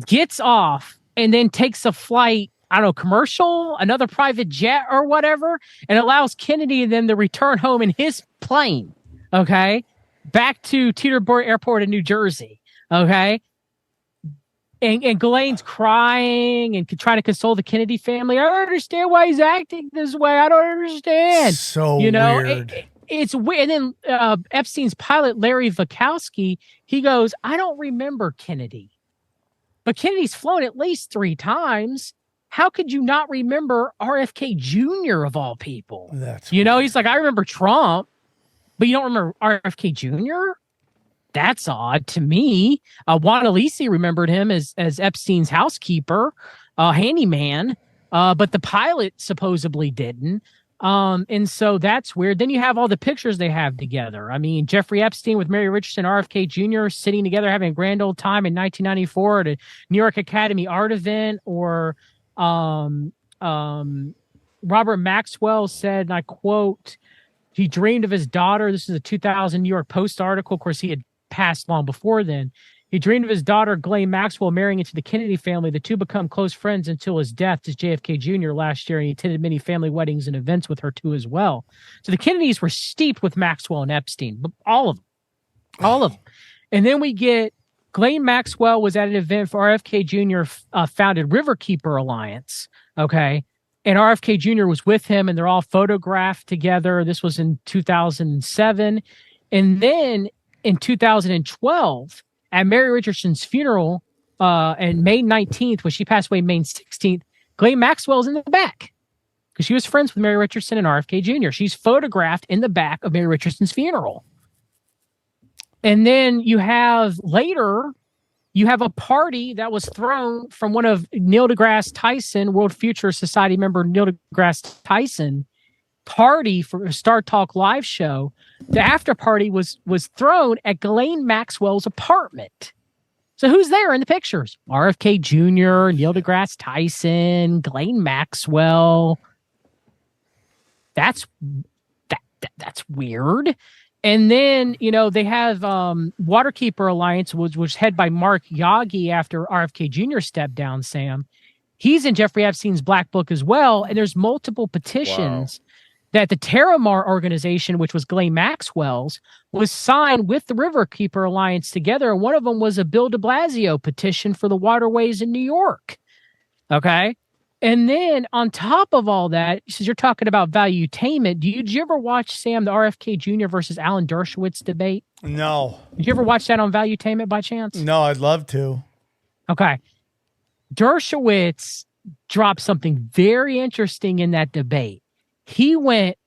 Gets off and then takes a flight, I don't know, commercial, another private jet or whatever, and allows Kennedy and them to return home in his plane. Okay. Back to Teterboro Airport in New Jersey. Okay. And Ghislaine's crying and trying to console the Kennedy family. I don't understand why he's acting this way. I don't understand. So weird. It's weird. And then Epstein's pilot, Larry Vakowski, he goes, I don't remember Kennedy. But Kennedy's flown at least 3 times. How could you not remember RFK Jr. of all people? He's like, I remember Trump, but you don't remember RFK Jr.? That's odd to me. Juan Alisi remembered him as Epstein's housekeeper, handyman, but the pilot supposedly didn't. And so that's weird. Then you have all the pictures they have together. I mean, Jeffrey Epstein with Mary Richardson, RFK Jr. sitting together having a grand old time in 1994 at a New York Academy art event, or Robert Maxwell said, and I quote, he dreamed of his daughter. This is a 2000 New York Post article. Of course, he had passed long before then. He dreamed of his daughter, Ghislaine Maxwell, marrying into the Kennedy family. The two become close friends until his death as JFK Jr. last year, and he attended many family weddings and events with her too as well. So the Kennedys were steeped with Maxwell and Epstein, all of them. And then we get Ghislaine Maxwell was at an event for RFK Jr. Founded Riverkeeper Alliance, okay? And RFK Jr. was with him, and they're all photographed together. This was in 2007. And then in 2012, at Mary Richardson's funeral, and May 19th, when she passed away May 16th, Ghislaine Maxwell's in the back because she was friends with Mary Richardson and RFK Jr. She's photographed in the back of Mary Richardson's funeral. And then you have a party that was thrown from one of Neil deGrasse Tyson, World Future Society member Neil deGrasse Tyson, party for a Star Talk live show. The after party was thrown at Ghislaine Maxwell's apartment. So who's there in the pictures? RFK Jr., Neil deGrasse Tyson, Ghislaine Maxwell. That's weird. And then, they have Waterkeeper Alliance, which was headed by Mark Yagi after RFK Jr. stepped down, Sam. He's in Jeffrey Epstein's Black Book as well. And there's multiple petitions that the Terramar organization, which was Ghislaine Maxwell's, was signed with the Riverkeeper Alliance together. And one of them was a Bill de Blasio petition for the waterways in New York. Okay. And then on top of all that, since you're talking about valuetainment, did you ever watch, Sam, the RFK Jr. versus Alan Dershowitz debate? No. Did you ever watch that on valuetainment by chance? No, I'd love to. Okay. Dershowitz dropped something very interesting in that debate. He went,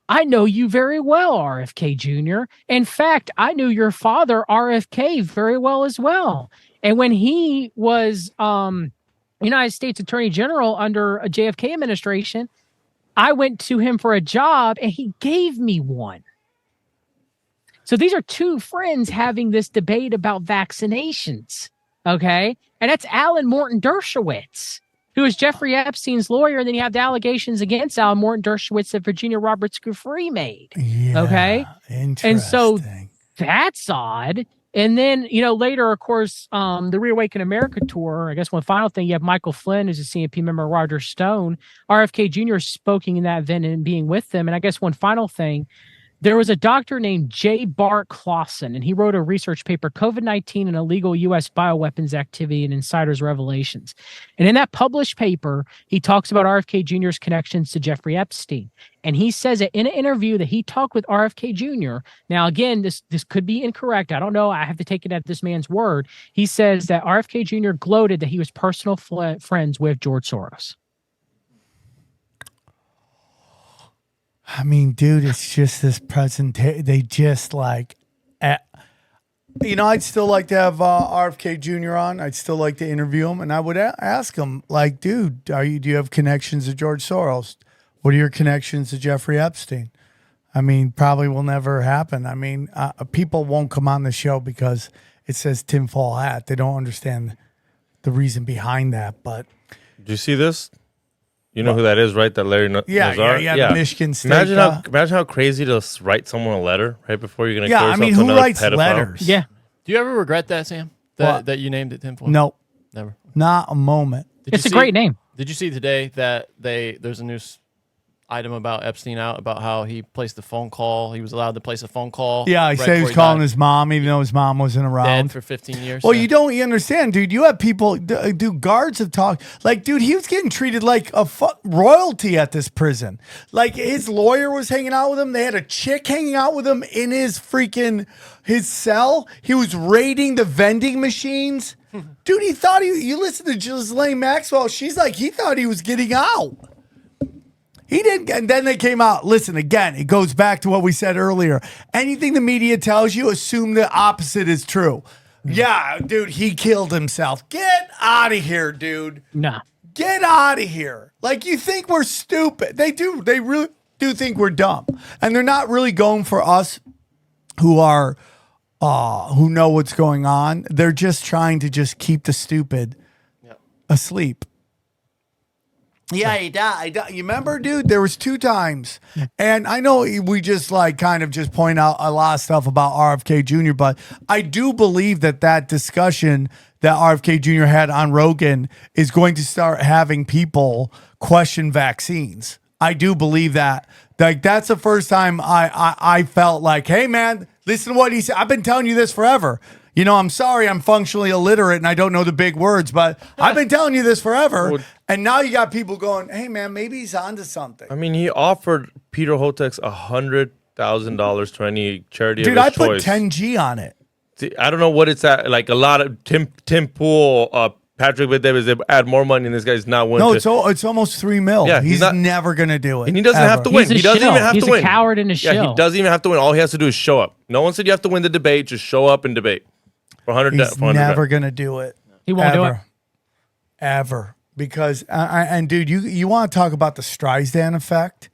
I know you very well, RFK Jr. In fact, I knew your father, RFK, very well as well. And when he was United States Attorney General under a JFK administration, I went to him for a job and he gave me one. So these are two friends having this debate about vaccinations. Okay. And that's Alan Morton Dershowitz, who is Jeffrey Epstein's lawyer. And then you have the allegations against Alan Morton Dershowitz that Virginia Roberts Giuffre made. Yeah, okay. Interesting. And so that's odd. And then, later, of course, the Reawaken America tour, I guess one final thing, you have Michael Flynn, who's a CNP member, Roger Stone, RFK Jr. speaking in that event and being with them. And I guess one final thing, there was a doctor named J. Bart Clausen, and he wrote a research paper, COVID-19 and Illegal U.S. Bioweapons Activity and Insiders Revelations. And in that published paper, he talks about RFK Jr.'s connections to Jeffrey Epstein. And he says that in an interview that he talked with RFK Jr. Now, again, this could be incorrect. I don't know. I have to take it at this man's word. He says that RFK Jr. gloated that he was personal friends with George Soros. I mean, dude, it's just this presentation. They just I'd still like to have RFK Jr. on. I'd still like to interview him. And I would ask him, dude, do you have connections to George Soros? What are your connections to Jeffrey Epstein? I mean, probably will never happen. I mean, people won't come on the show because it says tinfoil hat. They don't understand the reason behind that. But do you see this? You know who that is, right? That Larry Nazar? Yeah, the Michigan State. Imagine how crazy to write someone a letter right before you're going to kill yourself to who another writes pedophile. letters? Yeah. Do you ever regret that, Sam? That you named it tinfoil? No. Never. Not a moment. It's a great name. Did you see today that there's a news item about Epstein out about how he placed a phone call? He was allowed to place a phone call. Yeah, he said he was calling his mom, even though his mom wasn't around. Dead for 15 years. Well, you understand, dude. You have people, guards have talked. Dude, he was getting treated like a royalty at this prison. His lawyer was hanging out with him. They had a chick hanging out with him in his cell. He was raiding the vending machines. Dude, he thought you listen to Ghislaine Maxwell. She's he thought he was getting out. He didn't, and then they came out. Listen, again, it goes back to what we said earlier. Anything the media tells you, assume the opposite is true. Yeah, dude, he killed himself. Get out of here, dude. No. Get out of here. You think we're stupid. They do. They really do think we're dumb. And they're not really going for us who are, who know what's going on. They're just trying to just keep the stupid asleep. Yeah, he died. You remember, dude? There was 2 times. And I know we just kind of just point out a lot of stuff about RFK Jr., but I do believe that discussion that RFK Jr. had on Rogan is going to start having people question vaccines. I do believe that. That's the first time I felt hey, man, listen to what he said. I've been telling you this forever. I'm sorry I'm functionally illiterate and I don't know the big words, but I've been telling you this forever. And now you got people going, hey, man, maybe he's onto something. I mean, he offered Peter Hotex $100,000 to any charity Dude, of his choice. I put 10G on it. I don't know what it's at. Like a lot of Tim Pool, Patrick Bet-David, they add more money, and this guy's not willing. No, it's almost $3 million. Yeah, he's never gonna do it, and he doesn't ever. have to win. He doesn't even have to win. He's a coward and a shill. Yeah, he doesn't even have to win. All he has to do is show up. No one said you have to win the debate. Just show up and debate. For 100. He's never gonna do it. He won't do it ever. Because and dude, you want to talk about the Streisand effect?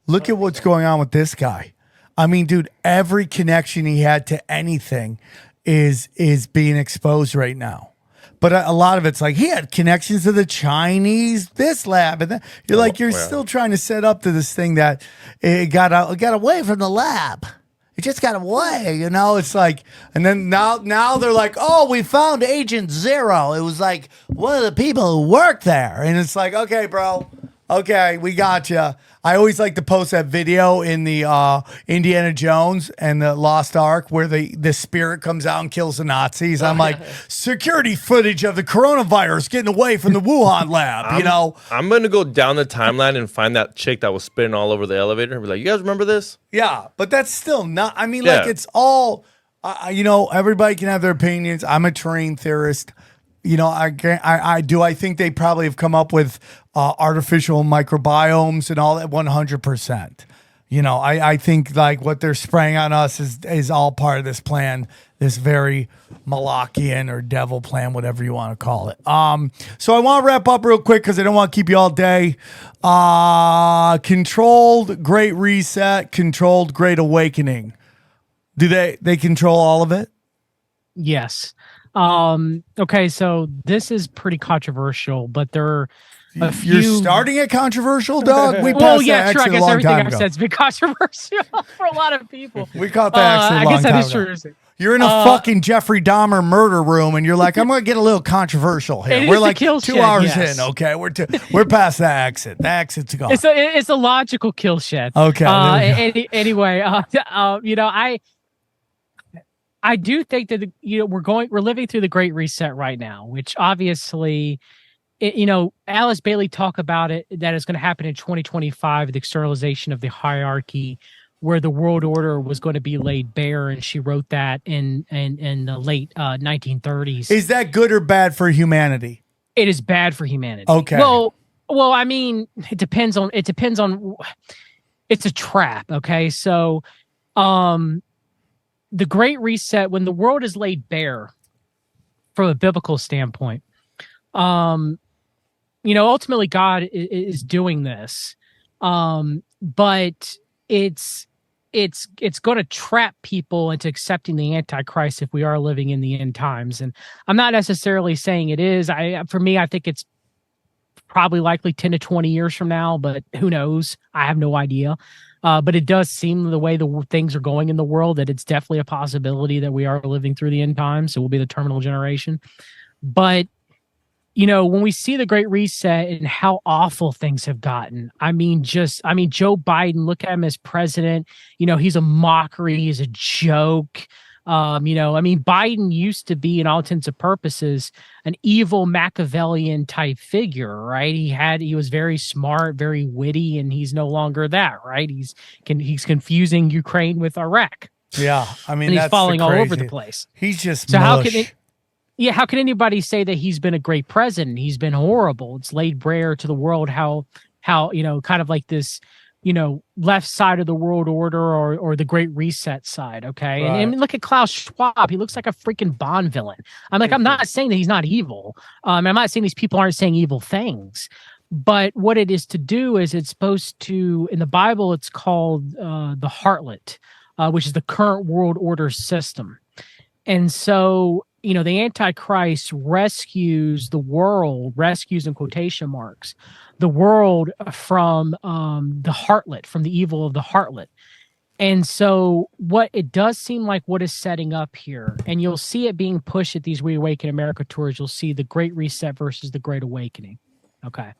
Look at what's going on with this guy. I mean, dude, every connection he had to anything is being exposed right now. But a lot of it's like he had connections to the Chinese, this lab, and then you're still trying to set up to this thing that it got away from the lab. It just got away, It's like, and then now they're like, oh, we found Agent Zero. It was like one of the people who worked there, and it's like, okay, bro. Okay, we got you. I always like to post that video in the Indiana Jones and the Lost Ark where the spirit comes out and kills the Nazis. I'm like, security footage of the coronavirus getting away from the Wuhan lab, I'm going to go down the timeline and find that chick that was spitting all over the elevator and be like, you guys remember this? Yeah, but that's still not, like it's all, everybody can have their opinions. I'm a terrain theorist. I think they probably have come up with artificial microbiomes and all that 100%. I think like what they're spraying on us is all part of this plan, this very Malachian or devil plan, whatever you want to call it. So I want to wrap up real quick because I don't want to keep you all day. Controlled Great Reset, controlled Great Awakening. Do they control all of it? Yes. Okay, so this is pretty controversial, but there are a few... You're starting it controversial, dog? We passed well, yeah, sure. I guess everything I've ago. said's been controversial for a lot of people. We caught that actually a long time ago. I guess that is true. You're in a fucking Jeffrey Dahmer murder room, and you're like, I'm going to get a little controversial here. We're like 2 hours in, okay? We're past the exit. The exit's gone. It's a logical kill shed. Okay. Anyway, I do think that we're living through the Great Reset right now, which obviously, Alice Bailey talked about it, that is going to happen in 2025, the externalization of the hierarchy, where the world order was going to be laid bare, and she wrote that in the late 1930s. Is that good or bad for humanity? It is bad for humanity. Okay. Well, I mean, it depends on. It's a trap. Okay, so, the Great Reset, when the world is laid bare from a biblical standpoint, ultimately God is doing this, but it's going to trap people into accepting the Antichrist if we are living in the end times. And I'm not necessarily saying it is. For me, I think it's probably likely 10 to 20 years from now, but who knows? I have no idea. But it does seem the way the things are going in the world that it's definitely a possibility that we are living through the end times. So we'll be the terminal generation. But, when we see the Great Reset and how awful things have gotten, Joe Biden, look at him as president. He's a mockery. He's a joke. Biden used to be, in all intents and purposes, an evil Machiavellian type figure, right? He was very smart, very witty, and he's no longer that, right? He's confusing Ukraine with Iraq. Yeah, and he's falling all over the place. He's just so mush. How can anybody say that he's been a great president? He's been horrible. It's laid bare to the world how kind of like this, left side of the world order or the Great Reset side, okay? Right. And look at Klaus Schwab. He looks like a freaking Bond villain. I'm not saying that he's not evil. I'm not saying these people aren't saying evil things. But what it is to do is it's supposed to, in the Bible, it's called the harlot, which is the current world order system. And so, the Antichrist rescues the world, rescues in quotation marks, the world from the harlot, from the evil of the harlot. And so what it does seem like what is setting up here, and you'll see it being pushed at these We Awaken America tours, you'll see the Great Reset versus the Great Awakening. Okay.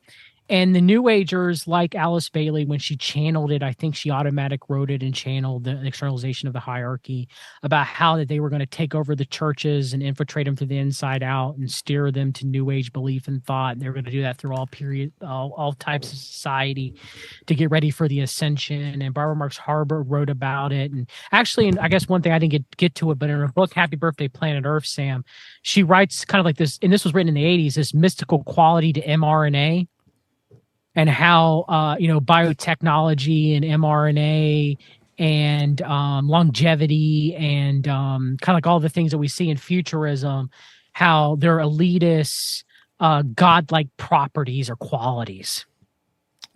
And the New Agers, like Alice Bailey, when she channeled it, I think she automatic wrote it and channeled the externalization of the hierarchy about how that they were going to take over the churches and infiltrate them from the inside out and steer them to New Age belief and thought. And they were going to do that through all types of society to get ready for the ascension. And Barbara Marx Harbor wrote about it. And actually, and I guess one thing I didn't get to it, but in her book, Happy Birthday, Planet Earth, Sam, she writes kind of like this, and this was written in the 80s, this mystical quality to mRNA. And how biotechnology and mRNA and longevity and kind of like all the things that we see in futurism, how they're elitist, godlike properties or qualities.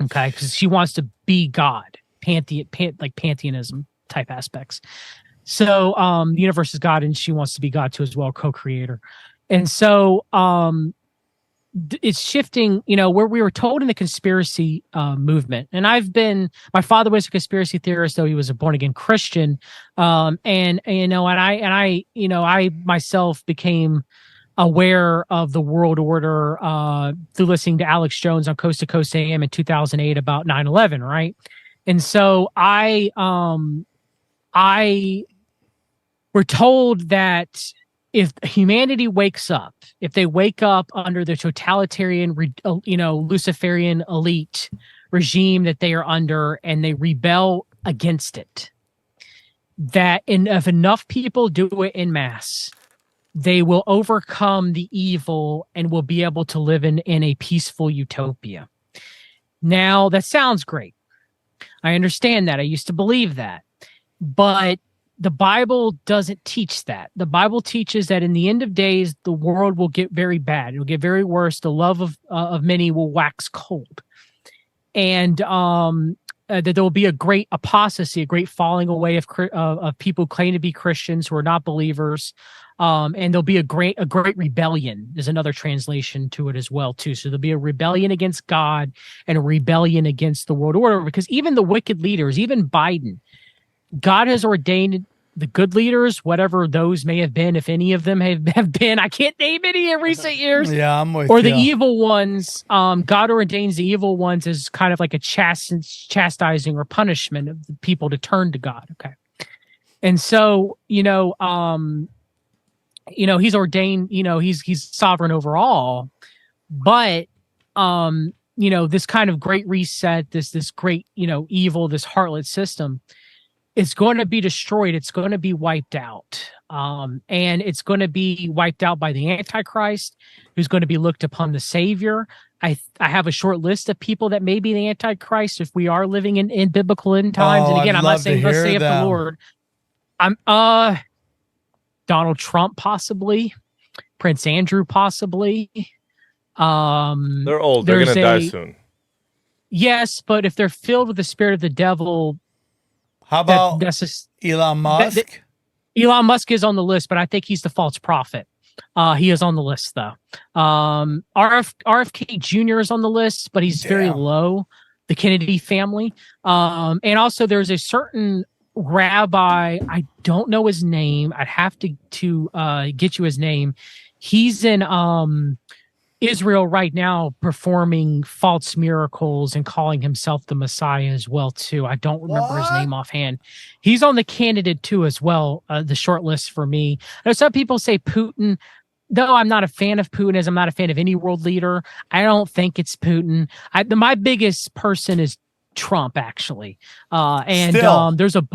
Okay, because she wants to be God, like pantheism type aspects. So the universe is God, and she wants to be God too as well, co-creator. And so it's shifting, where we were told in the conspiracy movement. And my father was a conspiracy theorist, though he was a born again Christian. I myself became aware of the world order through listening to Alex Jones on Coast to Coast AM in 2008 about 9/11. Right. And so we're told that if humanity wakes up, if they wake up under the totalitarian, Luciferian elite regime that they are under and they rebel against it, that if enough people do it in mass, they will overcome the evil and will be able to live in a peaceful utopia. Now, that sounds great. I understand that. I used to believe that. But the Bible doesn't teach that. The Bible teaches that in the end of days, the world will get very bad. It will get very worse. The love of many will wax cold. And that there will be a great apostasy, a great falling away of people claiming to be Christians who are not believers. And there'll be a great rebellion. There's another translation to it as well, too. So there'll be a rebellion against God and a rebellion against the world order, because even the wicked leaders, even Biden, God has ordained the good leaders, whatever those may have been, if any of them have been, I can't name any in recent years. Yeah, I'm with or you. the evil ones. God ordains the evil ones as kind of like a chastising or punishment of the people to turn to God. Okay. And so, he's ordained, he's sovereign over all, but, this kind of great reset, this great, evil, this harlot system, it's going to be destroyed. It's going to be wiped out. And it's going to be wiped out by the Antichrist, who's going to be looked upon the Savior. I have a short list of people that may be the Antichrist if we are living in biblical end times. And again, I'm not saying thus saith the Lord. I'm Donald Trump possibly, Prince Andrew possibly. They're old. They're going to die soon. Yes, but if they're filled with the spirit of the devil, how about Elon Musk? Elon Musk is on the list, but I think he's the false prophet. He is on the list, though. RFK Jr. is on the list, but he's very low. The Kennedy family. And also there's a certain rabbi, I don't know his name. I'd have to get you his name. He's in Israel right now performing false miracles and calling himself the Messiah as well, too. I don't remember his name offhand. He's on the candidate, too, as well, the short list for me. I know some people say Putin. Though I'm not a fan of Putin, as I'm not a fan of any world leader, I don't think it's Putin. My biggest person is Trump, actually. There's a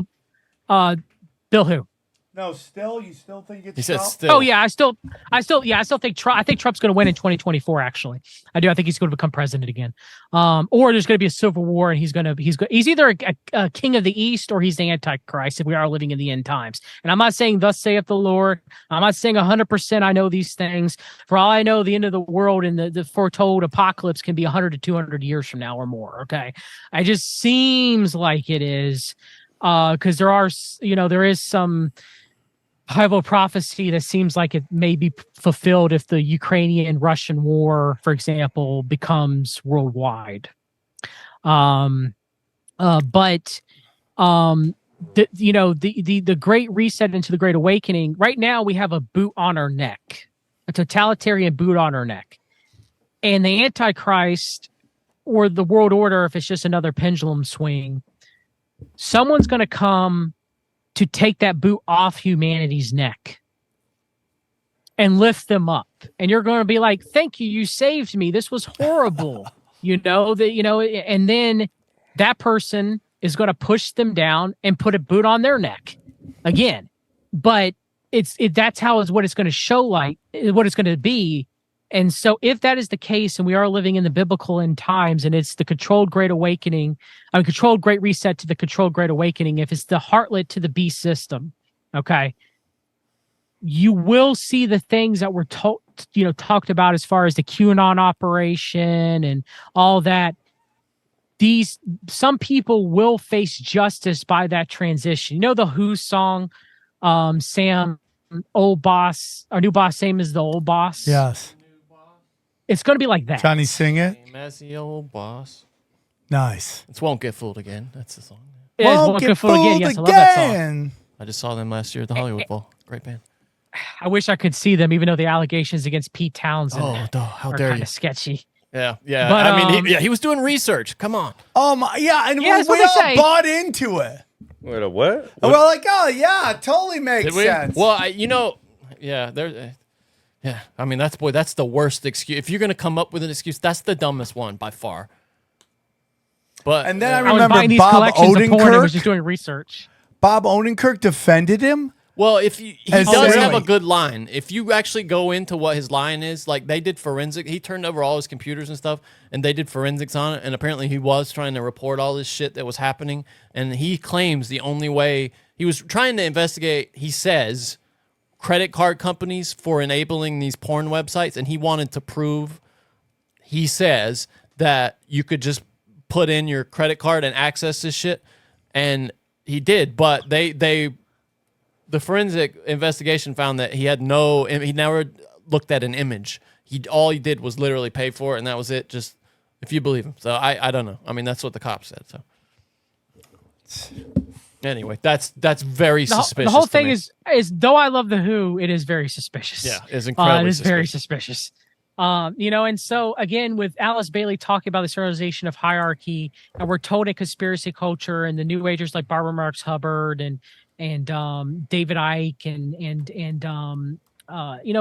Bill who? No, still, you still think it's He said Trump? still. Oh yeah, I still think Trump. I think Trump's going to win in 2024. Actually, I do. I think he's going to become president again. Or there's going to be a civil war, and he's either a king of the East or he's the Antichrist. If we are living in the end times, and I'm not saying thus saith the Lord. I'm not saying 100% I know these things. For all I know, the end of the world and the foretold apocalypse can be 100 to 200 years from now or more. Okay, it just seems like it is, because there is some Bible prophecy that seems like it may be fulfilled if the Ukrainian-Russian war, for example, becomes worldwide. The Great Reset into the Great Awakening. Right now, we have a boot on our neck, a totalitarian boot on our neck, and the Antichrist or the world order, if it's just another pendulum swing, someone's going to come to take that boot off humanity's neck and lift them up. And you're going to be like, thank you. You saved me. This was horrible. And then that person is going to push them down and put a boot on their neck again. But that's what it's going to show like, what it's going to be. And so if that is the case, and we are living in the biblical end times, and it's the controlled great awakening, controlled great reset to the controlled great awakening, if it's the heartlet to the beast system, okay, you will see the things that were talked about as far as the QAnon operation and all that. Some people will face justice by that transition. You know the Who song, Sam, old boss, our new boss, same as the old boss? Yes. It's going to be like that. Johnny, sing it. Same as the old boss. Nice. It Won't Get Fooled Again. That's the song. It is Won't Get Fooled Again. Yes, I love that song. I just saw them last year at the Hollywood Bowl. Great band. I wish I could see them, even though the allegations against Pete Townsend how are dare kind you? of sketchy. Yeah, yeah. But, I mean, he was doing research. Come on. Yeah, and Yeah, that's we what all they say. bought into it. Wait, a what? And we're like, oh yeah, it totally makes Did we? sense. Well, yeah. I mean, that's the worst excuse. If you're gonna come up with an excuse, that's the dumbest one by far. But And then I I was remember buying these Bob collections of porn and was Odenkirk. just doing research. Bob Odenkirk defended him. well, if he As does really- have a good line. If you actually go into what his line is, like they did forensic, he turned over all his computers and stuff, and they did forensics on it. And apparently, he was trying to report all this shit that was happening. And he claims the only way he was trying to investigate, he says, credit card companies for enabling these porn websites, and he wanted to prove, he says, that you could just put in your credit card and access this shit, and he did, but the forensic investigation found that he never looked at an image. All he did was literally pay for it, and that was it. Just if you believe him. So I don't know. I mean, that's what the cops said. So anyway, that's very suspicious. The whole to thing me. is though I love the Who, it is very suspicious. Yeah, it's incredibly It is very suspicious. And so again, with Alice Bailey talking about the serialization of hierarchy, and we're told in conspiracy culture and the New Agers like Barbara Marx Hubbard and David Icke and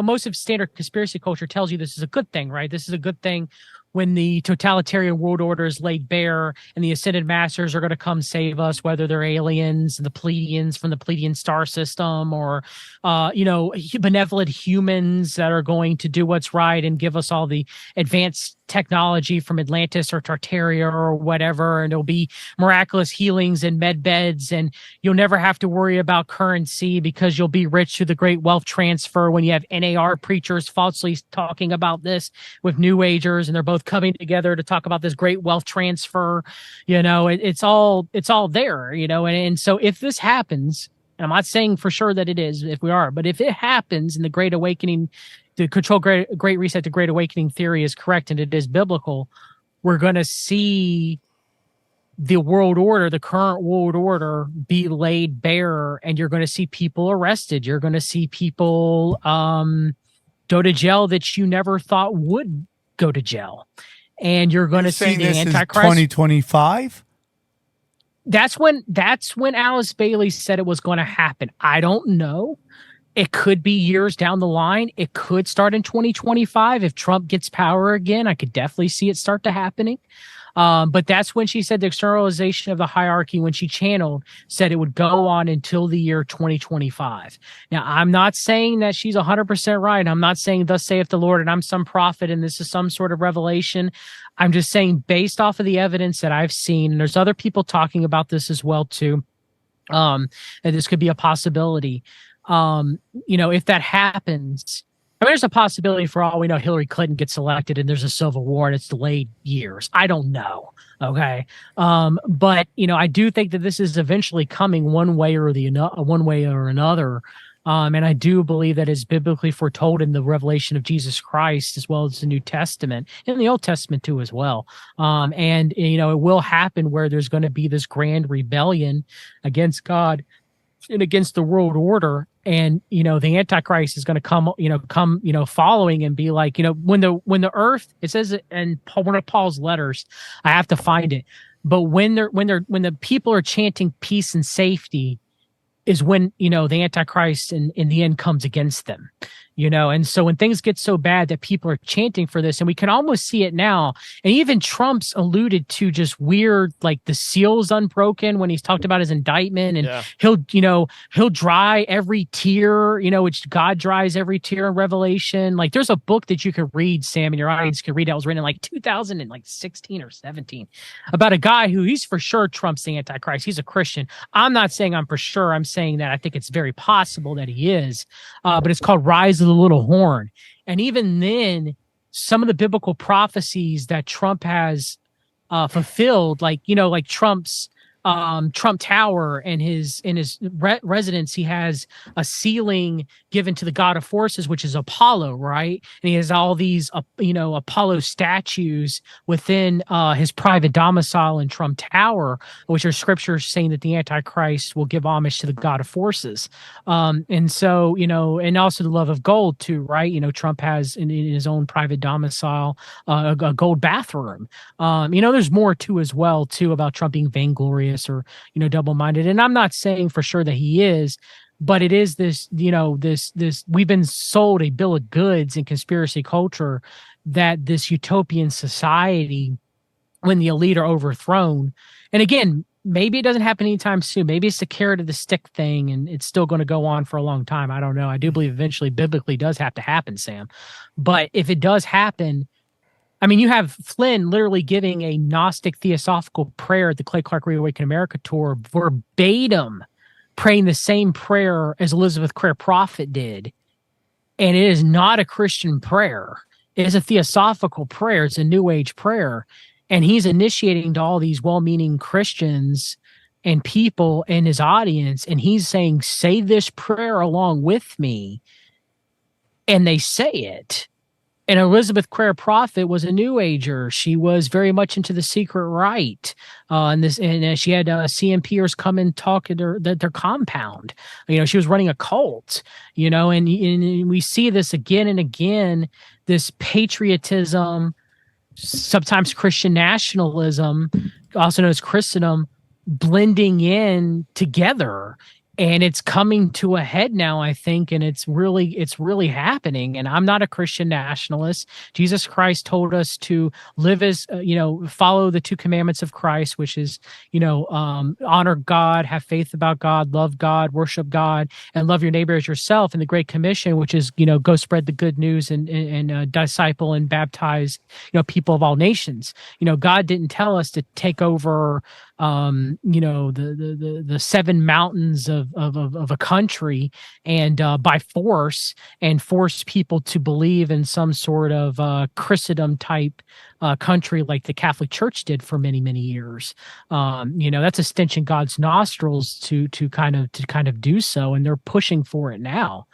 most of standard conspiracy culture tells you this is a good thing, right? This is a good thing when the totalitarian world order is laid bare and the ascended masters are going to come save us, whether they're aliens, the Pleiadians from the Pleiadian star system, or, benevolent humans that are going to do what's right and give us all the advanced technology from Atlantis or Tartaria or whatever. And there'll be miraculous healings and med beds, and you'll never have to worry about currency because you'll be rich through the great wealth transfer when you have NAR preachers falsely talking about this with New Agers, and they're both coming together to talk about this great wealth transfer. It's all there, and so if this happens, and I'm not saying for sure that it is, if we are, but if it happens in the Great Awakening, the control great reset to Great Awakening theory is correct and it is biblical, we're going to see the world order, the current world order, be laid bare, and you're going to see people arrested. You're going to see people go to jail that you never thought would go to jail, and you're going to see the Antichrist. 2025. That's when Alice Bailey said it was going to happen. I don't know. It could be years down the line. It could start in 2025 if Trump gets power again. I could definitely see it start to happening. But that's when she said the externalization of the hierarchy, when she channeled, said it would go on until the year 2025. Now, I'm not saying that she's 100% right. I'm not saying thus saith the Lord and I'm some prophet and this is some sort of revelation. I'm just saying based off of the evidence that I've seen, and there's other people talking about this as well too, that this could be a possibility. If that happens, I mean, there's a possibility for all we know Hillary Clinton gets elected and there's a civil war and it's delayed years. I don't know. Okay. But I do think that this is eventually coming one way or another. And I do believe that is biblically foretold in the revelation of Jesus Christ, as well as the New Testament and the Old Testament too, as well. It will happen where there's going to be this grand rebellion against God and against the world order. And, the Antichrist is going to come following and be like, when the earth, it says it in one of Paul's letters, I have to find it. But when the people are chanting peace and safety is when, the Antichrist in the end comes against them. And so when things get so bad that people are chanting for this, and we can almost see it now, and even Trump's alluded to just weird, like the seal's unbroken when he's talked about his indictment, and he'll dry every tear, which God dries every tear in Revelation. Like there's a book that you could read, Sam, and your audience could read. That was written in like 2016 or 17 about a guy who he's for sure Trump's the Antichrist. He's a Christian. I'm not saying I'm for sure. I'm saying that I think it's very possible that he is, but it's called Rise of the Little Horn. And even then, some of the biblical prophecies that Trump has fulfilled, like Trump's Trump Tower and his residence, he has a ceiling given to the god of forces, which is Apollo, right? And he has all these Apollo statues within his private domicile in Trump Tower, which are scriptures saying that the Antichrist will give homage to the god of forces. And so, and also the love of gold too, right? Trump has in his own private domicile a gold bathroom. There's more too as well too about Trump being vainglorious or double-minded, and I'm not saying for sure that he is, but it is this this we've been sold a bill of goods in conspiracy culture that this utopian society, when the elite are overthrown, and again, maybe it doesn't happen anytime soon, maybe it's the carrot of the stick thing and it's still going to go on for a long time, I don't know. I do believe eventually biblically does have to happen, Sam, but if it does happen, I mean, you have Flynn literally giving a Gnostic theosophical prayer at the Clay Clark Reawaken America tour, verbatim, praying the same prayer as Elizabeth Clare Prophet did. And it is not a Christian prayer. It is a theosophical prayer. It's a New Age prayer. And he's initiating to all these well-meaning Christians and people in his audience. And he's saying, say this prayer along with me. And they say it. And Elizabeth Clare Prophet was a New Ager. She was very much into the secret right, and she had CMPers come and talk at their compound. She was running a cult. And we see this again and again. This patriotism, sometimes Christian nationalism, also known as Christendom, blending in together. And it's coming to a head now, I think, and it's really happening. And I'm not a Christian nationalist. Jesus Christ told us to live as, follow the two commandments of Christ, which is, honor God, have faith about God, love God, worship God, and love your neighbor as yourself. And the Great Commission, which is, go spread the good news and disciple and baptize, people of all nations. God didn't tell us to take over, the seven mountains of a country and by force and force people to believe in some sort of Christendom type country like the Catholic Church did for many, many years. That's a stench in God's nostrils to kind of do so, and they're pushing for it now.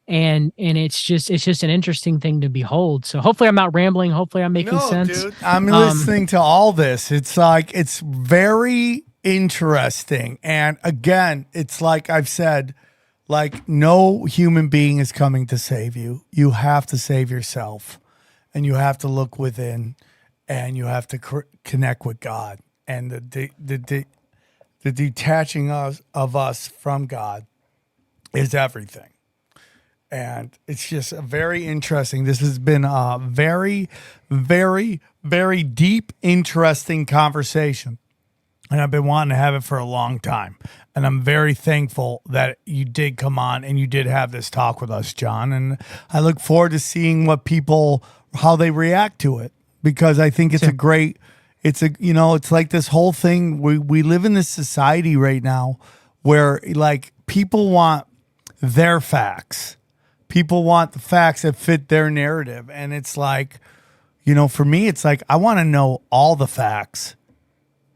And it's just an interesting thing to behold. So hopefully I'm not rambling. Hopefully I'm making sense. Dude, I'm listening to all this. It's like, it's very interesting. And again, it's like I've said, like no human being is coming to save you. You have to save yourself, and you have to look within, and you have to connect with God. And the detaching of us from God is everything. And it's just very interesting. This has been a very, very, very deep, interesting conversation. And I've been wanting to have it for a long time. And I'm very thankful that you did come on and you did have this talk with us, John. And I look forward to seeing how they react to it. Because I think it's it's like this whole thing. We live in this society right now where like people want their facts. People want the facts that fit their narrative. And it's like, for me, it's like, I want to know all the facts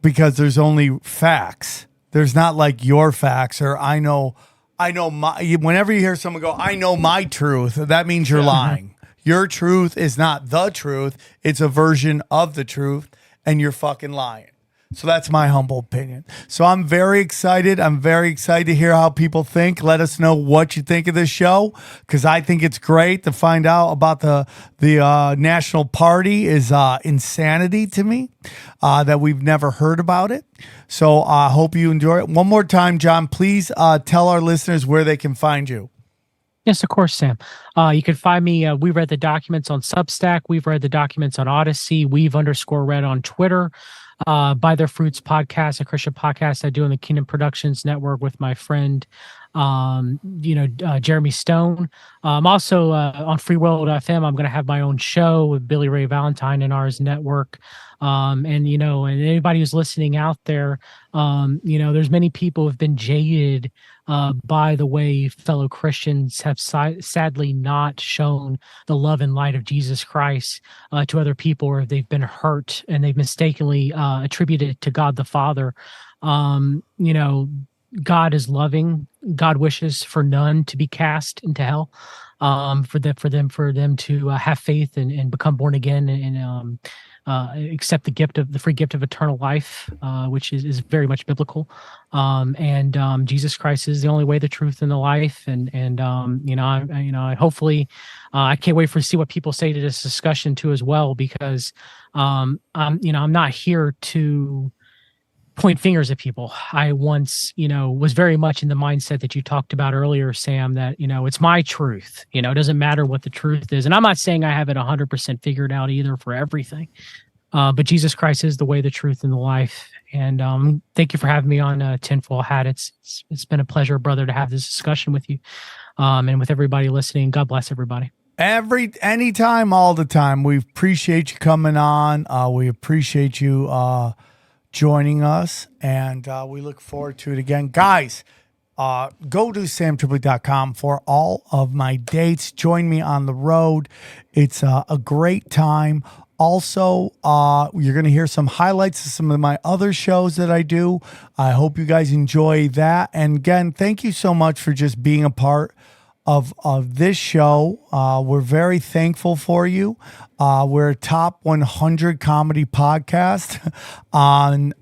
because there's only facts. There's not like your facts or I know my, whenever you hear someone go, I know my truth, that means you're lying. Your truth is not the truth. It's a version of the truth and you're fucking lying. So that's my humble opinion. So I'm very excited. I'm very excited to hear how people think. Let us know what you think of this show, because I think it's great. To find out about the National Party is insanity to me, that we've never heard about it. So I hope you enjoy it. One more time, John, please tell our listeners where they can find you. Yes, of course, Sam. You can find me. We read the documents on Substack. We've read the documents on Odyssey. We've_read on Twitter. By Their Fruits podcast, a Christian podcast I do on the Kingdom Productions Network with my friend, Jeremy Stone. Also on Free World FM, I'm going to have my own show with Billy Ray Valentine and ours network. And anybody who's listening out there, there's many people who have been jaded by the way fellow Christians have sadly not shown the love and light of Jesus Christ to other people, or they've been hurt and they've mistakenly attributed it to God the Father. God is loving. God wishes for none to be cast into hell. For them to have faith and become born again and accept the free gift of eternal life, which is very much biblical. Jesus Christ is the only way, the truth, and the life. Hopefully, I can't wait to see what people say to this discussion too as well, because I'm not here to point fingers at people. I once, was very much in the mindset that you talked about earlier, Sam, that, it's my truth. It doesn't matter what the truth is. And I'm not saying I have it 100% figured out either for everything. But Jesus Christ is the way, the truth, and the life. And thank you for having me on Tinfoil Hat. It's been a pleasure, brother, to have this discussion with you and with everybody listening. God bless everybody. Anytime, all the time. We appreciate you coming on. We appreciate you joining us, and we look forward to it again. Guys, go to samtripoli.com for all of my dates. Join me on the road. It's a great time. Also, you're going to hear some highlights of some of my other shows that I do. I hope you guys enjoy that. And again, thank you so much for just being a part of this show. We're very thankful for you. We're a top 100 comedy podcast on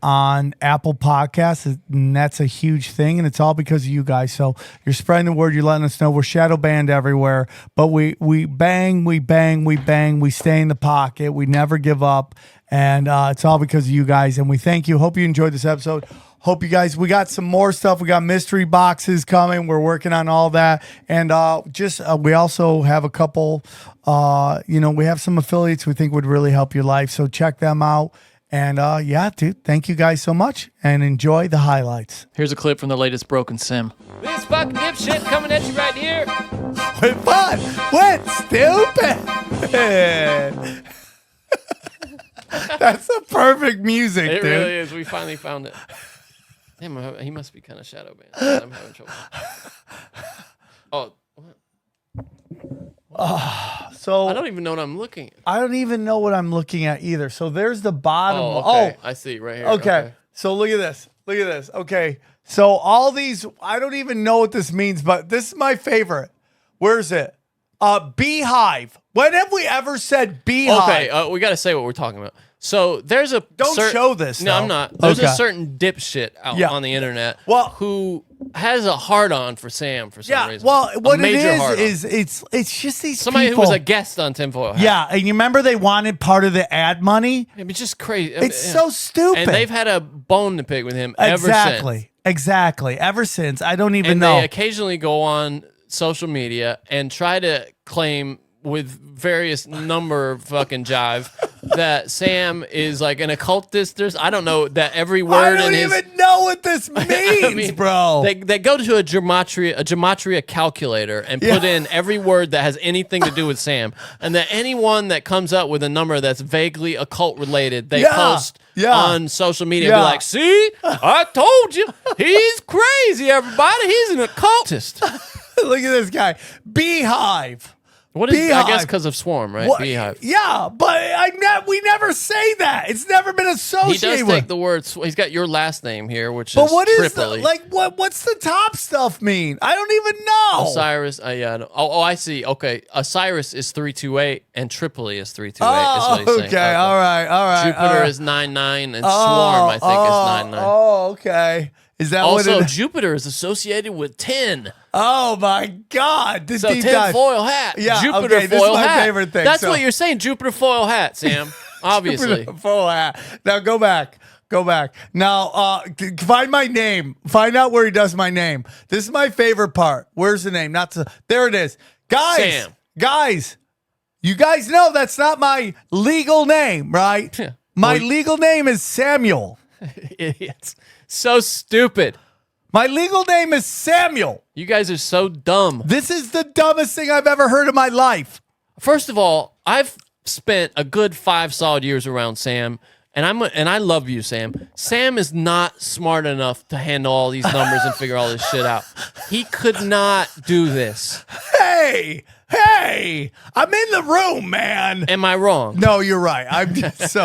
Apple Podcasts, and that's a huge thing, and it's all because of you guys. So you're spreading the word. You're letting us know we're shadow banned everywhere, but we bang, we stay in the pocket. We never give up, and it's all because of you guys, and we thank you. Hope you enjoyed this episode. Hope you guys, we got some more stuff. We got mystery boxes coming. We're working on all that. And we also have a couple, we have some affiliates we think would really help your life. So check them out. And dude, thank you guys so much and enjoy the highlights. Here's a clip from the latest Broken Sim. This fucking dipshit coming at you right here. We're fun. We're stupid. That's the perfect music, It dude. really is. We finally found it. Damn, he must be kind of shadow banned. I'm having trouble. Oh, what? So I don't even know what I'm looking at. I don't even know what I'm looking at either. So there's the bottom. Okay. I see right here. Okay. So look at this. Okay. So all these, I don't even know what this means, but this is my favorite. Where is it? Beehive. When have we ever said beehive? Okay, we got to say what we're talking about. So there's a Don't show this. No, though. I'm not. There's Okay. a certain dipshit out on the internet who has a hard on for Sam for some reason. Well, what it major is hard-on. it's just these Somebody people. who was a guest on Tinfoil Hat. Yeah, and you remember they wanted part of the ad money? I mean, just crazy. It's so stupid. And they've had a bone to pick with him ever since. Exactly. Ever since. I don't even know. They occasionally go on social media and try to claim with various number of fucking jive that Sam is like an occultist. I don't know that every word in his... I don't even know what this means, bro. They go to a gematria calculator and put in every word that has anything to do with Sam, and that anyone that comes up with a number that's vaguely occult related, they post on social media and be like, "See, I told you, he's crazy. Everybody, he's an occultist." Look at this guy, Beehive. What is? I guess Beehive. because of Swarm, right? What- Beehive. Yeah, but we never say that. It's never been He associated does with. take the word. He's got your last name here, which But is what is Tripoli. what's the top stuff mean? I don't even know. Osiris. Yeah. I know. I see. Okay. Osiris is 328, and Tripoli is 328. Oh, is what he's saying. okay. All right. Jupiter is 99, and Swarm I think is 99. Oh, okay. Is that Also, what it is? Jupiter is associated with 10. Oh my God! The So deep 10 dive. foil hat. Yeah, Jupiter okay, this foil is my hat. favorite thing. That's So- what you're saying. Jupiter foil hat, Sam. Obviously. Jupiter full hat. Now go back. Now, find my name. Find out where he does my name. This is my favorite part. Where's the name? There it is. Sam. Guys, you guys know that's not my legal name, right? My legal name is Samuel. Idiots. So stupid. My legal name is Samuel. You guys are so dumb. This is the dumbest thing I've ever heard in my life. First of all, I've spent a good 5 solid years around Sam, and I love you, Sam. Sam is not smart enough to handle all these numbers and figure all this shit out. He could not do this. Hey, I'm in the room, man. Am I wrong? No, you're right. I'm just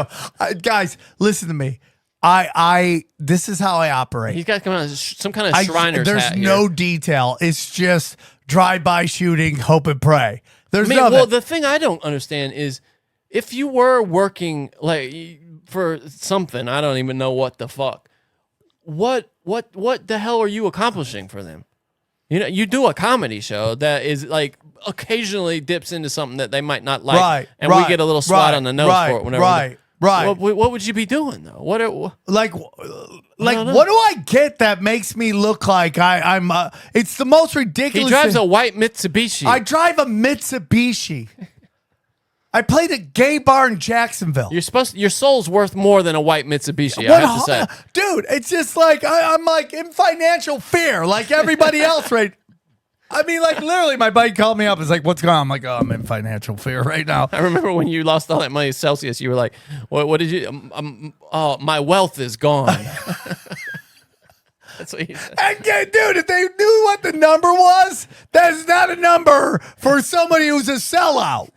guys, listen to me. This is how I operate. He's got to come out as some kind of Shriner's There's hat no here. detail. It's just drive-by shooting, hope and pray. There's nothing. Well, the thing I don't understand is if you were working like for something, I don't even know what the fuck. What the hell are you accomplishing for them? You know, you do a comedy show that is like occasionally dips into something that they might not like, we get a little swat on the nose for it whenever. Right. What would you be doing though? What Like know. what do I get that makes me look like I'm? It's the most ridiculous. he drives thing. a white Mitsubishi. I drive a Mitsubishi. I played a gay bar in Jacksonville. Your soul's worth more than a white Mitsubishi. I have to say, dude, it's just like I'm like in financial fear, like everybody else, right? I mean, like literally, my buddy called me up. It's like, "What's going on?" I'm like, "Oh, I'm in financial fear right now." I remember when you lost all that money at Celsius, you were like, "What did you? My wealth is gone." That's what you said. And, dude, if they knew what the number was, that's not a number for somebody who's a sellout.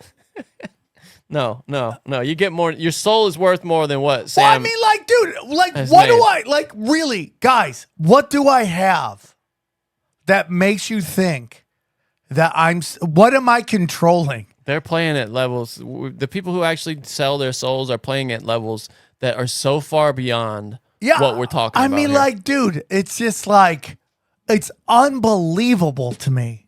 No. You get more. Your soul is worth more than what, Sam? Well, I mean, like, dude, like, has what do made. I like? Really, guys, what do I have that makes you think that what am I controlling? They're playing at levels. The people who actually sell their souls are playing at levels that are so far beyond what we're talking about. I mean, here. like, dude, it's just like, it's unbelievable to me.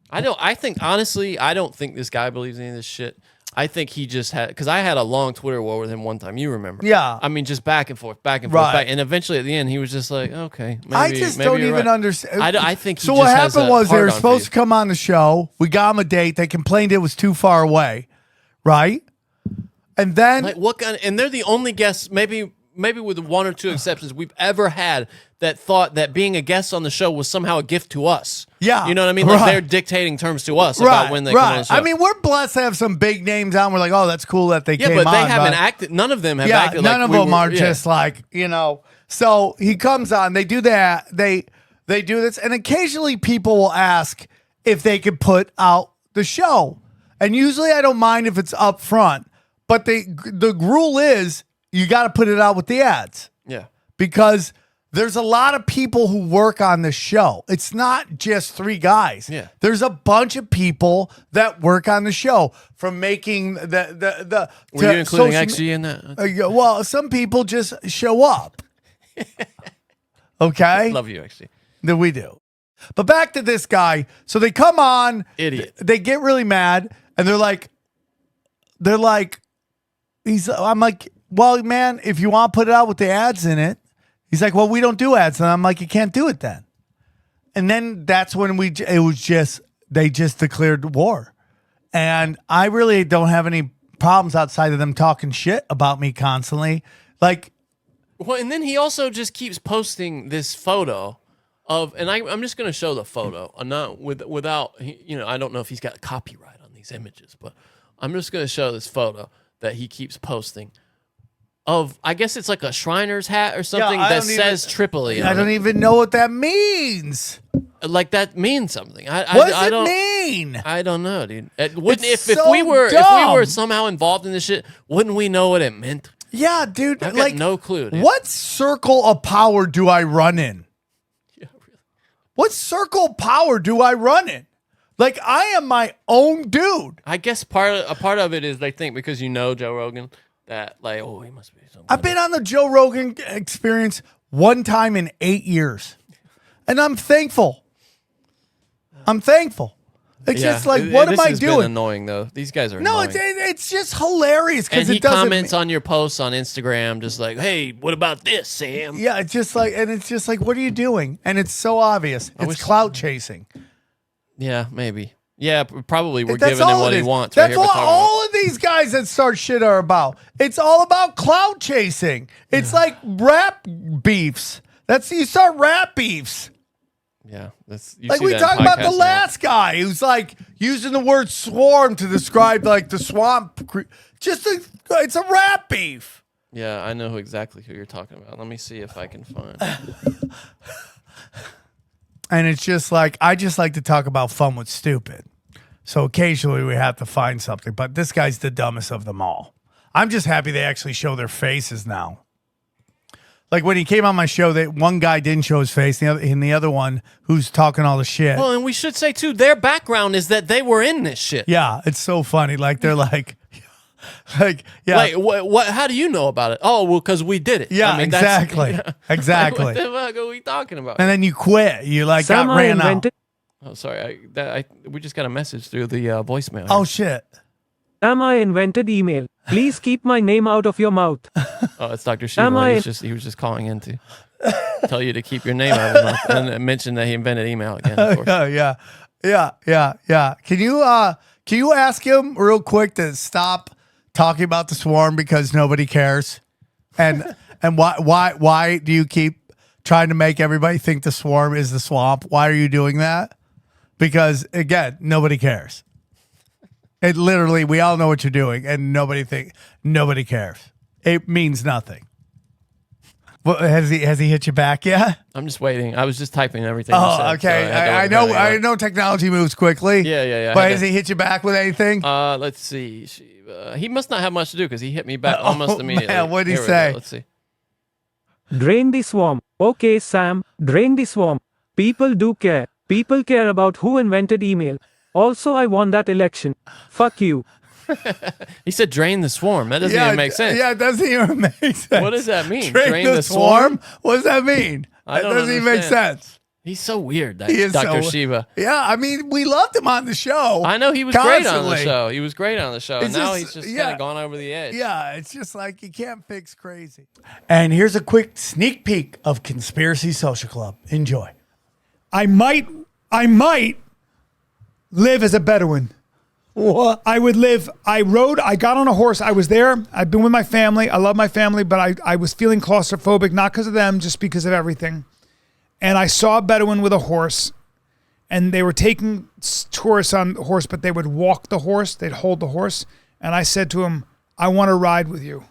I think honestly, I don't think this guy believes any of this shit. I think he just had, because I had a long Twitter war with him one time. You remember? Yeah. I mean, just back and forth, Right. back, and eventually at the end, he was just like, "Okay, maybe, I just maybe don't you're even right." understand. I think he so. just What has happened a was they were hard-on for supposed you. to come on the show. We got them a date. They complained it was too far away, right? And then Like what kind? And they're the only guests, maybe with one or two exceptions, we've ever had that thought that being a guest on the show was somehow a gift to us. Yeah, you know what I mean? Like right. they're dictating terms to us about when they come on the show. I mean, we're blessed to have some big names on. We're like, oh, that's cool that they yeah, came but on. they haven't acted. None of them have acted. None like of we them were, are yeah. just like, you know. So he comes on. They do that. They do this, and occasionally people will ask if they could put out the show. And usually I don't mind if it's up front, but the rule is you got to put it out with the ads. Yeah. Because there's a lot of people who work on the show. It's not just 3 guys. Yeah. There's a bunch of people that work on the show, from making the Were you including XG in that? yeah, well, some people just show up. Okay? Love you, XG. That we do. But back to this guy. So they come on. Idiot. They get really mad, and they're like, I'm like, well, man, if you want to put it out with the ads in it. He's like, well, we don't do ads. And I'm like, you can't do it then. And then that's when they just declared war. And I really don't have any problems outside of them talking shit about me constantly. Like, well, and then he also just keeps posting this photo of, and I'm just going to show the photo, not without, you know, I don't know if he's got copyright on these images, but I'm just going to show this photo that he keeps posting of, I guess it's like a Shriner's hat or something that says Tripoli. I don't even know what that means. like that means something. What does I it don't mean? I don't know, dude. It wouldn't It's if so we were dumb. somehow involved in this shit, wouldn't we know what it meant? Yeah, dude. I've like got no clue. Dude. What circle of power do I run in? Yeah, really. What circle of power do I run in? Like I am my own dude. I guess a part of it is they think because you know Joe Rogan that like, oh, he must be something. I've been on the Joe Rogan experience one time in 8 years. And I'm thankful. It's just like, what am I This has doing? been annoying though. These guys are No, annoying. it's just hilarious And because he it doesn't. comments on your posts on Instagram, just like, "Hey, what about this, Sam?" Yeah, it's just like, what are you doing? And it's so obvious. It's wish- clout chasing. Yeah, maybe. Yeah, probably. We're That's giving him all what it he is. wants. That's right here, what we're talking all of these guys that start shit are about. It's all about clout chasing. It's like rap beefs. You start rap beefs. about- yeah, that's you Like see we that in talked about the podcasts now. last guy who's like using the word swarm to describe like the swamp. It's a rap beef. Yeah, I know exactly who you're talking about. Let me see if I can find. And it's just like, I just like to talk about fun with stupid. So occasionally we have to find something, but this guy's the dumbest of them all. I'm just happy they actually show their faces now. Like when he came on my show, that one guy didn't show his face, and the other one who's talking all the shit. Well, and we should say too, their background is that they were in this shit. Yeah, it's so funny. Like they're like yeah. Like what? How do you know about it? Oh, well, because we did it. Yeah, I mean, exactly. Like, Exactly. what the fuck are we talking about? And then you quit. You like got ran out. Oh, sorry. We just got a message through the voicemail. Oh shit. Sam, I invented email. Please keep my name out of your mouth. Oh, it's Dr. Shiva. He was just calling in to tell you to keep your name out of your mouth and mention that he invented email again. Of course. Yeah. Can you ask him real quick to stop talking about the swarm because nobody cares? And why do you keep trying to make everybody think the swarm is the swamp? Why are you doing that? Because again, nobody cares. It literally, we all know what you're doing, and nobody cares. It means nothing. Well, has he hit you back yet? I'm just waiting. I was just typing everything. you Oh, said, okay. so I know technology moves quickly. Yeah. But has he hit you back with anything? Let's see. He must not have much to do because he hit me back almost immediately. Man, what'd he Here we go. say? Let's see. Drain the swarm. Okay, Sam, drain the swarm. People do care. People care about who invented email. Also, I won that election. Fuck you. He said drain the swarm. That doesn't even make sense. Yeah, it doesn't even make sense. What does that mean? Drain the swarm? What does that mean? I don't That doesn't even make understand. sense. He's so weird, that He is Dr. so- Shiva. Yeah, I mean, we loved him on the show. I know he was great on the Constantly. show. He was great on the show. And It's now just- he's just yeah. kind of gone over the edge. Yeah, it's just like you can't fix crazy. And here's a quick sneak peek of Conspiracy Social Club. Enjoy. I might live as a Bedouin. What? I got on a horse. I was there. I've been with my family. I love my family, but I was feeling claustrophobic, not because of them, just because of everything. And I saw a Bedouin with a horse, and they were taking tourists on the horse, but they would walk the horse. They'd hold the horse. And I said to him, I want to ride with you.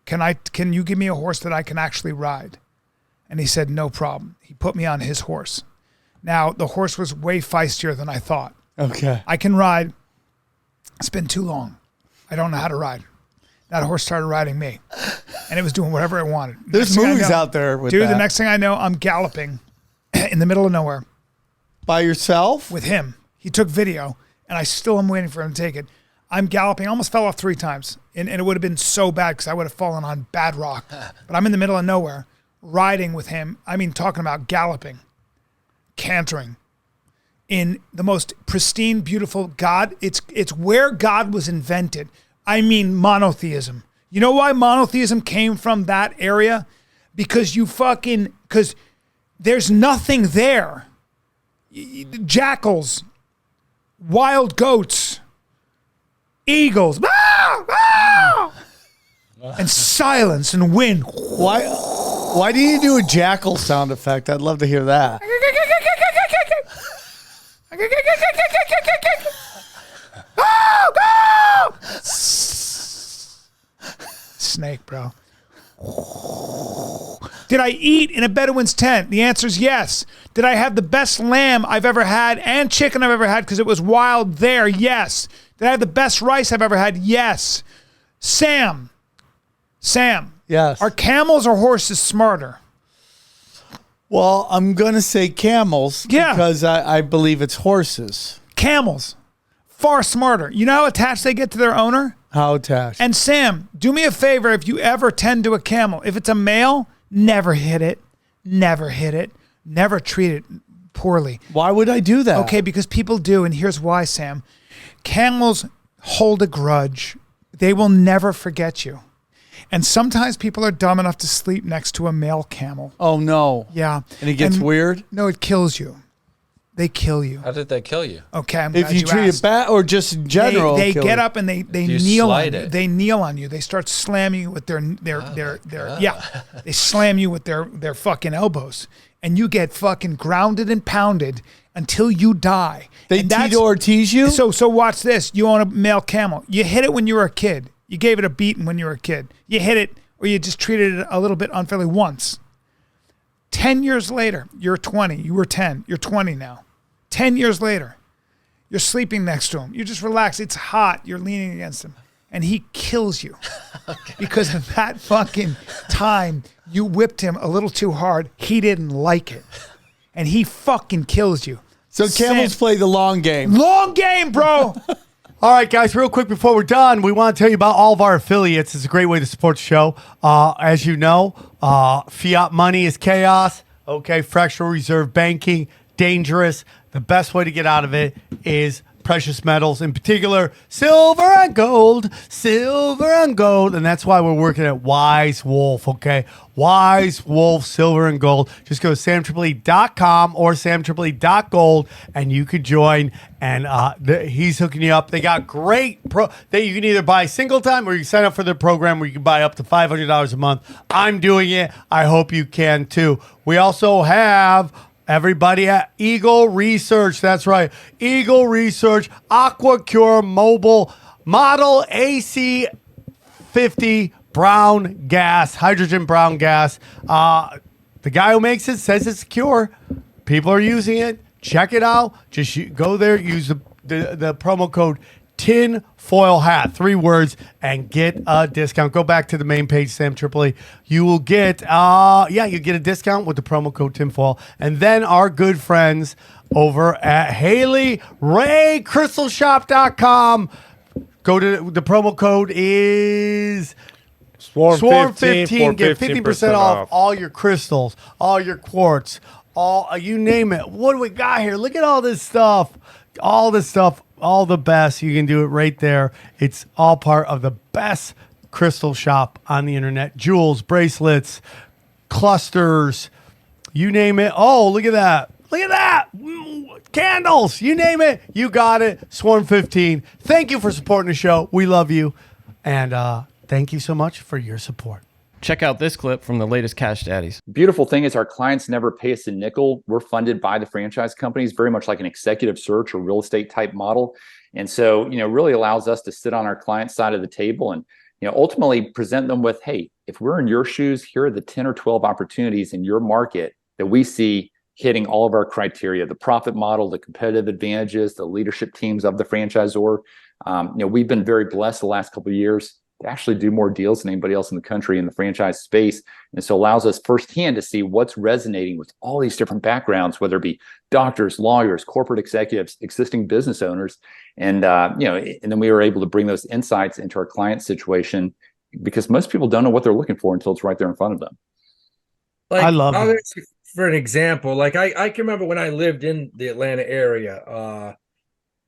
Can you give me a horse that I can actually ride? And he said, no problem. He put me on his horse. Now, the horse was way feistier than I thought. Okay. I can ride. It's been too long. I don't know how to ride. That horse started riding me, and it was doing whatever it wanted. There's Next thing I movies know- out there with dude. that. The next thing I know, I'm galloping in the middle of nowhere By yourself? with him. He took video, and I still am waiting for him to take it. I'm galloping. I almost fell off 3 times, and it would have been so bad because I would have fallen on bad rock. But I'm in the middle of nowhere, riding with him. I mean, talking about galloping, cantering in the most pristine, beautiful God. It's where God was invented. I mean, monotheism. You know why monotheism came from that area? Because because there's nothing there. Jackals, wild goats, eagles, and silence and wind. Why do you do a jackal sound effect? I'd love to hear that. Snake, bro. Did I eat in a Bedouin's tent? The answer is yes. Did I have the best lamb I've ever had and chicken I've ever had because it was wild there? Yes. Did I have the best rice I've ever had? Yes. Sam. Yes. Are camels or horses smarter? Well, I'm going to say camels because I believe it's horses. Camels. Far smarter. You know how attached they get to their owner? How attached? And Sam, do me a favor if you ever tend to a camel. If it's a male, never hit it. Never hit it. Never treat it poorly. Why would I do that? Okay, because people do, and here's why, Sam. Camels hold a grudge. They will never forget you. And sometimes people are dumb enough to sleep next to a male camel. Oh, no. Yeah. And it gets weird? No, it kills you. They kill you. How did they kill you? Okay, I'm if glad you treat asked. it bad or just in general, they get up and they you kneel on slide you. it? They kneel on you. They start slamming you with their they slam you with their fucking elbows, and you get fucking grounded and pounded until you die. They Tito Ortiz you? So watch this. You own a male camel. You hit it when you were a kid. You gave it a beating when you were a kid. You hit it, or you just treated it a little bit unfairly once. 10 years later, you're 20. You were 10. You're 20 now. 10 years later, you're sleeping next to him. You just relax. It's hot. You're leaning against him. And he kills you. Because of that fucking time you whipped him a little too hard. He didn't like it. And he fucking kills you. So camels play the long game. Long game, bro. All right, guys, real quick before we're done, we want to tell you about all of our affiliates. It's a great way to support the show. As you know, fiat money is chaos. Okay, fractional reserve banking, dangerous. The best way to get out of it is precious metals, in particular, silver and gold. And that's why we're working at Wise Wolf, okay? Wise Wolf, silver and gold. Just go to samtripoli.com or samtripoli.gold, and you could join, and he's hooking you up. They got great that you can either buy single time or you can sign up for their program where you can buy up to $500 a month. I'm doing it. I hope you can too. We also have everybody at Eagle Research. That's right. Eagle Research, AquaCure Mobile, Model AC50 brown gas, hydrogen brown gas. The guy who makes it says it's secure. People are using it. Check it out. Just go there, use the promo code tinfoil hat, 3 words, and get a discount. Go back to the main page, Sam Tripoli. You will get you get a discount with the promo code tinfoil. And then our good friends over at Haley Ray CrystalShop.com. Go to the promo code is Swarm15. Get 15% off all your crystals, all your quartz, all you name it. What do we got here? Look at all this stuff. All this stuff. All the best. You can do it right there. It's all part of the best crystal shop on the internet. Jewels, bracelets, clusters, you name it. Oh, look at that. Look at that. Candles, you name it. You got it. Swarm 15. Thank you for supporting the show. We love you. And thank you so much for your support. Check out this clip from the latest Cash Daddies. Beautiful thing is our clients never pay us a nickel. We're funded by the franchise companies, very much like an executive search or real estate type model. And so, really allows us to sit on our client side of the table and, ultimately present them with, hey, if we're in your shoes, here are the 10 or 12 opportunities in your market that we see hitting all of our criteria, the profit model, the competitive advantages, the leadership teams of the franchisor. We've been very blessed the last couple of years to actually do more deals than anybody else in the country in the franchise space. And so allows us firsthand to see what's resonating with all these different backgrounds, whether it be doctors, lawyers, corporate executives, existing business owners. And, and then we were able to bring those insights into our client situation because most people don't know what they're looking for until it's right there in front of them. I love it. For an example, like I can remember when I lived in the Atlanta area,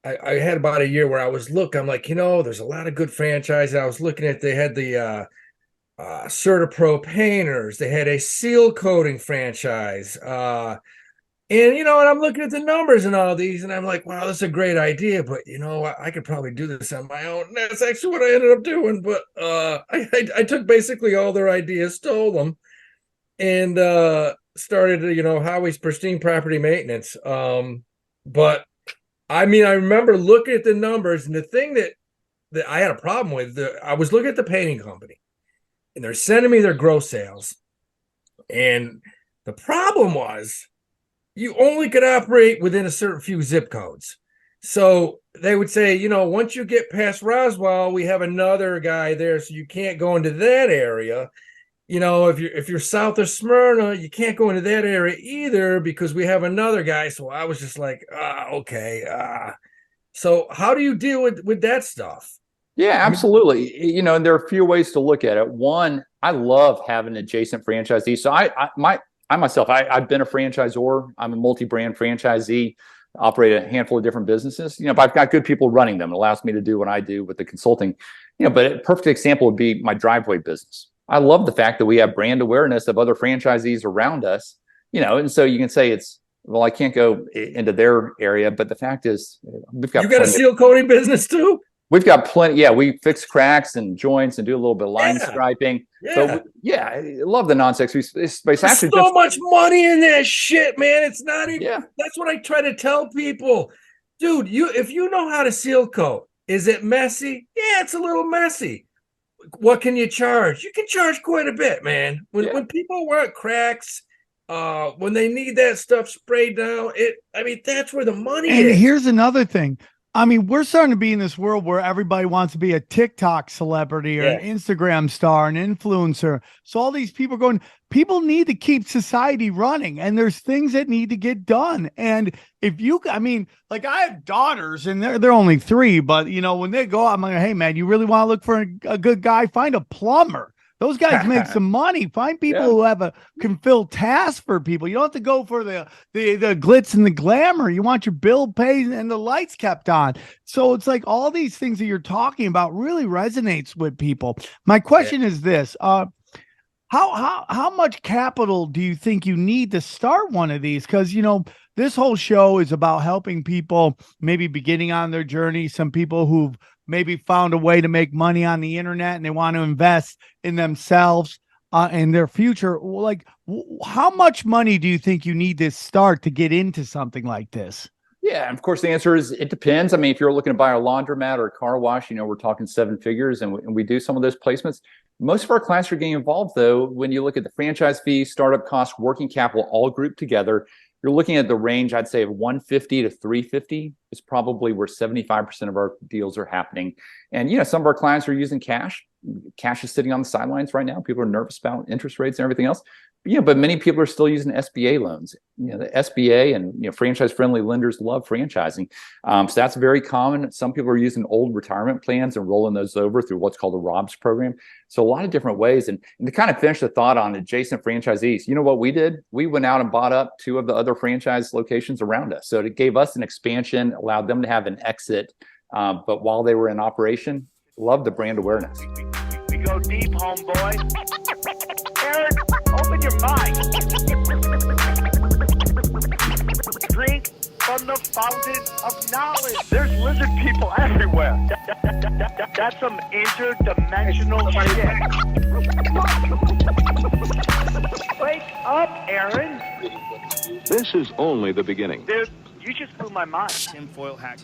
I had about a year where I was I'm like, there's a lot of good franchises. I was looking at, they had the CertaPro painters. They had a seal coating franchise. And I'm looking at the numbers and all these, and I'm like, wow, that's a great idea. But, I could probably do this on my own. And that's actually what I ended up doing. But I took basically all their ideas, stole them, and started, Howie's Pristine Property Maintenance. But I remember looking at the numbers, and the thing that I had a problem with, I was looking at the painting company, and they're sending me their gross sales. And the problem was you only could operate within a certain few zip codes. So they would say, you know, once you get past Roswell, we have another guy there, so you can't go into that area. You know, if you're south of Smyrna, you can't go into that area either because we have another guy. So I was just like, okay. So how do you deal with that stuff? Yeah, absolutely. You know, and there are a few ways to look at it. One, I love having adjacent franchisees. So I've been a franchisor. I'm a multi-brand franchisee, operate a handful of different businesses. You know, but I've got good people running them. It allows me to do what I do with the consulting. You know, but a perfect example would be my driveway business. I love the fact that we have brand awareness of other franchisees around us, you know, and so you can say well, I can't go into their area, but the fact is we've got— You got a seal coating business too? We've got plenty. Yeah, we fix cracks and joints and do a little bit of line striping. Yeah. So I love the non-sex space. There's Actually, so much money in that shit, man. It's not even. Yeah. That's what I try to tell people, dude. If you know how to seal coat, is it messy? Yeah, it's a little messy. What can you charge? You can charge quite a bit, man. When people want cracks, when they need that stuff sprayed down, that's where the money is. And here's another thing. I mean, we're starting to be in this world where everybody wants to be a TikTok celebrity or an Instagram star, an influencer. So all these people people need to keep society running, and there's things that need to get done. And if like I have daughters and they're only 3, but you know, when they go out, I'm like, hey man, you really want to look for a good guy? Find a plumber. Those guys make some money. Find people who can fill tasks for people. You don't have to go for the glitz and the glamour. You want your bill paid and the lights kept on. So it's like all these things that you're talking about really resonates with people. My question is this: how much capital do you think you need to start one of these? Because you know, this whole show is about helping people maybe beginning on their journey. Some people who've maybe found a way to make money on the internet and they want to invest in themselves in their future. Like, how much money do you think you need to start to get into something like this? Yeah, and of course the answer is it depends. I mean, if you're looking to buy a laundromat or a car wash, you know, we're talking 7 figures, and we do some of those placements. Most of our clients are getting involved, though. When you look at the franchise fee, startup costs, working capital, all grouped together, you're looking at the range, I'd say, of 150 to 350 is probably where 75% of our deals are happening. And, you know, some of our clients are using cash. Cash is sitting on the sidelines right now. People are nervous about interest rates and everything else. You know, but many people are still using SBA loans. You know, the SBA and, you know, franchise-friendly lenders love franchising. So that's very common. Some people are using old retirement plans and rolling those over through what's called the ROBS program. So a lot of different ways. And to kind of finish the thought on adjacent franchisees, you know what we did? We went out and bought up 2 of the other franchise locations around us. So it gave us an expansion, allowed them to have an exit. But while they were in operation, love the brand awareness. We go deep, homeboy. Aaron, open your mind. Drink from the fountain of knowledge. There's lizard people everywhere. That's some interdimensional shit. Wake up, Aaron. This is only the beginning. Dude, you just blew my mind. Tinfoil hack.